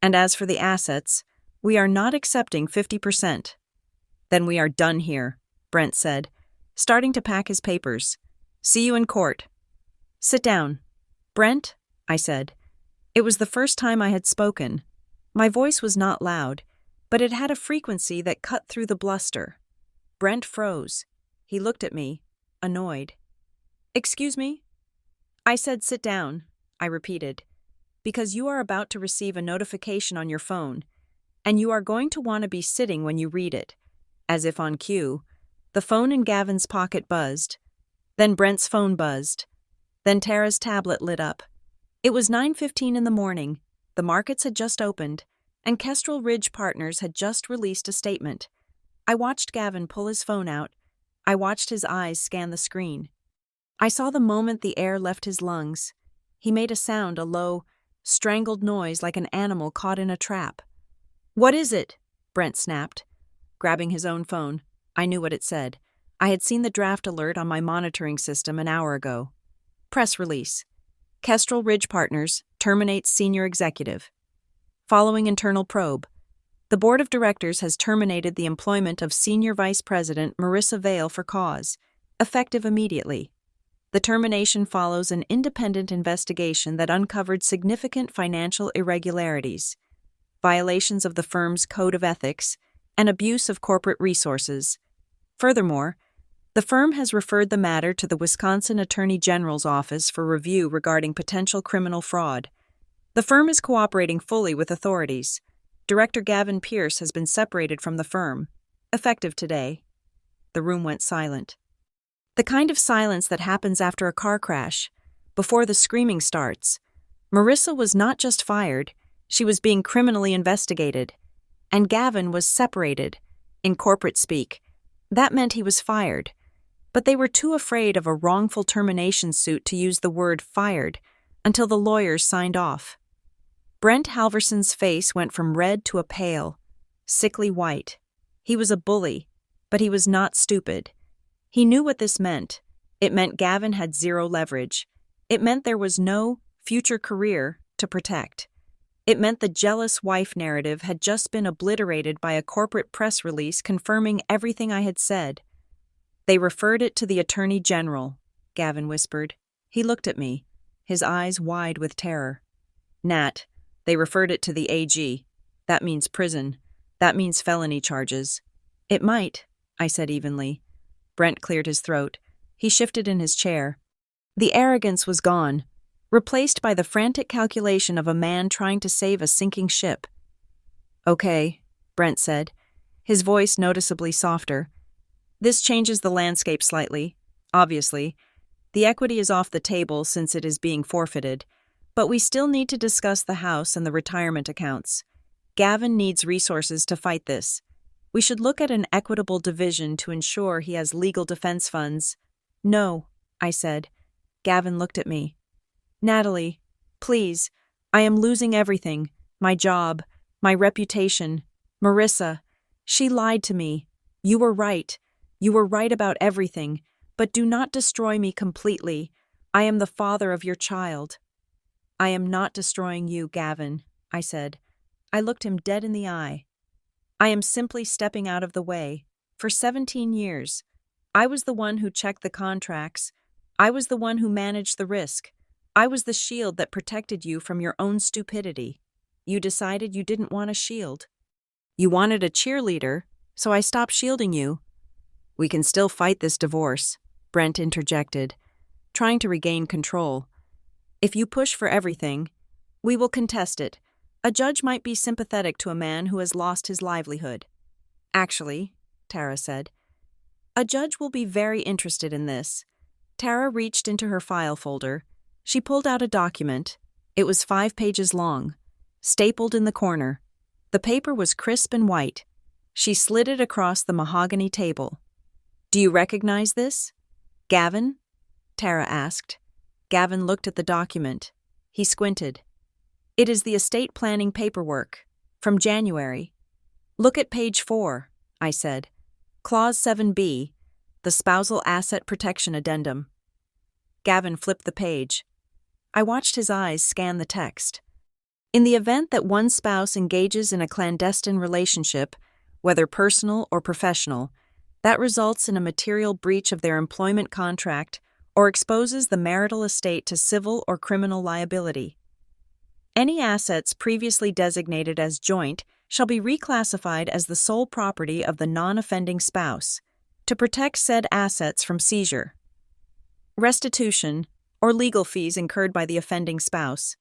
And as for the assets, we are not accepting 50%. Then we are done here, Brent said, starting to pack his papers. See you in court. Sit down. Brent, I said. It was the first time I had spoken. My voice was not loud, but it had a frequency that cut through the bluster. Brent froze. He looked at me, annoyed. Excuse me? I said sit down, I repeated, because you are about to receive a notification on your phone, and you are going to want to be sitting when you read it. As if on cue, the phone in Gavin's pocket buzzed. Then Brent's phone buzzed. Then Tara's tablet lit up. It was 9:15 in the morning. The markets had just opened, and Kestrel Ridge Partners had just released a statement. I watched Gavin pull his phone out. I watched his eyes scan the screen. I saw the moment the air left his lungs. He made a sound, a low, strangled noise like an animal caught in a trap. What is it? Brent snapped. Grabbing his own phone, I knew what it said. I had seen the draft alert on my monitoring system an hour ago. Press release. Kestrel Ridge Partners terminates senior executive. Following internal probe, the board of directors has terminated the employment of Senior Vice President Marissa Vale for cause, effective immediately. The termination follows an independent investigation that uncovered significant financial irregularities, violations of the firm's code of ethics, and abuse of corporate resources. Furthermore, the firm has referred the matter to the Wisconsin Attorney General's office for review regarding potential criminal fraud. The firm is cooperating fully with authorities. Director Gavin Pierce has been separated from the firm, effective today. The room went silent. The kind of silence that happens after a car crash, before the screaming starts. Marissa was not just fired, she was being criminally investigated. And Gavin was separated, in corporate speak. That meant he was fired. But they were too afraid of a wrongful termination suit to use the word fired until the lawyers signed off. Brent Halverson's face went from red to a pale, sickly white. He was a bully, but he was not stupid. He knew what this meant. It meant Gavin had zero leverage. It meant there was no future career to protect. It meant the jealous wife narrative had just been obliterated by a corporate press release confirming everything I had said. They referred it to the Attorney General, Gavin whispered. He looked at me, his eyes wide with terror. Nat, they referred it to the AG. That means prison. That means felony charges. It might, I said evenly. Brent cleared his throat. He shifted in his chair. The arrogance was gone, replaced by the frantic calculation of a man trying to save a sinking ship. Okay, Brent said, his voice noticeably softer. This changes the landscape slightly, obviously. The equity is off the table since it is being forfeited, but we still need to discuss the house and the retirement accounts. Gavin needs resources to fight this. We should look at an equitable division to ensure he has legal defense funds. No, I said. Gavin looked at me. Natalie, please, I am losing everything. My job, my reputation. Marissa, she lied to me. You were right. You were right about everything, but do not destroy me completely. I am the father of your child. I am not destroying you, Gavin, I said. I looked him dead in the eye. I am simply stepping out of the way. For 17 years, I was the one who checked the contracts. I was the one who managed the risk. I was the shield that protected you from your own stupidity. You decided you didn't want a shield. You wanted a cheerleader, so I stopped shielding you. We can still fight this divorce, Brent interjected, trying to regain control. If you push for everything, we will contest it. A judge might be sympathetic to a man who has lost his livelihood. Actually, Tara said, a judge will be very interested in this. Tara reached into her file folder. She pulled out a document. It was 5 pages long, stapled in the corner. The paper was crisp and white. She slid it across the mahogany table. "Do you recognize this, Gavin?" Tara asked. Gavin looked at the document. He squinted. "It is the estate planning paperwork, from January." "Look at page 4, I said. "Clause 7B, the Spousal Asset Protection Addendum." Gavin flipped the page. I watched his eyes scan the text. In the event that one spouse engages in a clandestine relationship, whether personal or professional, that results in a material breach of their employment contract or exposes the marital estate to civil or criminal liability. Any assets previously designated as joint shall be reclassified as the sole property of the non-offending spouse to protect said assets from seizure, restitution, or legal fees incurred by the offending spouse.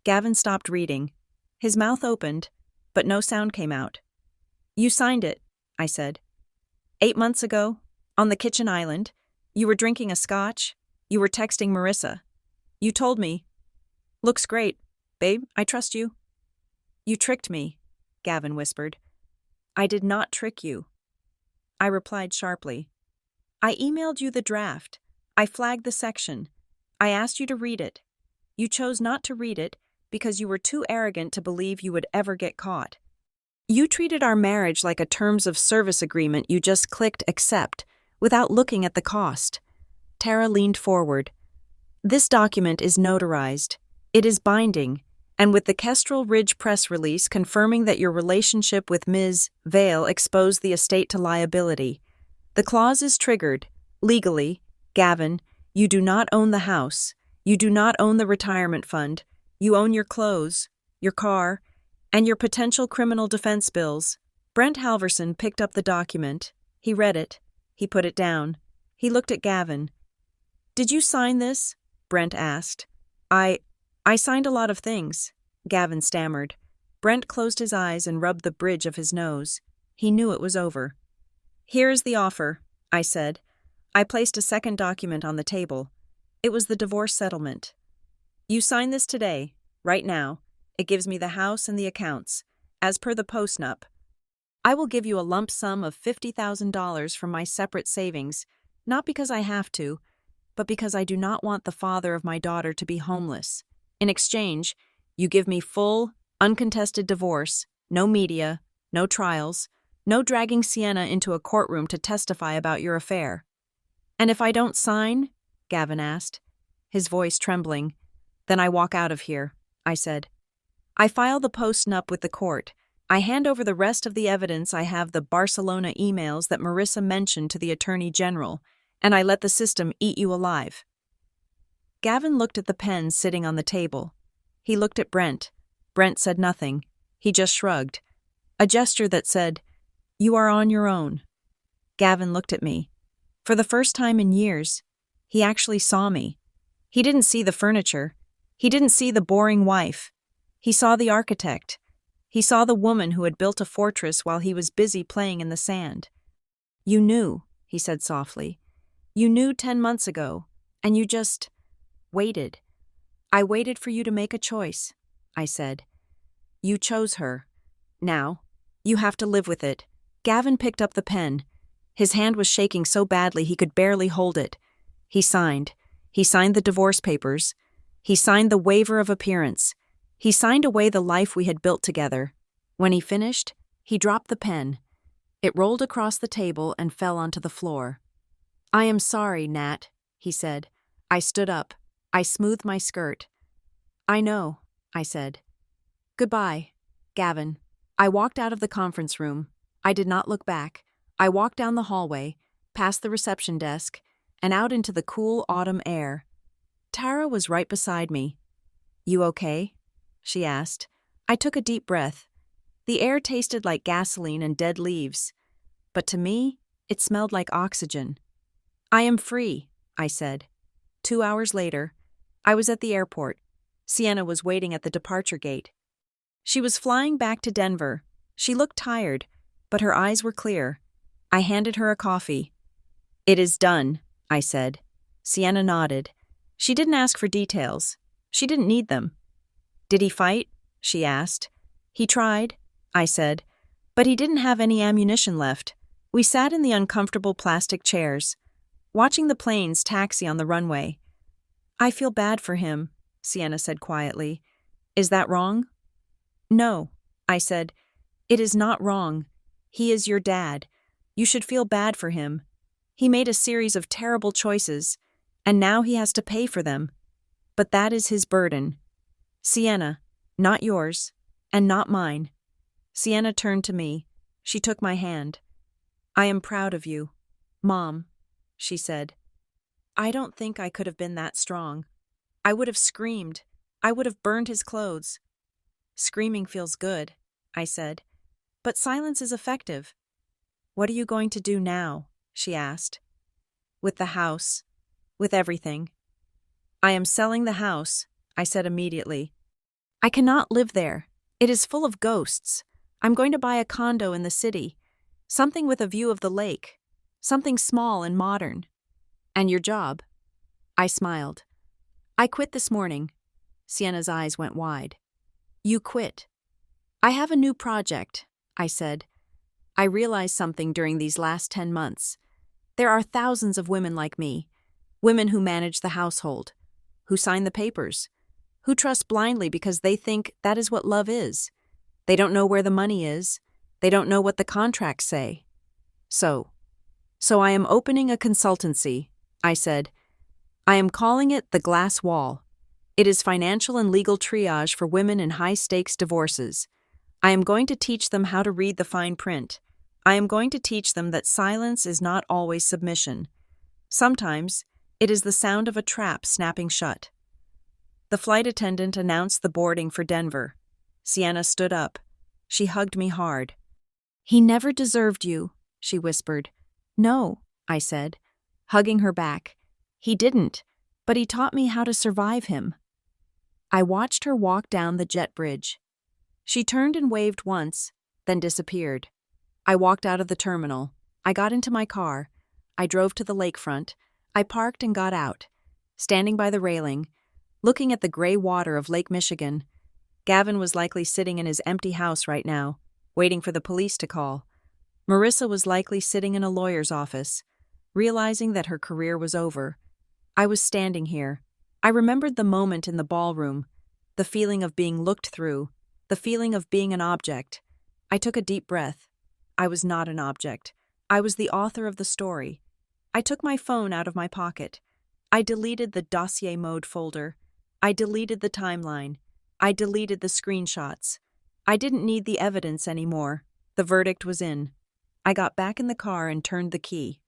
Gavin stopped reading. His mouth opened, but no sound came out. "You signed it," I said. 8 months ago, on the kitchen island, you were drinking a scotch. You were texting Marissa. You told me, "Looks great, babe, I trust you." "You tricked me," Gavin whispered. "I did not trick you," I replied sharply. "I emailed you the draft. I flagged the section. I asked you to read it. You chose not to read it because you were too arrogant to believe you would ever get caught. You treated our marriage like a terms of service agreement you just clicked accept without looking at the cost." Tara leaned forward. "This document is notarized. It is binding, and with the Kestrel Ridge press release confirming that your relationship with Ms. Vale exposed the estate to liability. The clause is triggered. Legally, Gavin, you do not own the house. You do not own the retirement fund. You own your clothes, your car, and your potential criminal defense bills." Brent Halverson picked up the document. He read it. He put it down. He looked at Gavin. "Did you sign this?" Brent asked. I signed a lot of things," Gavin stammered. Brent closed his eyes and rubbed the bridge of his nose. He knew it was over. "Here is the offer," I said. I placed a second document on the table. It was the divorce settlement. "You sign this today, right now. It gives me the house and the accounts, as per the postnup. I will give you a lump sum of $50,000 from my separate savings, not because I have to, but because I do not want the father of my daughter to be homeless. In exchange, you give me full, uncontested divorce, no media, no trials, no dragging Sienna into a courtroom to testify about your affair." "And if I don't sign?" Gavin asked, his voice trembling. "Then I walk out of here," I said. "I file the postnup with the court. I hand over the rest of the evidence. I have the Barcelona emails that Marissa mentioned to the Attorney General, and I let the system eat you alive." Gavin looked at the pen sitting on the table. He looked at Brent. Brent said nothing. He just shrugged. A gesture that said, "You are on your own." Gavin looked at me. For the first time in years, he actually saw me. He didn't see the furniture. He didn't see the boring wife. He saw the architect. He saw the woman who had built a fortress while he was busy playing in the sand. "You knew," he said softly. "You knew 10 months ago, and you just waited. I waited for you to make a choice," I said. "You chose her. Now, you have to live with it." Gavin picked up the pen. His hand was shaking so badly he could barely hold it. He signed. He signed the divorce papers. He signed the waiver of appearance. He signed away the life we had built together. When he finished, he dropped the pen. It rolled across the table and fell onto the floor. "I am sorry, Nat," he said. I stood up. I smoothed my skirt. "I know," I said. "Goodbye, Gavin." I walked out of the conference room. I did not look back. I walked down the hallway, past the reception desk, and out into the cool autumn air. Tara was right beside me. "You okay?" she asked. I took a deep breath. The air tasted like gasoline and dead leaves, but to me, it smelled like oxygen. "I am free," I said. 2 hours later, I was at the airport. Sienna was waiting at the departure gate. She was flying back to Denver. She looked tired, but her eyes were clear. I handed her a coffee. "It is done," I said. Sienna nodded. She didn't ask for details. She didn't need them. Did he fight? She asked. He tried, I said. But he didn't have any ammunition left. We sat in the uncomfortable plastic chairs, watching the planes taxi on the runway. I feel bad for him, Sienna said quietly. Is that wrong? No, I said. It is not wrong. He is your dad. You should feel bad for him. He made a series of terrible choices, and now he has to pay for them. But that is his burden. Sienna, not yours, and not mine. Sienna turned to me. She took my hand. I am proud of you, Mom, she said. I don't think I could have been that strong. I would have screamed. I would have burned his clothes. Screaming feels good, I said. But silence is effective. What are you going to do now? She asked. With the house. With everything. I am selling the house, I said immediately. I cannot live there. It is full of ghosts. I'm going to buy a condo in the city. Something with a view of the lake. Something small and modern. And your job? I smiled. I quit this morning. Sienna's eyes went wide. You quit. I have a new project, I said. I realized something during these last 10 months. There are thousands of women like me. Women who manage the household. Who sign the papers. Who trust blindly because they think that is what love is. They don't know where the money is. They don't know what the contracts say. So I am opening a consultancy, I said. I am calling it the Glass Wall. It is financial and legal triage for women in high-stakes divorces. I am going to teach them how to read the fine print. I am going to teach them that silence is not always submission. Sometimes, it is the sound of a trap snapping shut. The flight attendant announced the boarding for Denver. Sienna stood up. She hugged me hard. He never deserved you, she whispered. No, I said, hugging her back. He didn't, but he taught me how to survive him. I watched her walk down the jet bridge. She turned and waved once, then disappeared. I walked out of the terminal. I got into my car. I drove to the lakefront. I parked and got out, standing by the railing, looking at the gray water of Lake Michigan. Gavin was likely sitting in his empty house right now, waiting for the police to call. Marissa was likely sitting in a lawyer's office, realizing that her career was over. I was standing here. I remembered the moment in the ballroom, the feeling of being looked through, the feeling of being an object. I took a deep breath. I was not an object. I was the author of the story. I took my phone out of my pocket. I deleted the dossier mode folder. I deleted the timeline. I deleted the screenshots. I didn't need the evidence anymore. The verdict was in. I got back in the car and turned the key.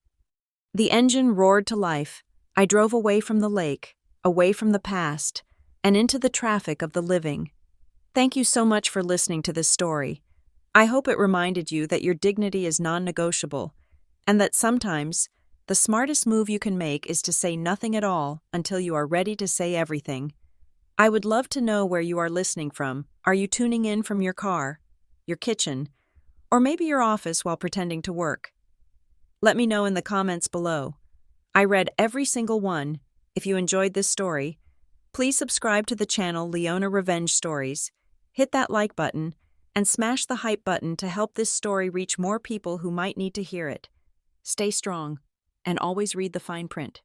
The engine roared to life. I drove away from the lake, away from the past, and into the traffic of the living. Thank you so much for listening to this story. I hope it reminded you that your dignity is non-negotiable, and that sometimes the smartest move you can make is to say nothing at all until you are ready to say everything. I would love to know where you are listening from. Are you tuning in from your car, your kitchen, or maybe your office while pretending to work? Let me know in the comments below. I read every single one. If you enjoyed this story, please subscribe to the channel Leona Revenge Stories, hit that like button, and smash the hype button to help this story reach more people who might need to hear it. Stay strong, and always read the fine print.